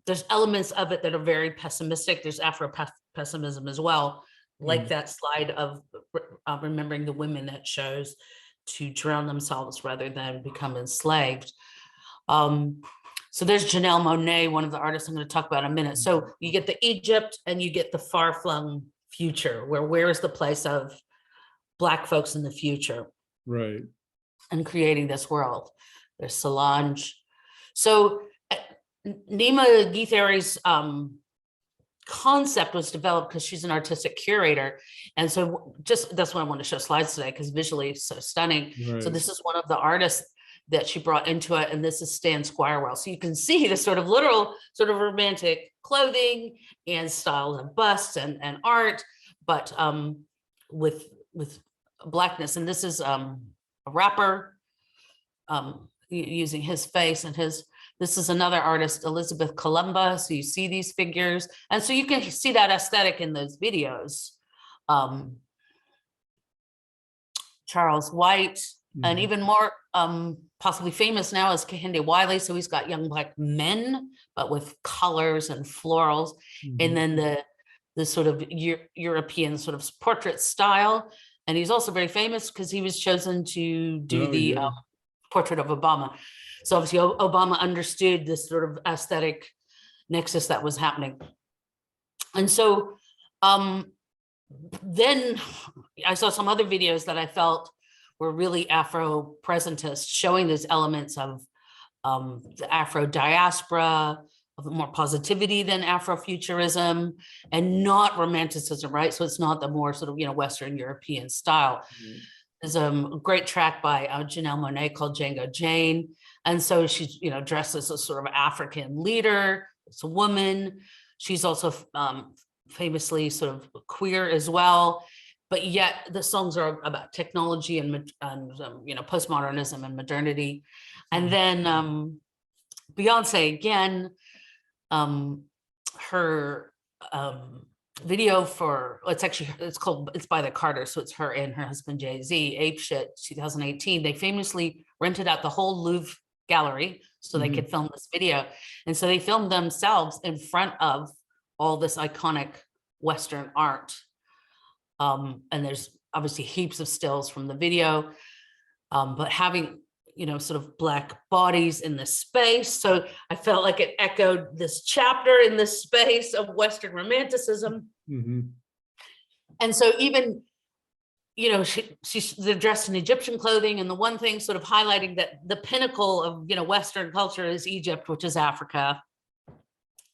there's elements of it that are very pessimistic. There's Afro-pessimism as well, like that slide of remembering the women that chose to drown themselves rather than become enslaved. So there's Janelle Monáe, one of the artists I'm going to talk about in a minute. So you get the Egypt and you get the far-flung future, where is the place of Black folks in the future? Right. And creating this world. There's Solange. So Nima Gither's concept was developed because she's an artistic curator. And so just, that's why I want to show slides today, because visually it's so stunning. Right. So this is one of the artists that she brought into it. And this is Stan Squirewell. So you can see the sort of literal, sort of romantic clothing and styles of busts and art, but with Blackness. And this is a rapper using his face and this is another artist, Elizabeth Columba. So you see these figures. And so you can see that aesthetic in those videos. Charles White, and even more possibly famous now is Kehinde Wiley. So he's got young Black men, but with colors and florals. And then the sort of European sort of portrait style. And he's also very famous because he was chosen to do portrait of Obama. So obviously Obama understood this sort of aesthetic nexus that was happening. And so then I saw some other videos that I felt were really Afro-presentist, showing those elements of the Afro diaspora, of more positivity than Afrofuturism, and not Romanticism, right? So it's not the more sort of, Western European style. There's a great track by Janelle Monáe called Django Jane. And so she's, dressed as a sort of African leader. It's a woman. She's also famously sort of queer as well. But yet the songs are about technology and postmodernism and modernity. And then Beyonce again, her video for, it's by the Carter, so it's her and her husband Jay-Z, Ape Shit 2018. They famously rented out the whole Louvre gallery so they could film this video. And so they filmed themselves in front of all this iconic Western art. And there's obviously heaps of stills from the video, but having, you know, sort of Black bodies in this space. So I felt like it echoed this chapter in this space of Western Romanticism. And so even, you know, they're dressed in Egyptian clothing, and the one thing sort of highlighting that the pinnacle of, you know, Western culture is Egypt, which is Africa,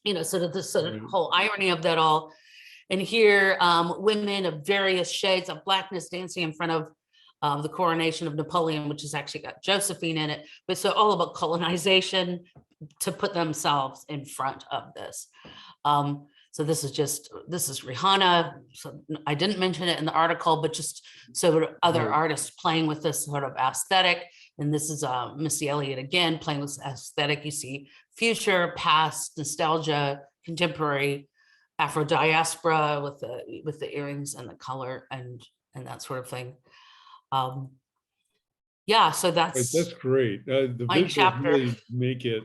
you know, sort of the sort of whole irony of that all. And here, women of various shades of Blackness dancing in front of the coronation of Napoleon, which has actually got Josephine in it, but so all about colonization to put themselves in front of this. So this is Rihanna. So I didn't mention it in the article, but just so other artists playing with this sort of aesthetic. And this is Missy Elliott again, playing with this aesthetic. You see future, past, nostalgia, contemporary, Afro diaspora with the earrings and the color and that sort of thing. Yeah, so that's great. The visuals chapter. really make it,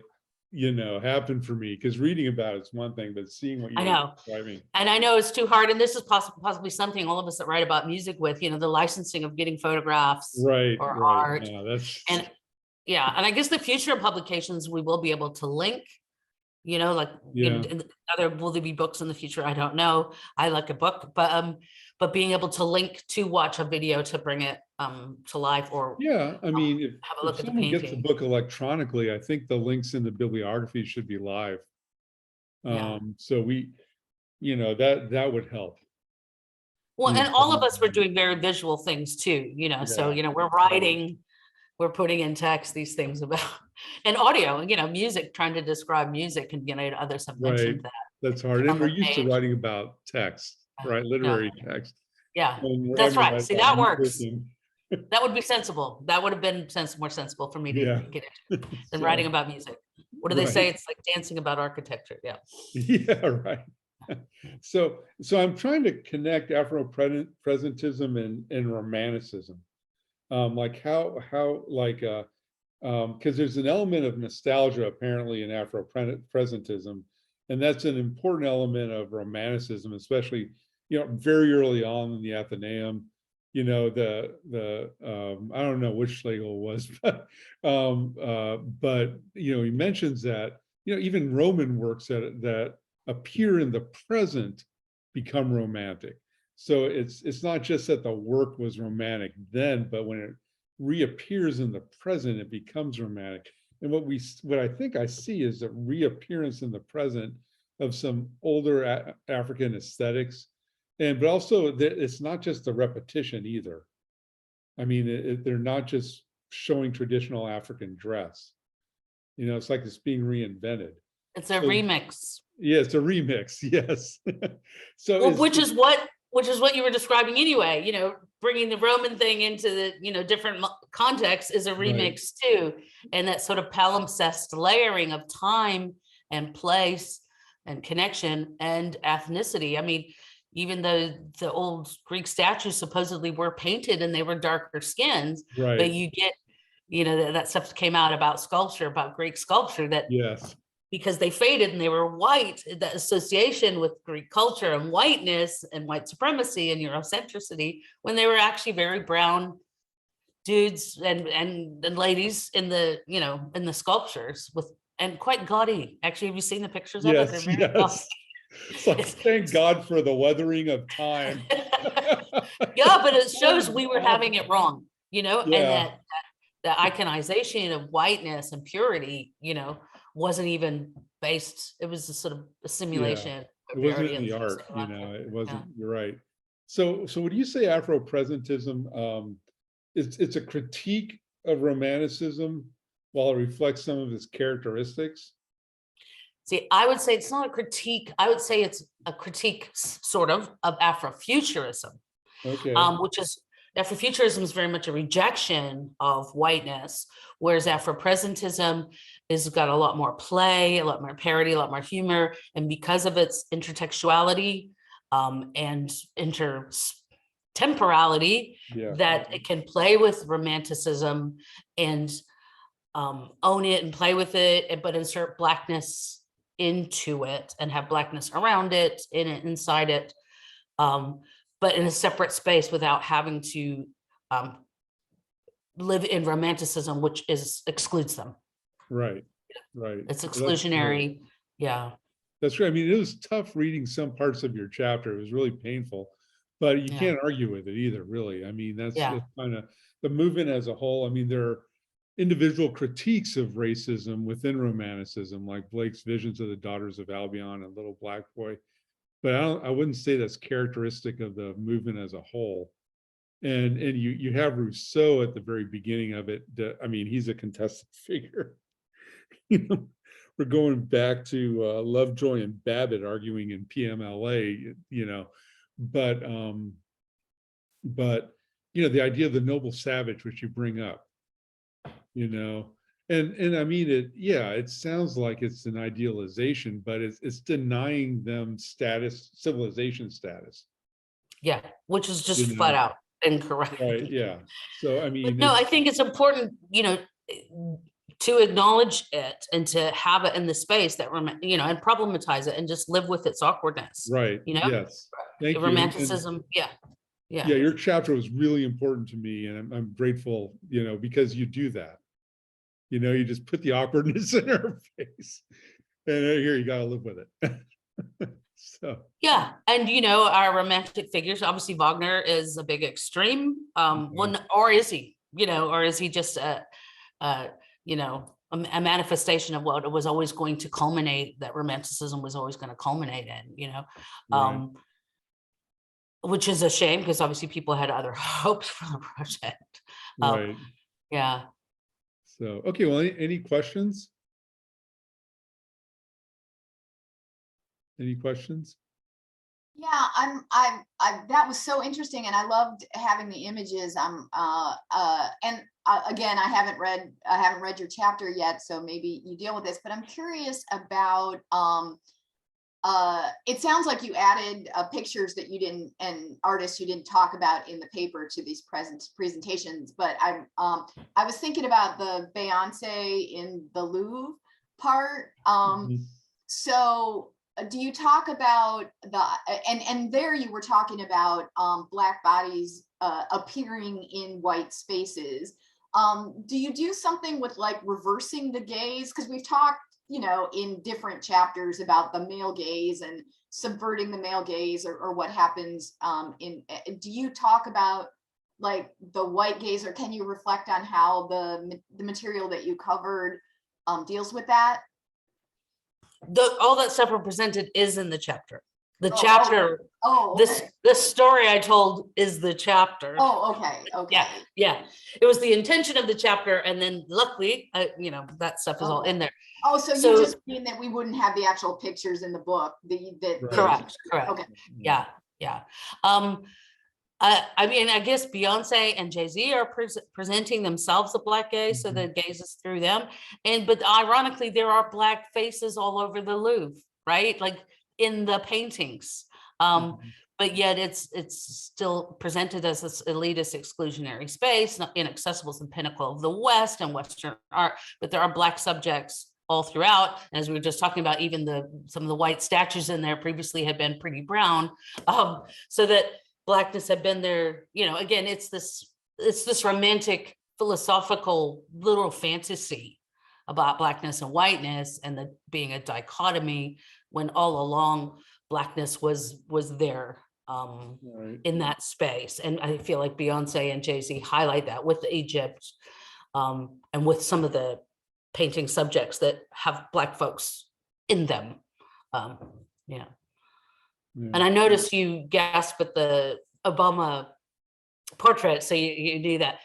you know, happen for me, because reading about it's one thing, but seeing what you're describing. And I know it's too hard, and this is possibly something all of us that write about music with, you know, the licensing of getting photographs or art. And I guess the future publications we will be able to link, you know, like will there be books in the future? I don't know. I like a book, but being able to link to watch a video to bring it to life, or I mean, if have a look at the someone painting. gets the book electronically, I think the links in the bibliography should be live. So we, you know, that would help. Well, and all of us were doing very visual things too, you know, so, you know, we're writing, we're putting in text these things about, and audio, you know, music, trying to describe music, and, you know, others have mentioned that. That's hard. And we're used to writing about text, right? Literary text. Yeah, that's right. See, that works. That would be sensible. That would have been more sensible for me to get into than writing about music. What do they say? It's like dancing about architecture. Yeah. Yeah, right. So I'm trying to connect Afro-presentism and Romanticism. Like how because there's an element of nostalgia apparently in Afro-presentism, and that's an important element of Romanticism, especially, you know, very early on in the Athenaeum. You know, the I don't know which Schlegel was, but you know, he mentions that, you know, even Roman works that appear in the present become romantic. So it's not just that the work was romantic then, but when it reappears in the present, it becomes romantic. And what I think I see is a reappearance in the present of some older African aesthetics. But also it's not just the repetition either. I mean, they're not just showing traditional African dress. You know, it's like it's being reinvented. It's a remix. Yeah, it's a remix. Yes. Which is what you were describing anyway. You know, bringing the Roman thing into the, you know, different contexts is a remix too, and that sort of palimpsest layering of time and place and connection and ethnicity. I mean, even though the old Greek statues supposedly were painted and they were darker skins, but you get, you know, that stuff came out about sculpture, about Greek sculpture, that because they faded and they were white, that association with Greek culture and whiteness and white supremacy and Eurocentricity, when they were actually very brown dudes and ladies in the, you know, in the sculptures and quite gaudy. Actually, have you seen the pictures of it? They're very gaudy. It's like, thank God for the weathering of time. Yeah, but it shows we were having it wrong, you know, and that the iconization of whiteness and purity, you know, wasn't even based. It was a sort of a simulation. It wasn't in the art, you know, it wasn't, you're right. So would you say Afro-presentism, it's a critique of Romanticism while it reflects some of its characteristics? See, I would say it's not a critique. I would say it's a critique sort of Afrofuturism, which is, Afrofuturism is very much a rejection of whiteness, whereas Afro-presentism has got a lot more play, a lot more parody, a lot more humor. And because of its intertextuality, and temporality, Yeah. that it can play with romanticism and own it and play with it, but insert Blackness into it and have Blackness around it, in it, inside it, but in a separate space without having to live in romanticism, which excludes them. Right. It's That's exclusionary. Yeah. That's right. I mean, it was tough reading some parts of your chapter. It was really painful, but you Yeah. can't argue with it either, really. I mean, that's Yeah. kind of the movement as a whole. I mean, there are individual critiques of racism within Romanticism, like Blake's visions of the Daughters of Albion and Little Black Boy. But I wouldn't say that's characteristic of the movement as a whole. And you have Rousseau at the very beginning of it. I mean, he's a contested figure. You know, we're going back to Lovejoy and Babbitt arguing in PMLA, you know, but you know, the idea of the noble savage, which you bring up, you know, and I mean, it sounds like it's an idealization, but it's denying them civilization status. Yeah, which is just You know. flat out incorrect. Right. Yeah. So I mean, But no, I think it's important, you know, to acknowledge it and to have it in the space that, you know, and problematize it and just live with its awkwardness. right. You know, Yes. Thank you. romanticism. Yeah. Yeah, your chapter was really important to me, and I'm grateful, you know, because you do that. You know, you just put the awkwardness in her face, and here you got to live with it. So Yeah, and you know, our romantic figures. Obviously, Wagner is a big extreme. One, or is he? You know, or is he just you know, a manifestation of what it was always going to culminate? That romanticism was always going to culminate in. You know. right. Which is a shame, because obviously people had other hopes for the project. Right. Yeah. So, okay, well, any questions? Any questions? Yeah, that was so interesting, and I loved having the images. Again, I haven't read your chapter yet, so maybe you deal with this, but I'm curious about it sounds like you added pictures that you didn't, and artists you didn't talk about in the paper to these presentations. But I was thinking about the Beyonce in the Louvre part. So do you talk about and there you were talking about Black bodies appearing in white spaces. Do you do something with like reversing the gaze? Because we've talked, you know, in different chapters about the male gaze and subverting the male gaze, or what happens do you talk about like the white gaze, or can you reflect on how the material that you covered deals with that? All that stuff represented is in the chapter. The Oh, chapter, okay. this story I told is the chapter. Oh, okay. Yeah. It was the intention of the chapter, and then luckily, you know, that stuff is all in there. Oh, so you just mean that we wouldn't have the actual pictures in the book? Correct. Okay. Yeah. I mean, I guess Beyonce and Jay-Z are presenting themselves a Black gaze, so the gaze is through them. But ironically, there are Black faces all over the Louvre, right? Like in the paintings. But yet it's still presented as this elitist exclusionary space, not inaccessible as the pinnacle of the West and Western art. But there are Black subjects all throughout. And as we were just talking about, even some of the white statues in there previously had been pretty brown. So that Blackness had been there, you know, again, it's this romantic philosophical little fantasy about Blackness and whiteness, and the being a dichotomy, when all along Blackness was there in that space. And I feel like Beyonce and Jay-Z highlight that with Egypt and with some of the painting subjects that have Black folks in them. Yeah. And I noticed you gasped at the Obama portrait, so you knew that.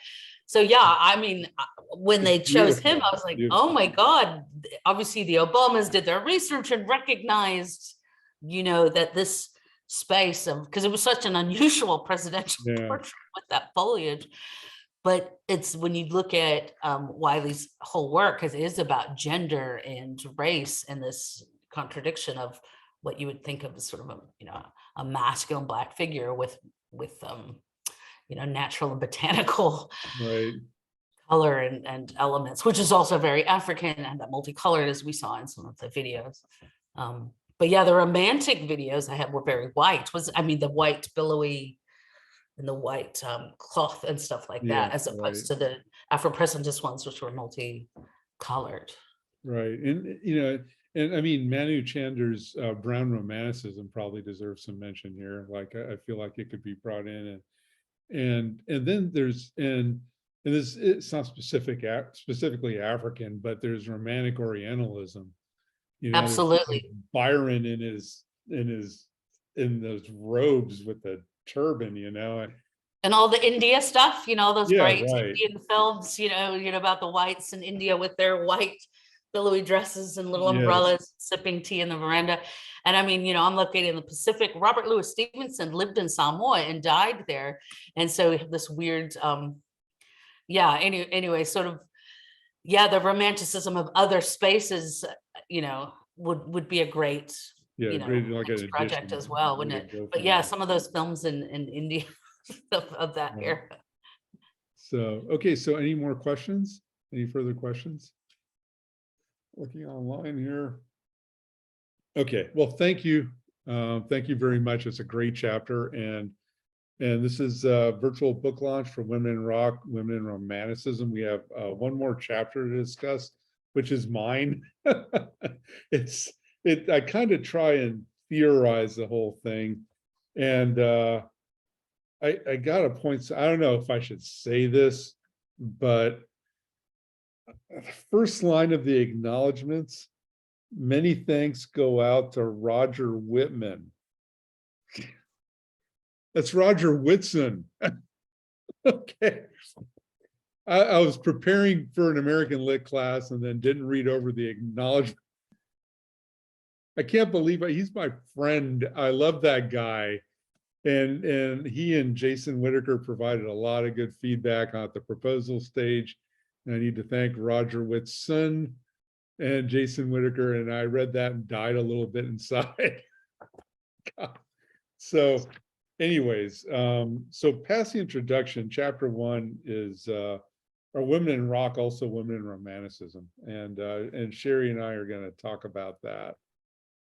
So yeah, I mean, when they chose him, I was like, oh my God, obviously the Obamas did their research and recognized, you know, that this space of, because it was such an unusual presidential portrait with that foliage. But it's when you look at Wiley's whole work, because it is about gender and race and this contradiction of what you would think of as sort of a, you know, a masculine Black figure with you know, natural and botanical Right. color and elements, which is also very African and that multicolored, as we saw in some of the videos. But yeah, the romantic videos I had were very white. I mean, the white billowy and the white cloth and stuff like that, as opposed to the Afro-presentist ones, which were multicolored. Right. And, you know, and I mean, Manu Chander's Brown Romanticism probably deserves some mention here. Like, I feel like it could be brought in, and then there's, and this, it's not specifically African, but there's Romantic Orientalism. You know, Absolutely. Byron in those robes with the turban, you know. And all the India stuff, you know, those Yeah, great right. Indian films, you know, about the whites in India with their white billowy dresses and little Yes. umbrellas, sipping tea in the veranda. And I mean, you know, I'm located in the Pacific. Robert Louis Stevenson lived in Samoa and died there. And so we have this weird, anyway, sort of, the romanticism of other spaces, you know, would be a great, you know, great, like next an project addition, as well, wouldn't way to it? go But from yeah, there. some of those films in India of that Right. era. So, okay, so any more questions? Any further questions? Looking online here. Okay, well, thank you. Thank you very much. It's a great chapter. And this is a virtual book launch for Women in Rock, Women in Romanticism. We have one more chapter to discuss, which is mine. I kind of try and theorize the whole thing. And I got a point. I don't know if I should say this, but first line of the acknowledgements, many thanks go out to Roger Whitman. That's Roger Whitson. Okay. I was preparing for an American Lit class and then didn't read over the acknowledgement. I can't believe it. He's my friend. I love that guy. And he and Jason Whitaker provided a lot of good feedback at the proposal stage. And I need to thank Roger Whitson and Jason Whitaker. And I read that and died a little bit inside. So anyways, so past the introduction, chapter 1 is are Women in Rock, also Women in Romanticism. And Sherry and I are going to talk about that.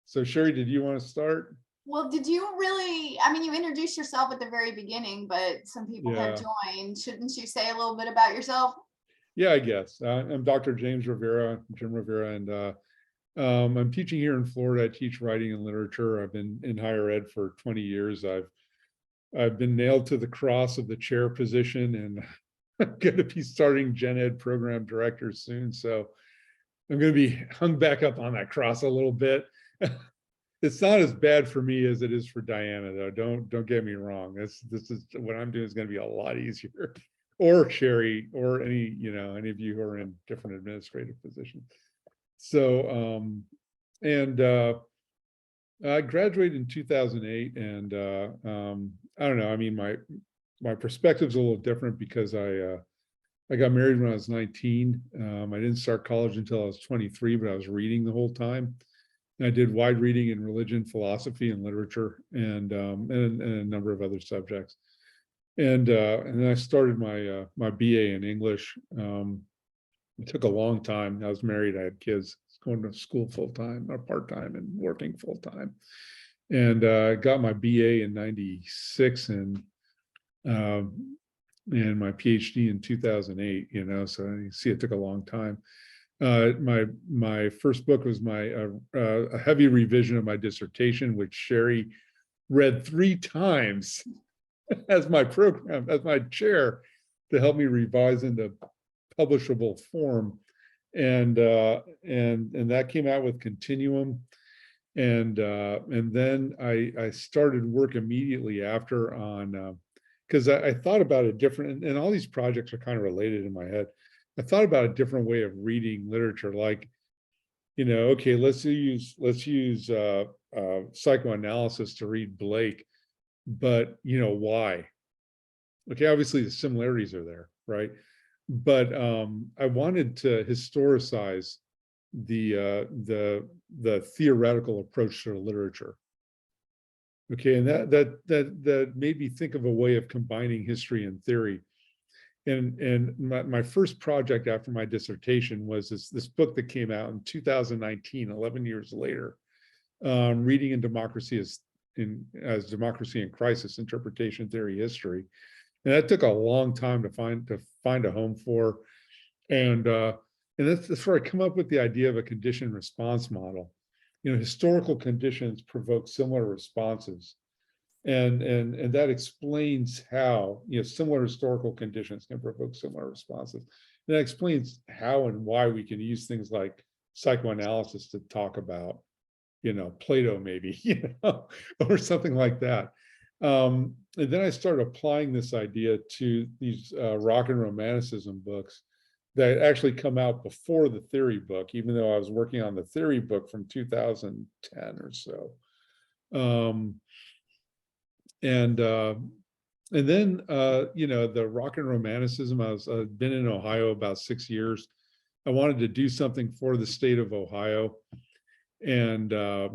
So Sherry, did you want to start? Well, did you really, I mean, you introduced yourself at the very beginning, but some people have joined. Shouldn't you say a little bit about yourself? Yeah, I guess. I'm Dr. Jim Rovira, and I'm teaching here in Florida. I teach writing and literature. I've been in higher ed for 20 years. I've been nailed to the cross of the chair position, and I'm going to be starting gen ed program director soon. So I'm going to be hung back up on that cross a little bit. It's not as bad for me as it is for Diana, though. Don't get me wrong. This is what I'm doing is going to be a lot easier. Or Sherry, or any of you who are in different administrative positions. So I graduated in 2008, and I don't know. I mean, my perspective's a little different because I got married when I was 19. I didn't start college until I was 23, but I was reading the whole time. And I did wide reading in religion, philosophy, and literature, and a number of other subjects. And then I started my BA in English. It took a long time. I was married. I had kids. I was going to school full time or part time and working full time. And got my BA in '96 and my PhD in 2008. So you see, it took a long time. My first book was a heavy revision of my dissertation, which Sherry read 3 times as my chair to help me revise into publishable form. And that came out with Continuum. And then I started work immediately after on, because I thought about a different, and all these projects are kind of related in my head. I thought about a different way of reading literature, like, okay, let's use psychoanalysis to read Blake, but why? Okay, obviously the similarities are there, right? But I wanted to historicize the theoretical approach to literature. Okay, and that made me think of a way of combining history and theory. And my first project after my dissertation was this book that came out in 2019, 11 years later, Reading in Democracy as Democracy in Crisis, Interpretation, Theory, History. And that took a long time to find a home for. And that's where I come up with the idea of a condition response model. Historical conditions provoke similar responses. And that explains how, similar historical conditions can provoke similar responses. And that explains how and why we can use things like psychoanalysis to talk about, Plato maybe, or something like that. And then I started applying this idea to these rock and romanticism books that actually come out before the theory book, even though I was working on the theory book from 2010 or so. And then, the rock and romanticism, I've been in Ohio about 6 years. I wanted to do something for the state of Ohio. And I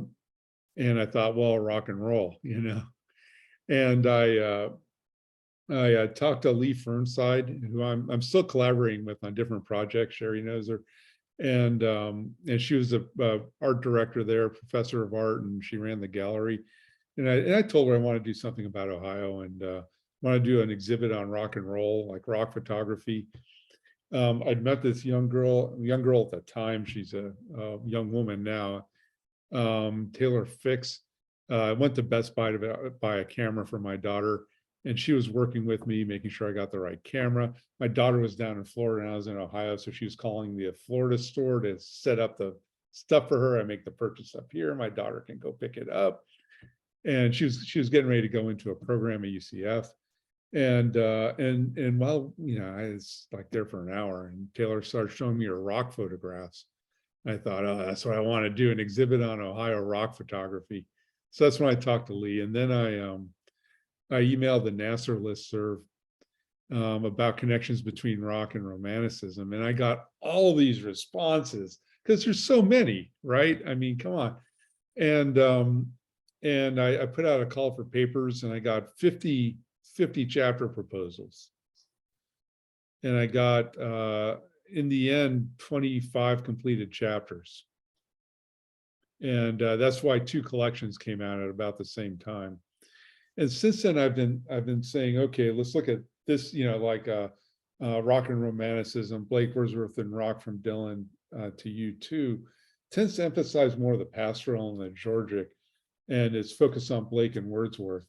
thought, well, rock and roll, And I talked to Lee Fernside, who I'm still collaborating with on different projects. Sherry knows her, and she was a art director there, professor of art, and she ran the gallery. And I told her I want to do something about Ohio and want to do an exhibit on rock and roll, like rock photography. I'd met this young girl at the time. She's a young woman now, Taylor Fix. I went to Best Buy to buy a camera for my daughter, and she was working with me, making sure I got the right camera. My daughter was down in Florida and I was in Ohio, so she was calling the Florida store to set up the stuff for her. I make the purchase up here. My daughter can go pick it up. And she was getting ready to go into a program at UCF. And while, I was like there for an hour, and Taylor started showing me her rock photographs. I thought, oh, that's what I want to do, an exhibit on Ohio rock photography. So that's when I talked to Lee. And then I emailed the Nasser listserv about connections between rock and romanticism. And I got all these responses because there's so many, right? I mean, come on. And I put out a call for papers, and I got 50 chapter proposals. And I got, in the end, 25 completed chapters. And that's why 2 collections came out at about the same time. And since then, I've been saying, okay, let's look at this, rock and romanticism, Blake Wordsworth and rock from Dylan to U2, tends to emphasize more of the pastoral and the Georgic, and it's focused on Blake and Wordsworth.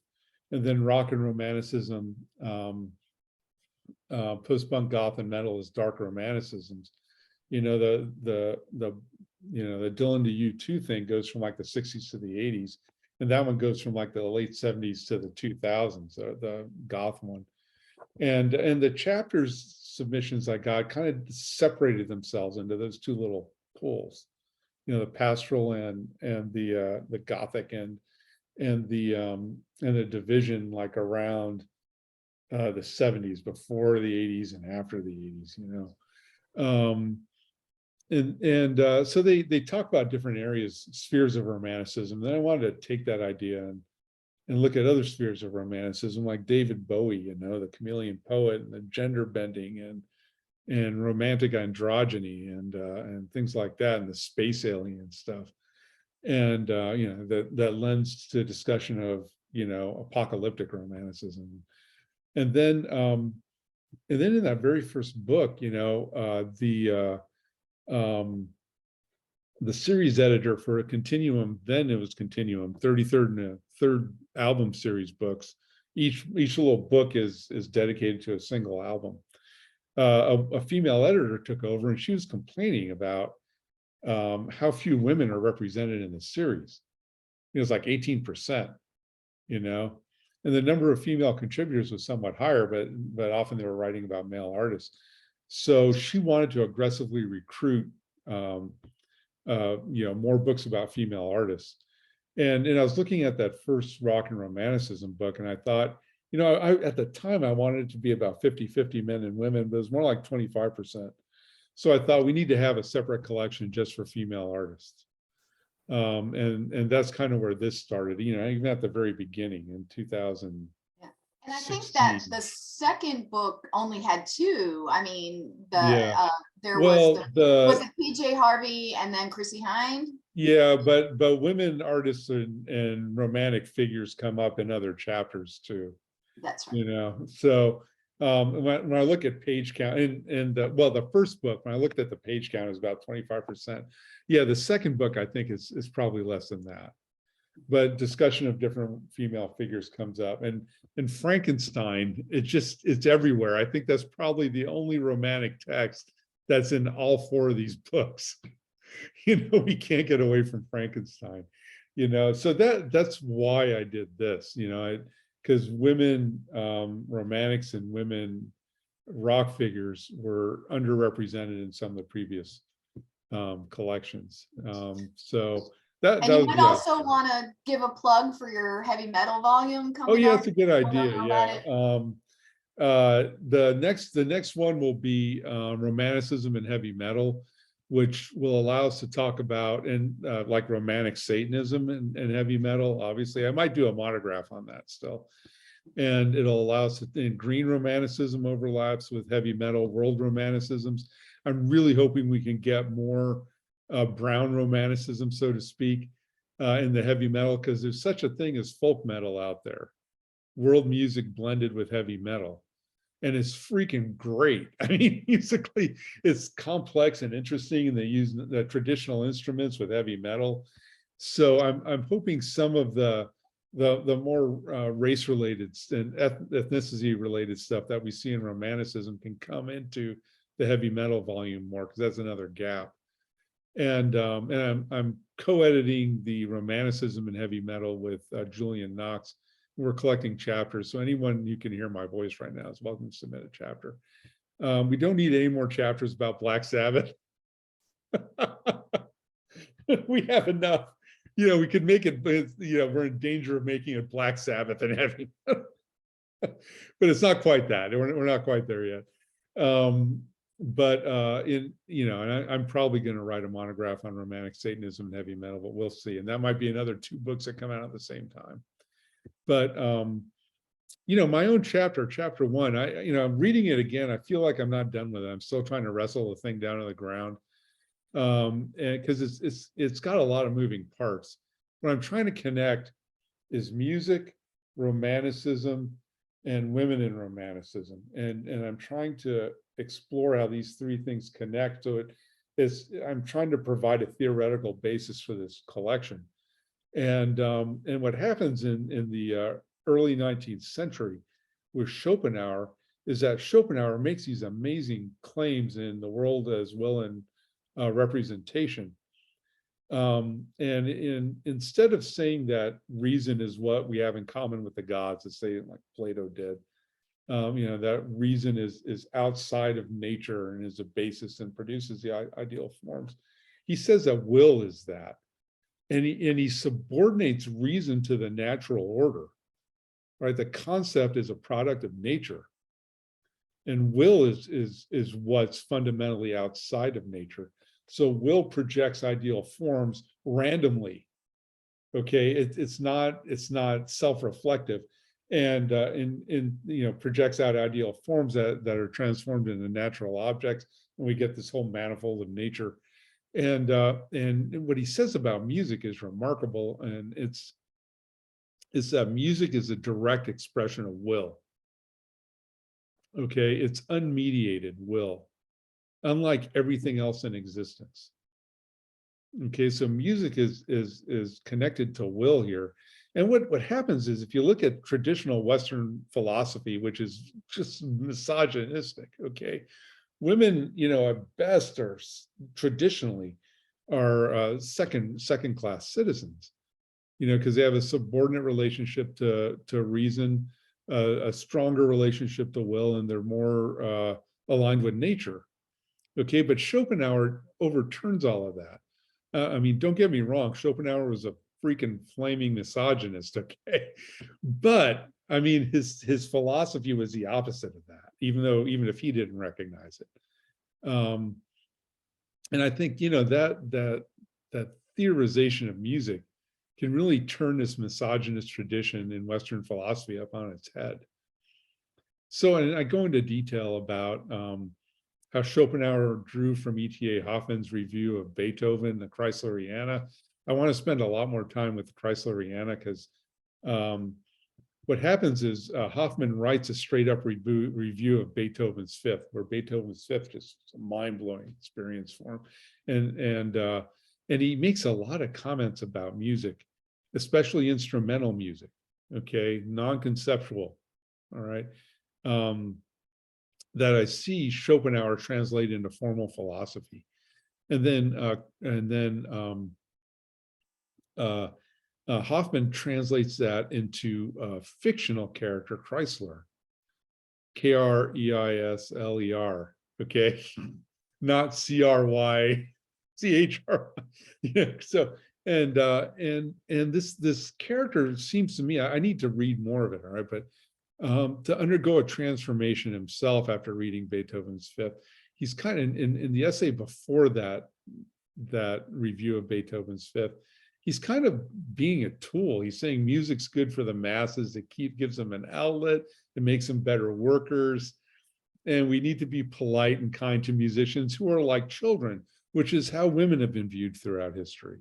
And then rock and romanticism, post-punk, goth, and metal is dark romanticisms. The Dylan to U2 thing goes from like the 60s to the 80s. And that one goes from like the late 70s to the 2000s, the goth one. And the chapters submissions I got kind of separated themselves into those 2 little pools, the pastoral and the gothic and the division like around the 70s, before the 80s and after the 80s, So they talk about different areas, spheres of romanticism. Then I wanted to take that idea and look at other spheres of romanticism, like David Bowie, the chameleon poet, and the gender bending and romantic androgyny and things like that, and the space alien stuff. And that lends to discussion of apocalyptic romanticism. And then in that very first book, the series editor for a Continuum, then it was Continuum, 33rd and third album series books. Each little book is dedicated to a single album. A female editor took over, and she was complaining about how few women are represented in the series. It was like 18%, and the number of female contributors was somewhat higher, but often they were writing about male artists. So she wanted to aggressively recruit more books about female artists. And I was looking at that first rock and romanticism book, and I thought, at the time I wanted it to be about 50-50 men and women, but it was more like 25%. So I thought we need to have a separate collection just for female artists. And that's kind of where this started, you know, even at the very beginning in 2000. And I think that the second book only had two. I mean, there was it PJ Harvey and then Chrissy Hind? Yeah, but women artists and romantic figures come up in other chapters too. That's right. You know, so when I look at page count and the first book, when I looked at the page count, it was about 25%. Yeah, the second book I think is probably less than that. But discussion of different female figures comes up, and Frankenstein, it's everywhere. I think that's probably the only romantic text that's in all four of these books. You know, we can't get away from Frankenstein, you know, so that's why I did this, you know, because women romantics and women rock figures were underrepresented in some of the previous collections. So that you was, might also want to give a plug for your heavy metal volume coming oh yeah, up. it's a good idea. Yeah. The next one will be Romanticism and Heavy Metal, which will allow us to talk about like romantic Satanism and heavy metal. Obviously, I might do a monograph on that still. And it'll allow us to, and green romanticism overlaps with heavy metal world romanticisms. I'm really hoping we can get more brown romanticism, so to speak, in the heavy metal, because there's such a thing as folk metal out there, world music blended with heavy metal, and it's freaking great. I mean, musically, it's complex and interesting, and they use the traditional instruments with heavy metal. So I'm hoping some of the more race-related and ethnicity-related stuff that we see in romanticism can come into the heavy metal volume more, because that's another gap. And I'm co-editing the Romanticism and Heavy Metal with Julian Knox. We're collecting chapters, so anyone you can hear my voice right now is welcome to submit a chapter. We don't need any more chapters about Black Sabbath. We have enough. You know, we could make it, but you know, we're in danger of making it Black Sabbath and heavy metal. But it's not quite that. We're not quite there yet. But and I'm probably going to write a monograph on romantic Satanism and heavy metal, but we'll see. And that might be another 2 books that come out at the same time. But my own chapter 1, I'm reading it again. I feel like I'm not done with it. I'm still trying to wrestle the thing down to the ground, and because it's got a lot of moving parts. What I'm trying to connect is music, romanticism, and women in romanticism, and I'm trying to explore how these 3 things connect. So I'm trying to provide a theoretical basis for this collection. And what happens in the early 19th century with Schopenhauer is that Schopenhauer makes these amazing claims in the world as well in representation. Instead of saying that reason is what we have in common with the gods, as say like Plato did, that reason is outside of nature and is a basis and produces the ideal forms. He says that will is that. And he subordinates reason to the natural order, right? The concept is a product of nature, and will is what's fundamentally outside of nature. So will projects ideal forms randomly. Okay, it's not self-reflective, and projects out ideal forms that are transformed into natural objects, and we get this whole manifold of nature. And what he says about music is remarkable, and it's that music is a direct expression of will. Okay, it's unmediated will, unlike everything else in existence. Okay, so music is connected to will here. And what happens is, if you look at traditional Western philosophy, which is just misogynistic, okay, women, at best are traditionally second class citizens, because they have a subordinate relationship to reason, a stronger relationship to will, and they're more aligned with nature. Okay, but Schopenhauer overturns all of that. Don't get me wrong, Schopenhauer was a freaking flaming misogynist, okay? But his philosophy was the opposite of that, even if he didn't recognize it. And I think, that theorization of music can really turn this misogynist tradition in Western philosophy up on its head. So, and I go into detail about how Schopenhauer drew from E.T.A. Hoffmann's review of Beethoven, the Chrysleriana. I want to spend a lot more time with the Chrysleriana because what happens is Hoffmann writes a straight up review of Beethoven's Fifth, where Beethoven's Fifth is a mind-blowing experience for him. And he makes a lot of comments about music, especially instrumental music, okay, non-conceptual, all right, that I see Schopenhauer translate into formal philosophy. And then Hoffmann translates that into a fictional character, Chrysler, K-R-E-I-S-L-E-R, okay, not C-R-Y-C-H-R. Yeah, so and this character seems to me, I need to read more of it, all right, but to undergo a transformation himself after reading Beethoven's Fifth, he's kind of in the essay before that review of Beethoven's Fifth, he's kind of being a tool. He's saying music's good for the masses. It gives them an outlet. It makes them better workers. And we need to be polite and kind to musicians who are like children, which is how women have been viewed throughout history.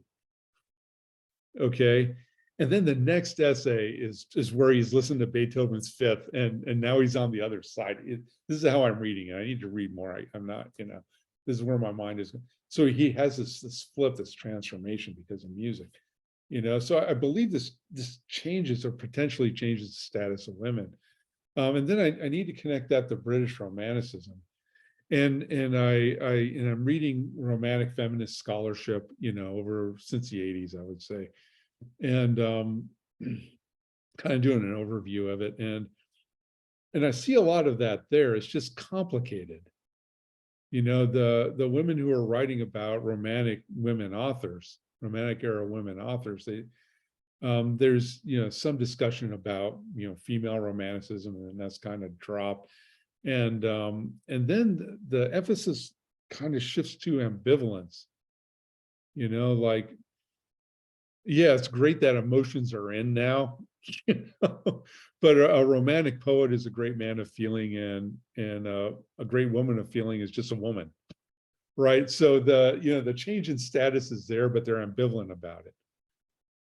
Okay. And then the next essay is where he's listened to Beethoven's Fifth, and now he's on the other side. This is how I'm reading it. I need to read more. I'm not, this is where my mind is. So he has this flip, this transformation because of music, So I believe this changes or potentially changes the status of women. And then I need to connect that to British Romanticism. And I'm reading Romantic feminist scholarship, over since the 80s, I would say. And kind of doing an overview of it. And I see a lot of that there. It's just complicated. The women who are writing about Romantic women authors, Romantic era women authors, there's, some discussion about, female Romanticism, and that's kind of dropped. And then the emphasis kind of shifts to ambivalence, like, yeah, it's great that emotions are in now, but a romantic poet is a great man of feeling, and a great woman of feeling is just a woman, right? So the change in status is there, but they're ambivalent about it,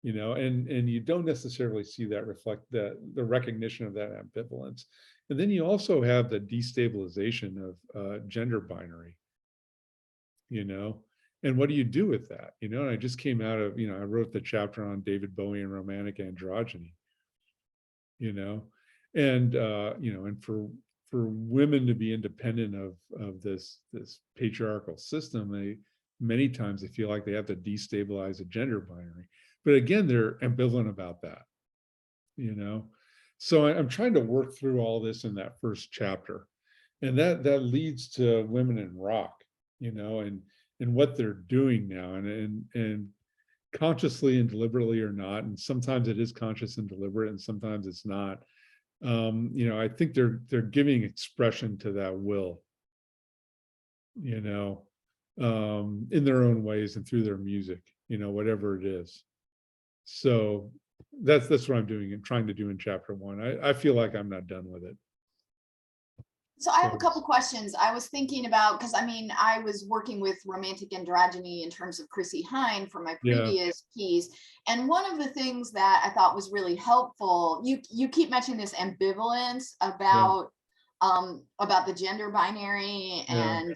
and you don't necessarily see that reflect the recognition of that ambivalence. And then you also have the destabilization of gender binary, And what do you do with that? And I just came out of, I wrote the chapter on David Bowie and romantic androgyny, and for women to be independent of this patriarchal system, many times they feel like they have to destabilize a gender binary. But again, they're ambivalent about that, So I'm trying to work through all this in that first chapter. And that leads to women in rock, and what they're doing now, and consciously and deliberately or not, and sometimes it is conscious and deliberate, and sometimes it's not. I think they're giving expression to that will, in their own ways and through their music, whatever it is. So that's what I'm doing and trying to do in chapter 1. I feel like I'm not done with it. So I have a couple questions. I was thinking about, because I was working with romantic androgyny in terms of Chrissy Hine for my previous piece. And one of the things that I thought was really helpful, you keep mentioning this ambivalence about the gender binary, and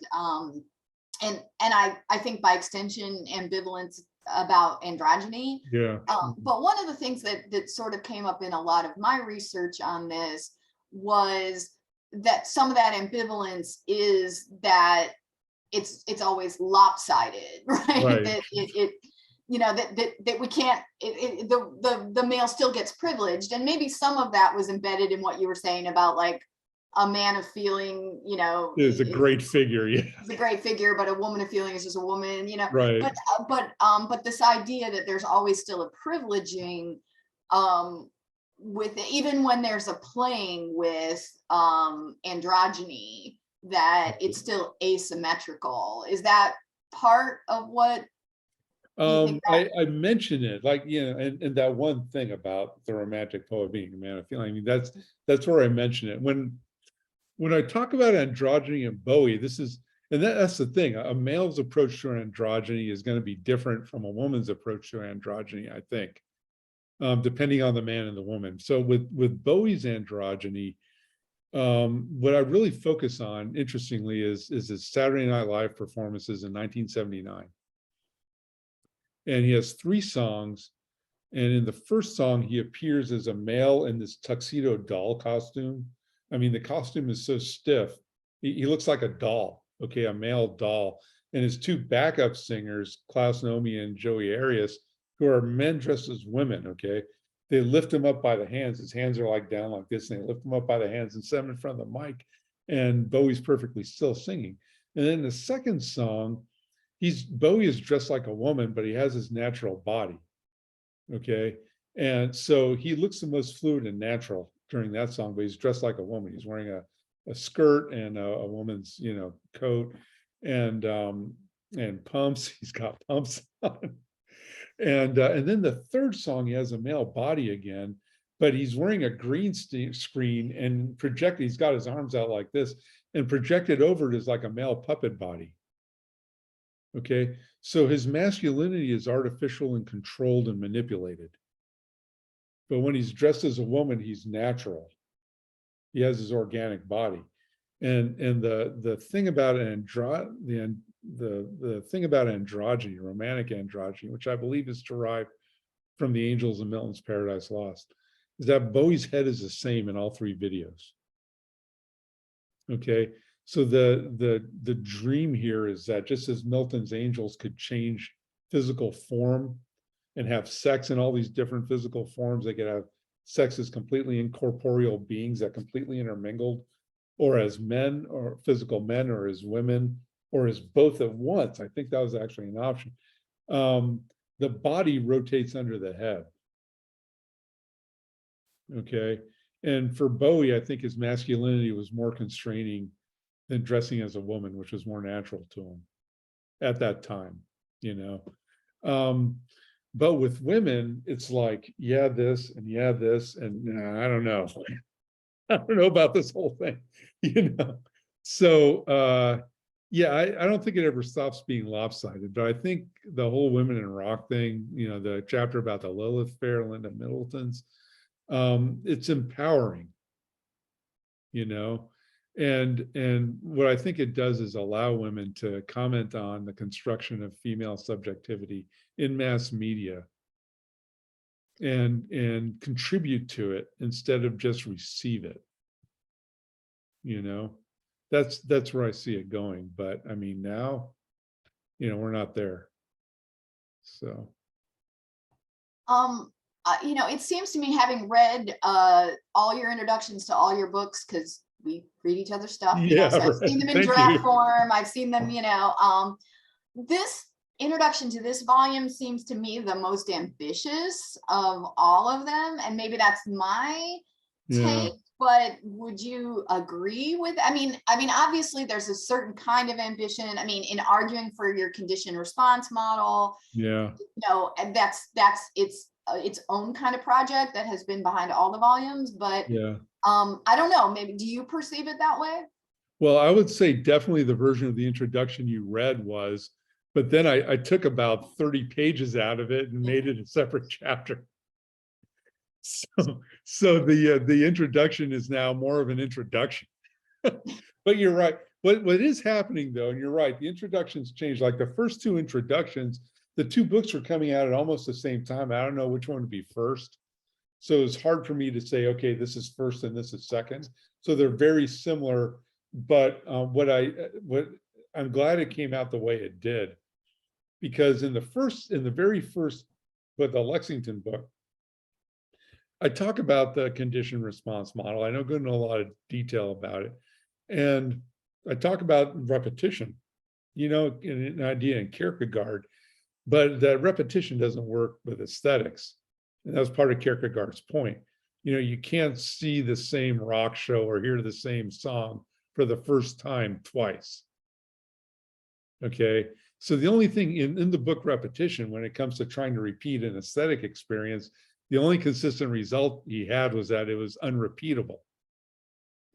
I think by extension ambivalence about androgyny. But one of the things that sort of came up in a lot of my research on this was that some of that ambivalence is that it's always lopsided, right? That that we can't, the male still gets privileged, and maybe some of that was embedded in what you were saying about like a man of feeling, is a great figure, it's a great figure, but a woman of feeling is just a woman, right? But this idea that there's always still a privileging with it, even when there's a playing with androgyny, that it's still asymmetrical. Is that part of what? you think that- I mentioned it, like, and that one thing about the romantic poet being a man of feeling. I mean, that's where I mention it. When I talk about androgyny and Bowie, that's the thing. A male's approach to androgyny is going to be different from a woman's approach to androgyny, I think, depending on the man and the woman. So with Bowie's androgyny, what I really focus on, interestingly, is his Saturday Night Live performances in 1979. And he has 3 songs. And in the first song, he appears as a male in this tuxedo doll costume. I mean, the costume is so stiff. He looks like a doll, okay, a male doll. And his 2 backup singers, Klaus Nomi and Joey Arias, who are men dressed as women, okay, they lift him up by the hands. His hands are like down like this, and they lift him up by the hands and set him in front of the mic. And Bowie's perfectly still singing. And then the second song, Bowie is dressed like a woman, but he has his natural body. Okay. And so he looks the most fluid and natural during that song, but he's dressed like a woman. He's wearing a skirt and a woman's, coat and pumps. He's got pumps on. And then the third song, he has a male body again, but he's wearing a green screen and projected. He's got his arms out like this, and projected over it is like a male puppet body. Okay, so his masculinity is artificial and controlled and manipulated. But when he's dressed as a woman, he's natural. He has his organic body. And the thing about the thing about androgyny, romantic androgyny, which I believe is derived from the Angels and Milton's Paradise Lost, is that Bowie's head is the same in all 3 videos. Okay. So the dream here is that just as Milton's angels could change physical form and have sex in all these different physical forms, they could have sex as completely incorporeal beings that completely intermingled, or as men, or physical men, or as women, or as both at once. I think that was actually an option. The body rotates under the head. Okay. And for Bowie, I think his masculinity was more constraining than dressing as a woman, which was more natural to him at that time, But with women, it's like, yeah, this, and I don't know. I don't know about this whole thing, So yeah, I don't think it ever stops being lopsided, but I think the whole women in rock thing, the chapter about the Lilith Fair, Linda Middleton's, it's empowering, And what I think it does is allow women to comment on the construction of female subjectivity in mass media and contribute to it instead of just receive it. That's where I see it going. But I mean, now, we're not there. So. It seems to me, having read all your introductions to all your books, because we read each other's stuff. So I've seen them in draft form. I've seen them, this introduction to this volume seems to me the most ambitious of all of them. And maybe that's my take, but would you agree with, I mean, obviously there's a certain kind of ambition. I mean, in arguing for your condition response model, and that's its own kind of project that has been behind all the volumes, but I don't know, maybe, do you perceive it that way? Well, I would say definitely the version of the introduction you read was, but then I took about 30 pages out of it and made it a separate chapter. So the introduction is now more of an introduction. But you're right. What is happening though, and you're right, the introductions changed. Like the first 2 introductions, the 2 books were coming out at almost the same time. I don't know which one would be first. So it's hard for me to say, okay, this is first and this is second. So they're very similar, but I'm glad it came out the way it did, because in the very first book, the Lexington book, I talk about the condition response model. I don't go into a lot of detail about it. And I talk about repetition, in an idea in Kierkegaard, but that repetition doesn't work with aesthetics. And that's part of Kierkegaard's point. You can't see the same rock show or hear the same song for the first time twice. Okay. So the only thing in the book Repetition, when it comes to trying to repeat an aesthetic experience, the only consistent result he had was that it was unrepeatable.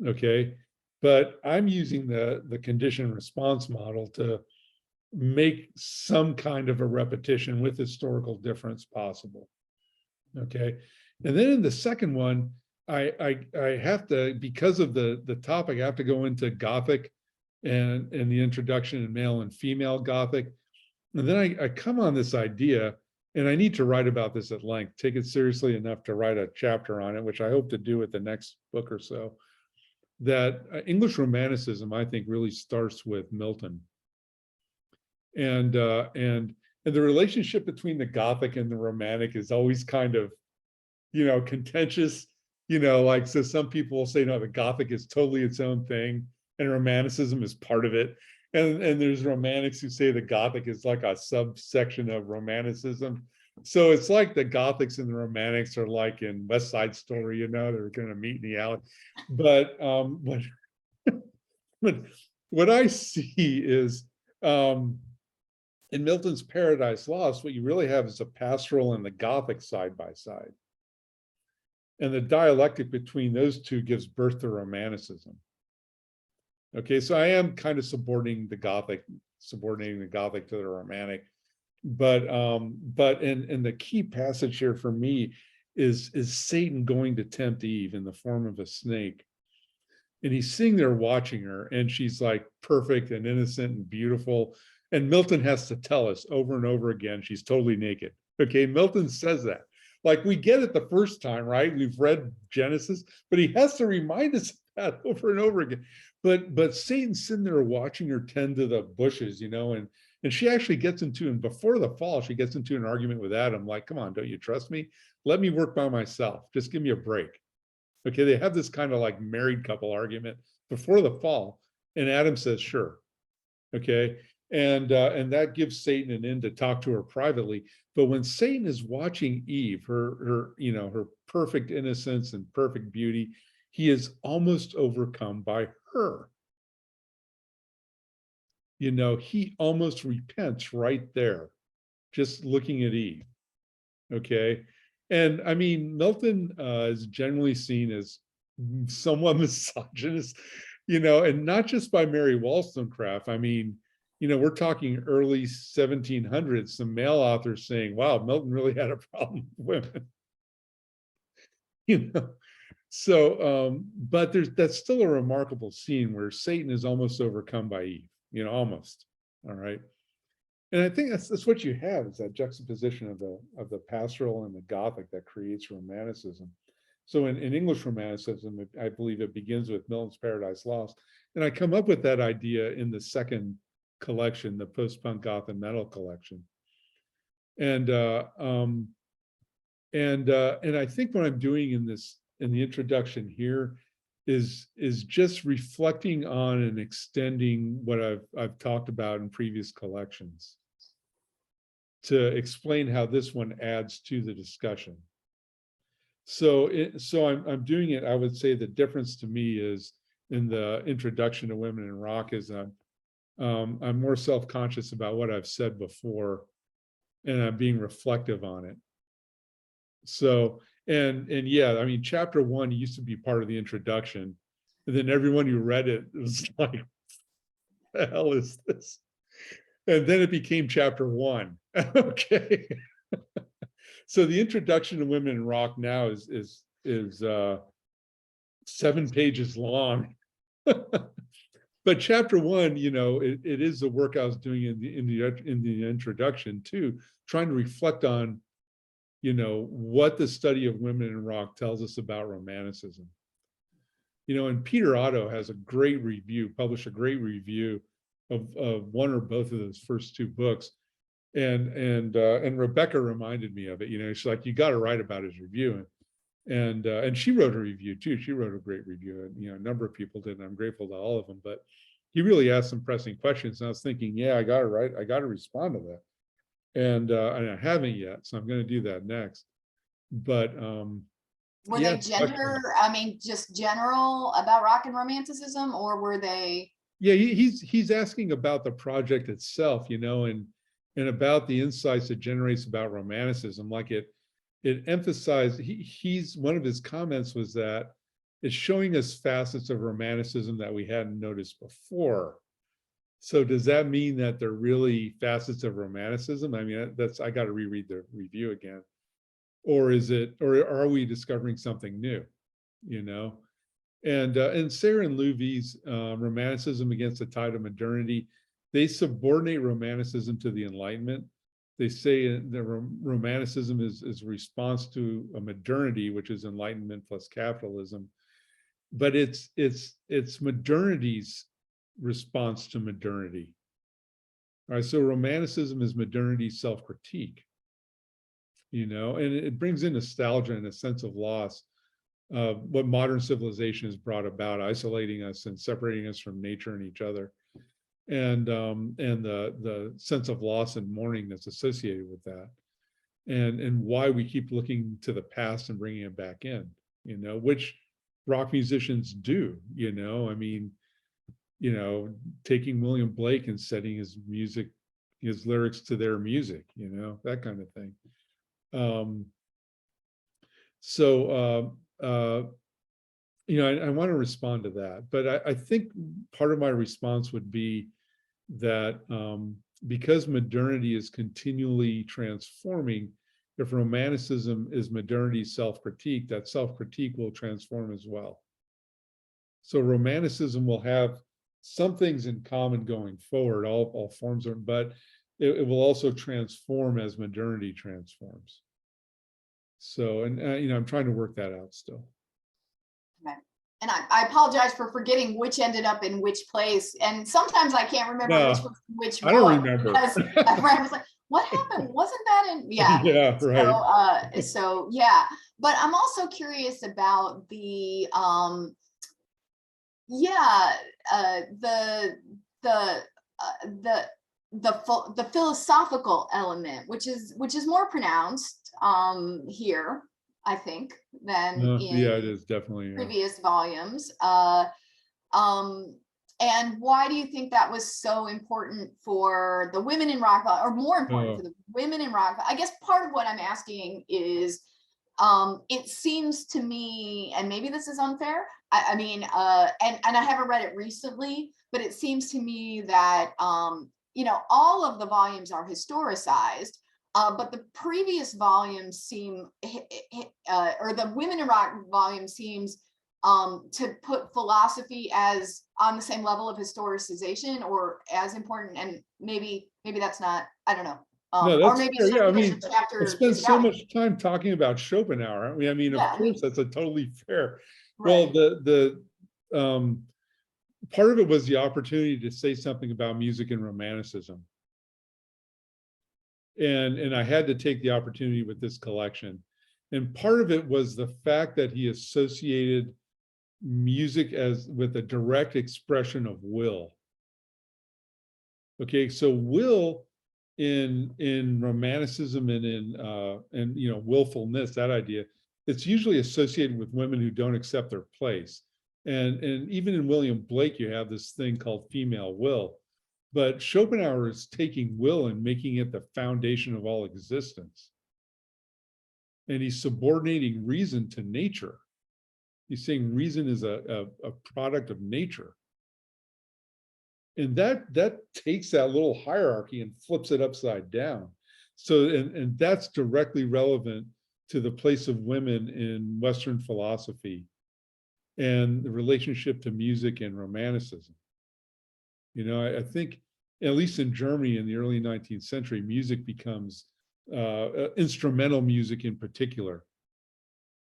Okay, but I'm using the condition response model to make some kind of a repetition with historical difference possible. Okay, and then in the second one, I have to, because of the topic, I have to go into Gothic and the introduction in male and female Gothic. And then I come on this idea, and I need to write about this at length, take it seriously enough to write a chapter on it, which I hope to do with the next book or so, that English Romanticism, I think, really starts with Milton. And the relationship between the Gothic and the Romantic is always kind of, contentious, like, so some people will say, no, the Gothic is totally its own thing and Romanticism is part of it. And there's Romantics who say the Gothic is like a subsection of Romanticism. So it's like the Gothics and the Romantics are like in West Side Story, they're going to meet in the alley. But what I see is, in Milton's Paradise Lost, what you really have is a pastoral and the Gothic side by side. And the dialectic between those two gives birth to Romanticism. Okay, so I am kind of subordinating the Gothic to the Romantic. But in the key passage here for me is Satan going to tempt Eve in the form of a snake. And he's sitting there watching her, and she's like perfect and innocent and beautiful. And Milton has to tell us over and over again, she's totally naked. Okay, Milton says that. Like, we get it the first time, right? We've read Genesis, but he has to remind us of that over and over again. But Satan's sitting there watching her tend to the bushes, and she actually gets into, and before the fall, she gets into an argument with Adam, like, come on, don't you trust me? Let me work by myself. Just give me a break. Okay, they have this kind of like married couple argument before the fall, and Adam says, sure. Okay, and that gives Satan an in to talk to her privately. But when Satan is watching Eve, her perfect innocence and perfect beauty, he is almost overcome by her. He almost repents right there, just looking at Eve. Okay, and I mean, Milton is generally seen as somewhat misogynist, and not just by Mary Wollstonecraft. I mean, we're talking early 1700s, some male authors saying, wow, Milton really had a problem with women. So, but that's still a remarkable scene where Satan is almost overcome by Eve, almost. All right. And I think that's what you have, is that juxtaposition of the pastoral and the Gothic that creates Romanticism. So in English Romanticism, I believe it begins with Milton's Paradise Lost. And I come up with that idea in the second collection, the Post-Punk Goth and Metal collection. And I think what I'm doing in the introduction here is just reflecting on and extending what I've talked about in previous collections to explain how this one adds to the discussion. So I'm doing it. I would say the difference to me is in the introduction to Women in Rock is I'm more self-conscious about what I've said before, and I'm being reflective on it. So, and yeah, I mean, chapter 1 used to be part of the introduction, and then everyone who read it was like, the hell is this? And then it became chapter 1. Okay. So the introduction to Women in Rock now is 7 pages long. But chapter 1, it is the work I was doing in the introduction too, trying to reflect on, what the study of women in rock tells us about Romanticism. And Peter Otto has published a great review of one or both of those first 2 books. And Rebecca reminded me of it. She's like, you got to write about his review. And she wrote a review too. She wrote a great review, and a number of people did, and I'm grateful to all of them. But he really asked some pressing questions, and I was thinking, yeah, I got to respond to that, and I haven't yet, so I'm going to do that next. But were they just general about rock and Romanticism, or were they Yeah, he's asking about the project itself, you know, and about the insights it generates about Romanticism. Like it emphasized, he's one of his comments was that it's showing us facets of Romanticism that we hadn't noticed before. So does that mean that they're really facets of Romanticism? I mean, I got to reread the review again. Or is it, or are we discovering something new, you know? And Sarah and Louvie's Romanticism Against the Tide of Modernity, they subordinate Romanticism to the Enlightenment. They say that Romanticism is a response to a modernity, which is Enlightenment plus capitalism. But it's modernity's response to modernity. All right, so Romanticism is modernity's self-critique, you know, and it brings in nostalgia and a sense of loss. What modern civilization has brought about, isolating us and separating us from nature and each other, and the sense of loss and mourning that's associated with that, and why we keep looking to the past and bringing it back in, you know, which rock musicians do, you know. I mean, you know, taking William Blake and setting his music, his lyrics to their music, you know, that kind of thing. You know, I want to respond to that, but I think part of my response would be that because modernity is continually transforming, if Romanticism is modernity's self-critique, that self-critique will transform as well. So Romanticism will have some things in common going forward, all forms are, but it will also transform as modernity transforms. So, and you know, I'm trying to work that out still. Okay. And I apologize for forgetting which ended up in which place. And sometimes I can't remember No, which was which I don't one, remember. because I was like, what happened? Wasn't that in? Yeah. Yeah, right. So yeah, but I'm also curious about the the philosophical element, which is more pronounced here, I think, than in yeah, it is definitely previous volumes. And why do you think that was so important for the women in rock, or more important for the women in rock? I guess part of what I'm asking is, it seems to me, and maybe this is unfair, I mean, and I haven't read it recently, but it seems to me that, you know, all of the volumes are historicized, but the previous volumes seem, or the Women in Rock volume seems to put philosophy as on the same level of historicization or as important, and maybe that's not, I don't know. No, or that's maybe fair. Yeah, I mean, chapter I spent is so about much time talking about Schopenhauer. I mean, Yeah, of course, that's a totally fair. Right. Well, the part of it was the opportunity to say something about music and Romanticism. And I had to take the opportunity with this collection. And part of it was the fact that he associated music as with a direct expression of will. Okay, so will in Romanticism and in you know, willfulness, that idea, it's usually associated with women who don't accept their place. And even in William Blake, you have this thing called female will. But Schopenhauer is taking will and making it the foundation of all existence. And he's subordinating reason to nature. He's saying reason is a product of nature. And that takes that little hierarchy and flips it upside down. So, and that's directly relevant to the place of women in Western philosophy and the relationship to music and Romanticism. You know, I think, at least in Germany in the early 19th century, music becomes instrumental music in particular,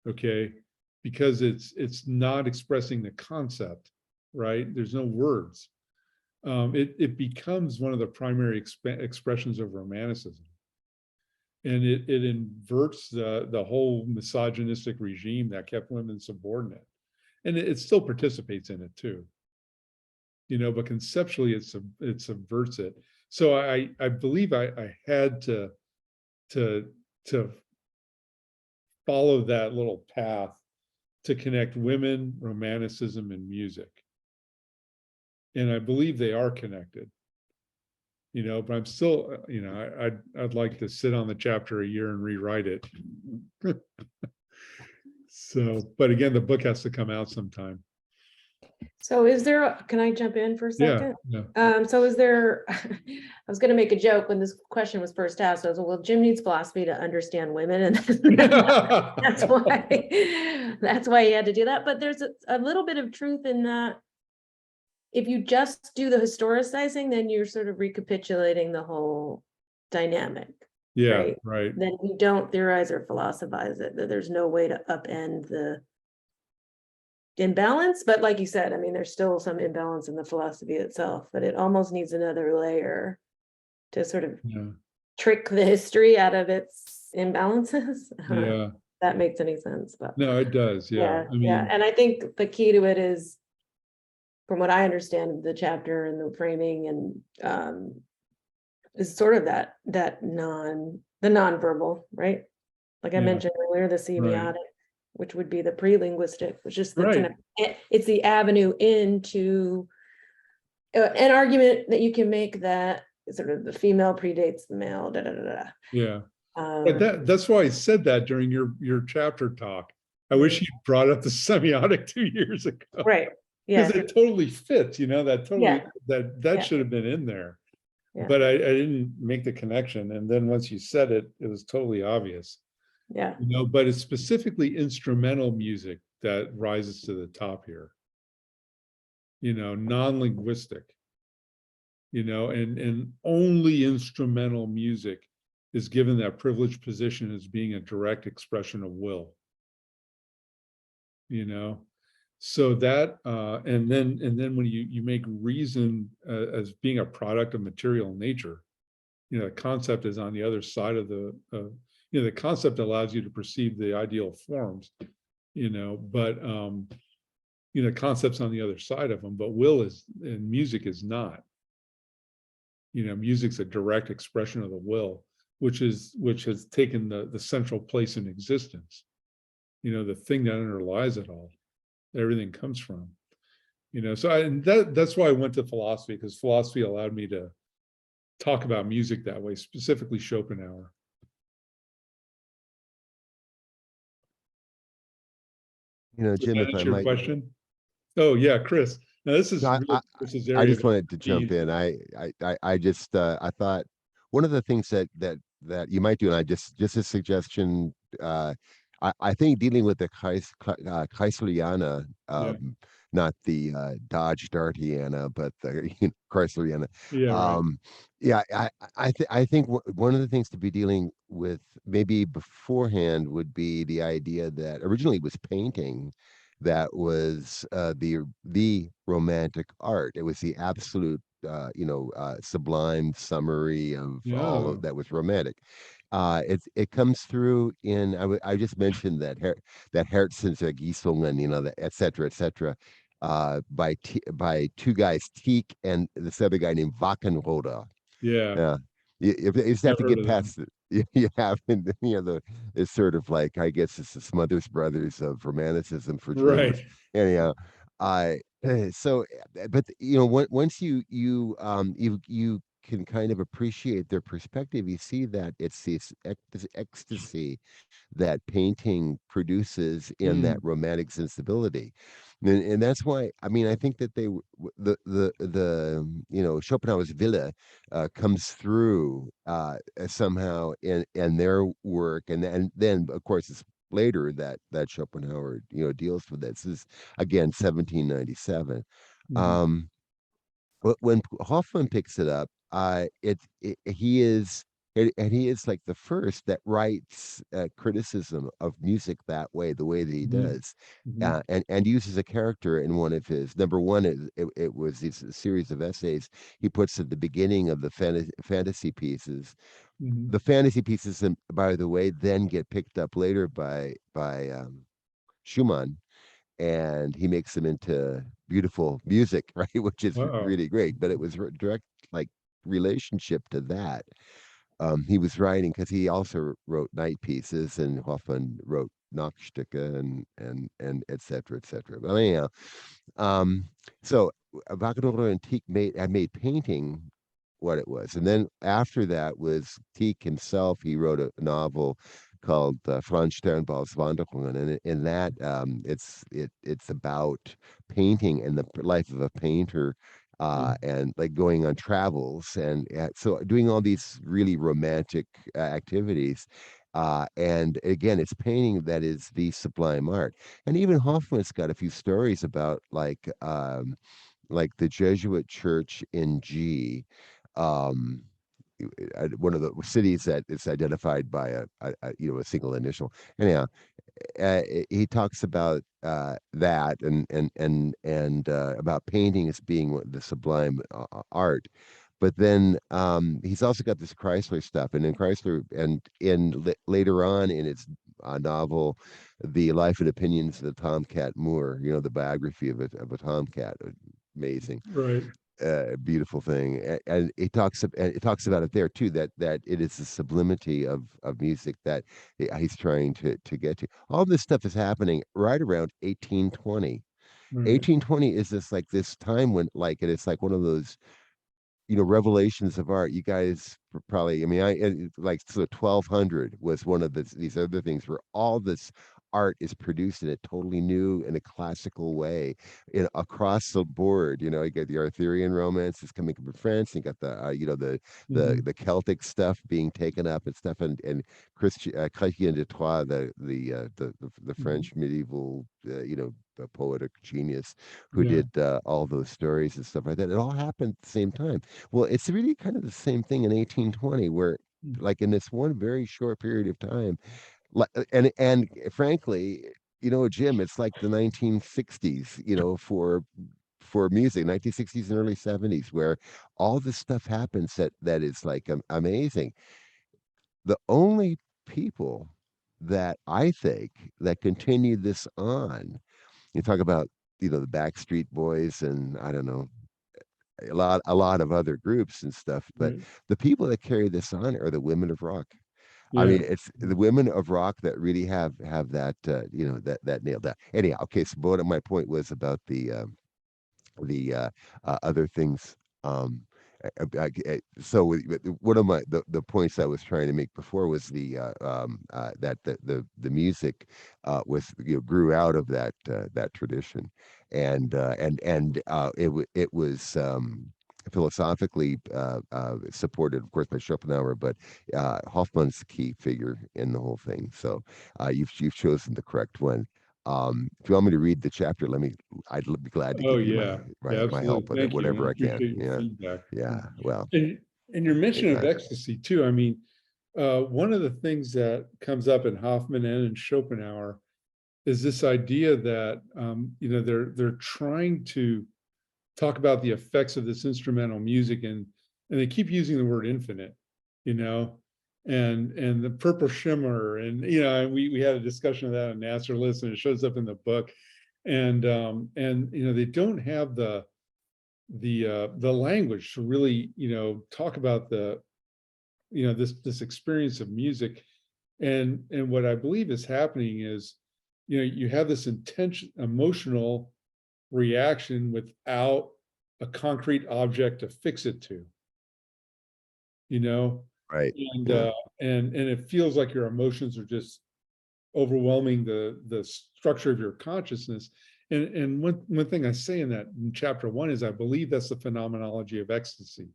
okay? Because it's not expressing the concept, right? There's no words. It becomes one of the primary expressions of Romanticism. And it inverts the whole misogynistic regime that kept women subordinate. And it still participates in it too. You know, but conceptually it subverts it. So I believe I had to follow that little path to connect women, Romanticism, and music. and I believe they are connected. You know, but I'm still, you know, I'd like to sit on the chapter a year and rewrite it. So, but again, the book has to come out sometime. So is there, can I jump in for a Yeah, second? yeah. So is there, I was gonna make a joke when this question was first asked. I was, well, Jim needs philosophy to understand women, and that's why he had to do that. But there's a little bit of truth in that. If you just do the historicizing, then you're sort of recapitulating the whole dynamic. Yeah, right. Then you don't theorize or philosophize it, that there's no way to upend the imbalance. But like you said, I mean, there's still some imbalance in the philosophy itself, but it almost needs another layer to sort of trick the history out of its imbalances. Yeah. That makes any sense, but No, it does. Yeah. I mean, and I think the key to it is, from what I understand of the chapter and the framing, and is sort of that the nonverbal, right? Like I mentioned earlier, the semiotic, which would be the pre-linguistic, which is the kind of, it's the avenue into an argument that you can make that sort of the female predates the male. Yeah. But that's why I said that during your chapter talk. I wish you brought up the semiotic 2 years ago. Right. Yeah. Because it totally fits, you know, that totally that should have been in there. Yeah. But I didn't make the connection. And then once you said it, it was totally obvious. Yeah. You know, but it's specifically instrumental music that rises to the top here. You know, non-linguistic. You know, and only instrumental music is given that privileged position as being a direct expression of will. You know. So that, and then when you make reason as being a product of material nature, you know, the concept is on the other side of the, you know, the concept allows you to perceive the ideal forms, you know, but, you know, concepts on the other side of them, but will is, and music is not. You know, music's a direct expression of the will, which has taken the central place in existence. You know, the thing that underlies it all. Everything comes from, you know, so that's why I went to philosophy, because philosophy allowed me to talk about music that way, specifically Schopenhauer. You know, Jim, if I your might. question. Oh yeah, Chris. Now this is No, I just wanted to jump in. I just I thought one of the things that you might do, and I just a suggestion. I think dealing with the Kreisleriana, not the Dodge Dartiana, but the Kreisleriana. I think one of the things to be dealing with maybe beforehand would be the idea that originally it was painting that was the romantic art. It was the absolute sublime summary of all of that was romantic. It comes through in I just mentioned that Herzensvergießungen, you know, the et cetera, by two guys, Tieck and this other guy named Wackenroder. Yeah. You just have to get past it. You have, you know, it's sort of like, I guess it's the Smothers Brothers of Romanticism for Germans. Anyhow, so, but you know, once you can kind of appreciate their perspective, you see that it's this ecstasy that painting produces in that romantic sensibility. And that's why, I mean, I think that the you know, Schopenhauer's Wille comes through somehow in their work, and then of course it's later that Schopenhauer, you know, deals with this. This is again 1797. But when Hoffman picks it up, he is like the first that writes criticism of music that way, the way that he does, and uses a character in one of his. Number one, it was this series of essays he puts at the beginning of the fantasy pieces. The fantasy pieces, by the way, then get picked up later by Schumann, and he makes them into beautiful music, right? Which is really great. But it was direct like relationship to that. He was writing, because he also wrote night pieces, and Hoffman wrote Nachstücke and et cetera, et cetera. But anyhow, so Vacador and Tieck made painting what it was. And then after that was Tieck himself. He wrote a novel called Franz Sternbau's Wanderungen, and in that it's about painting and the life of a painter, and like going on travels, and so doing all these really romantic activities. And again, it's painting that is the sublime art. And even Hoffman's got a few stories about like the Jesuit church in G, um, one of the cities that is identified by a single initial. Anyhow, he talks about that and about painting as being the sublime art. But then he's also got this Chrysler stuff, and in Chrysler, and later on in its novel, The Life and Opinions of the Tomcat Moor, the biography of a tomcat, amazing, Right. beautiful thing, and it talks about it there too, that it is the sublimity of music that he's trying to get to. All this stuff is happening right around 1820. Right. 1820 is this time when and it's like one of those revelations of art. You guys probably, so 1200 was one of these other things where all this art is produced in a totally new and a classical way across the board. You got the Arthurian romance is coming up in France, you got the the Celtic stuff being taken up and stuff, and Chrétien de Troyes, the French medieval the poetic genius who did all those stories and stuff like that. It all happened at the same time. Well, it's really kind of the same thing in 1820, where like in this one very short period of time, and frankly, Jim, it's like the 1960s, for music, 1960s and early 70s, where all this stuff happens that is like amazing. The only people that I think that continued this on, you talk about, the Backstreet Boys, and I don't know, a lot of other groups and stuff, but Right. the people that carry this on are the women of rock. I Yeah. mean, it's the women of rock that really have that that nailed down. Anyhow, okay, so what my point was about the other things. So one of the points I was trying to make before was that the music was grew out of that tradition, and it was philosophically supported, of course, by Schopenhauer, but Hoffman's the key figure in the whole thing. So you've chosen the correct one. If you want me to read the chapter, I'd be glad to Oh, give you yeah. my help with it, Thank you. whatever I I can. appreciate your Yeah. feedback. Yeah. Well, And your mention of anytime. ecstasy too. I mean, one of the things that comes up in Hoffman and in Schopenhauer is this idea that they're trying to talk about the effects of this instrumental music, and they keep using the word infinite, and the purple shimmer, and we had a discussion of that on Nasser List, and it shows up in the book, and they don't have the language to really talk about this experience of music, and what I believe is happening is you have this emotional reaction without a concrete object to fix it to, Right. and Yeah. and it feels like your emotions are just overwhelming the structure of your consciousness. And one thing I say in chapter 1 is I believe that's the phenomenology of ecstasy.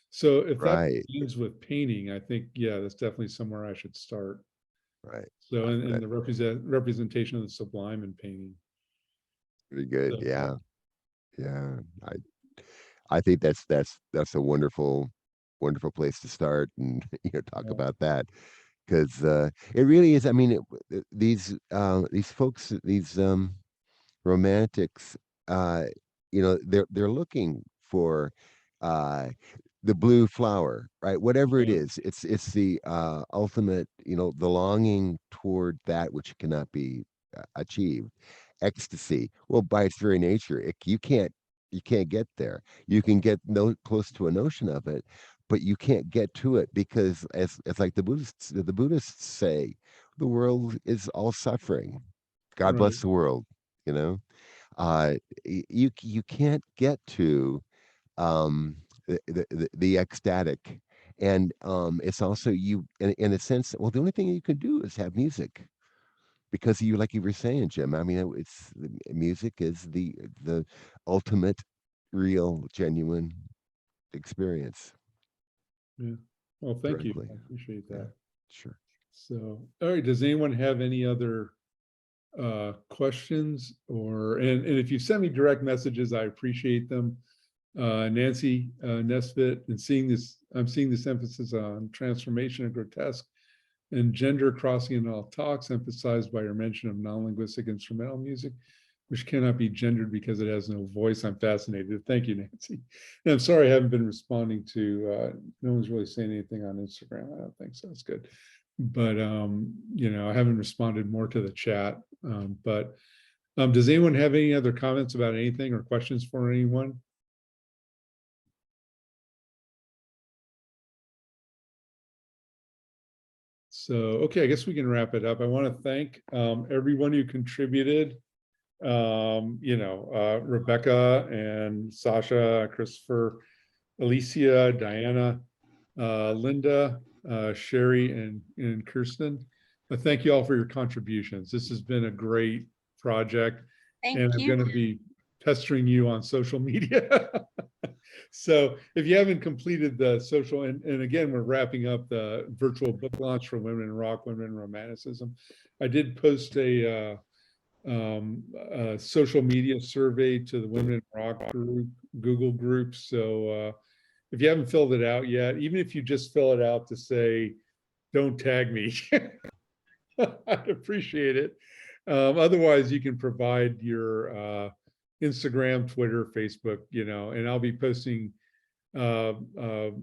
So if that Right. begins with painting, I think that's definitely somewhere I should start. Right. So in the representation of the sublime in painting. Pretty good. So, Yeah. Yeah. I think that's a wonderful place to start, and talk about that, because it really is. I mean, these folks, these romantics, they're looking for uh the blue flower, right? Whatever it yeah, is, it's the ultimate, the longing toward that which cannot be achieved. Ecstasy, well, by its very nature, you can't get there. You can get close to a notion of it, but you can't get to it, because as like the Buddhists say, the world is all suffering. God bless Right. the world, you know. You can't get to the ecstatic, and it's also you in a sense. Well, the only thing you can do is have music, because you, like you were saying, Jim. I mean, it's music is the ultimate, real, genuine experience. Yeah. Well, thank you. Directly. I appreciate Yeah, that. sure. So, all right, does anyone have any other questions, or and if you send me direct messages, I appreciate them. Nancy Nesvet, and I'm seeing this emphasis on transformation and grotesque and gender crossing in all talks, emphasized by your mention of non-linguistic instrumental music, which cannot be gendered because it has no voice. I'm fascinated. Thank you, Nancy. And I'm sorry I haven't been responding to, no one's really saying anything on Instagram. I don't think so. It's good. But, you know, I haven't responded more to the chat. But does anyone have any other comments about anything or questions for anyone? So, okay, I guess we can wrap it up. I want to thank everyone who contributed. You know, Rebecca and Sasha, Christopher, Alicia, Diana, Linda, Sherry, and Kirsten. Thank you all for your contributions. This has been a great project. Thank and I'm you. going to be pestering you on social media. So if you haven't completed the social, and again, we're wrapping up the virtual book launch for Women in Rock, Women in Romanticism. I did post a social media survey to the Women in Rock group, Google group. So if you haven't filled it out yet, even if you just fill it out to say, don't tag me, I'd appreciate it. Otherwise, you can provide your Instagram, Twitter, Facebook, you know, and I'll be posting to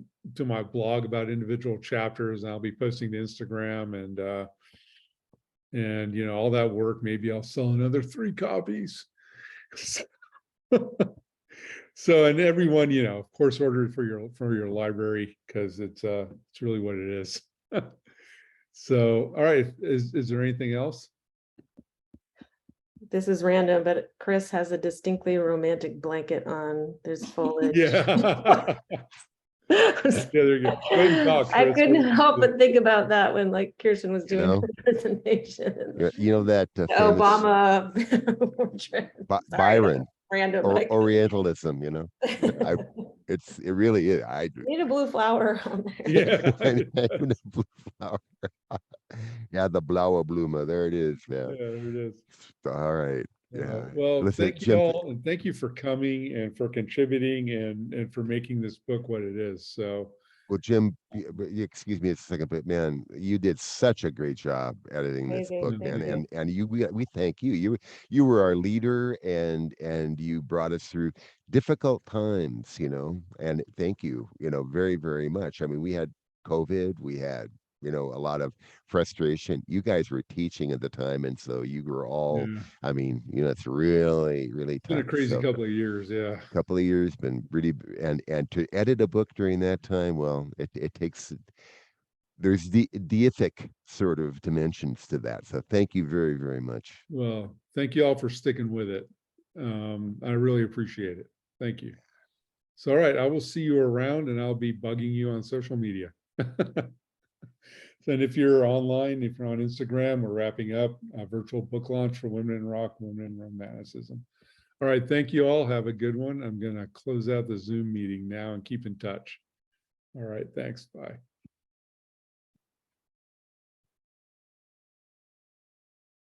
my blog about individual chapters, and I'll be posting to Instagram, and you know, all that work. Maybe I'll sell another 3 copies. So, and everyone, you know, of course, order it for your library, because it's really what it is. So, all right, is there anything else? This is random, but Chris has a distinctly romantic blanket on. There's foliage. Yeah. Yeah, there you go. Go ahead and talk, I Chris. couldn't help but think about that when like Kirsten was doing know? her presentation. You know that famous Obama portrait. Sorry, Byron, random. Orientalism, you know. It really is. I Need a blue flower on there. Yeah. the blue flower. Yeah, the blaue Blume. There it is, Yeah, man. there it is. All right. Yeah. Well, Listen, thank you Jim, all, and thank you for coming and for contributing and for making this book what it is. So, well, Jim, excuse me a second, but man, you did such a great job editing this Amazing, book, thank man. you. And we thank you. You were our leader, and you brought us through difficult times, you know. And thank you, you know, very, very much. I mean, we had COVID, we had, you know, a lot of frustration. You guys were teaching at the time, and so you were all, yeah, I mean, you know, it's really, really it's been a tough. crazy So couple of years. Yeah. couple of years been really, and to edit a book during that time, well, it takes, there's the deific sort of dimensions to that. So thank you very, very much. Well, thank you all for sticking with it. I really appreciate it. Thank you. So, all right, I will see you around, and I'll be bugging you on social media. And if you're online, if you're on Instagram, we're wrapping up a virtual book launch for Women in Rock, Women in Romanticism. All right, thank you all. Have a good one. I'm going to close out the Zoom meeting now and keep in touch. All right, thanks. Bye.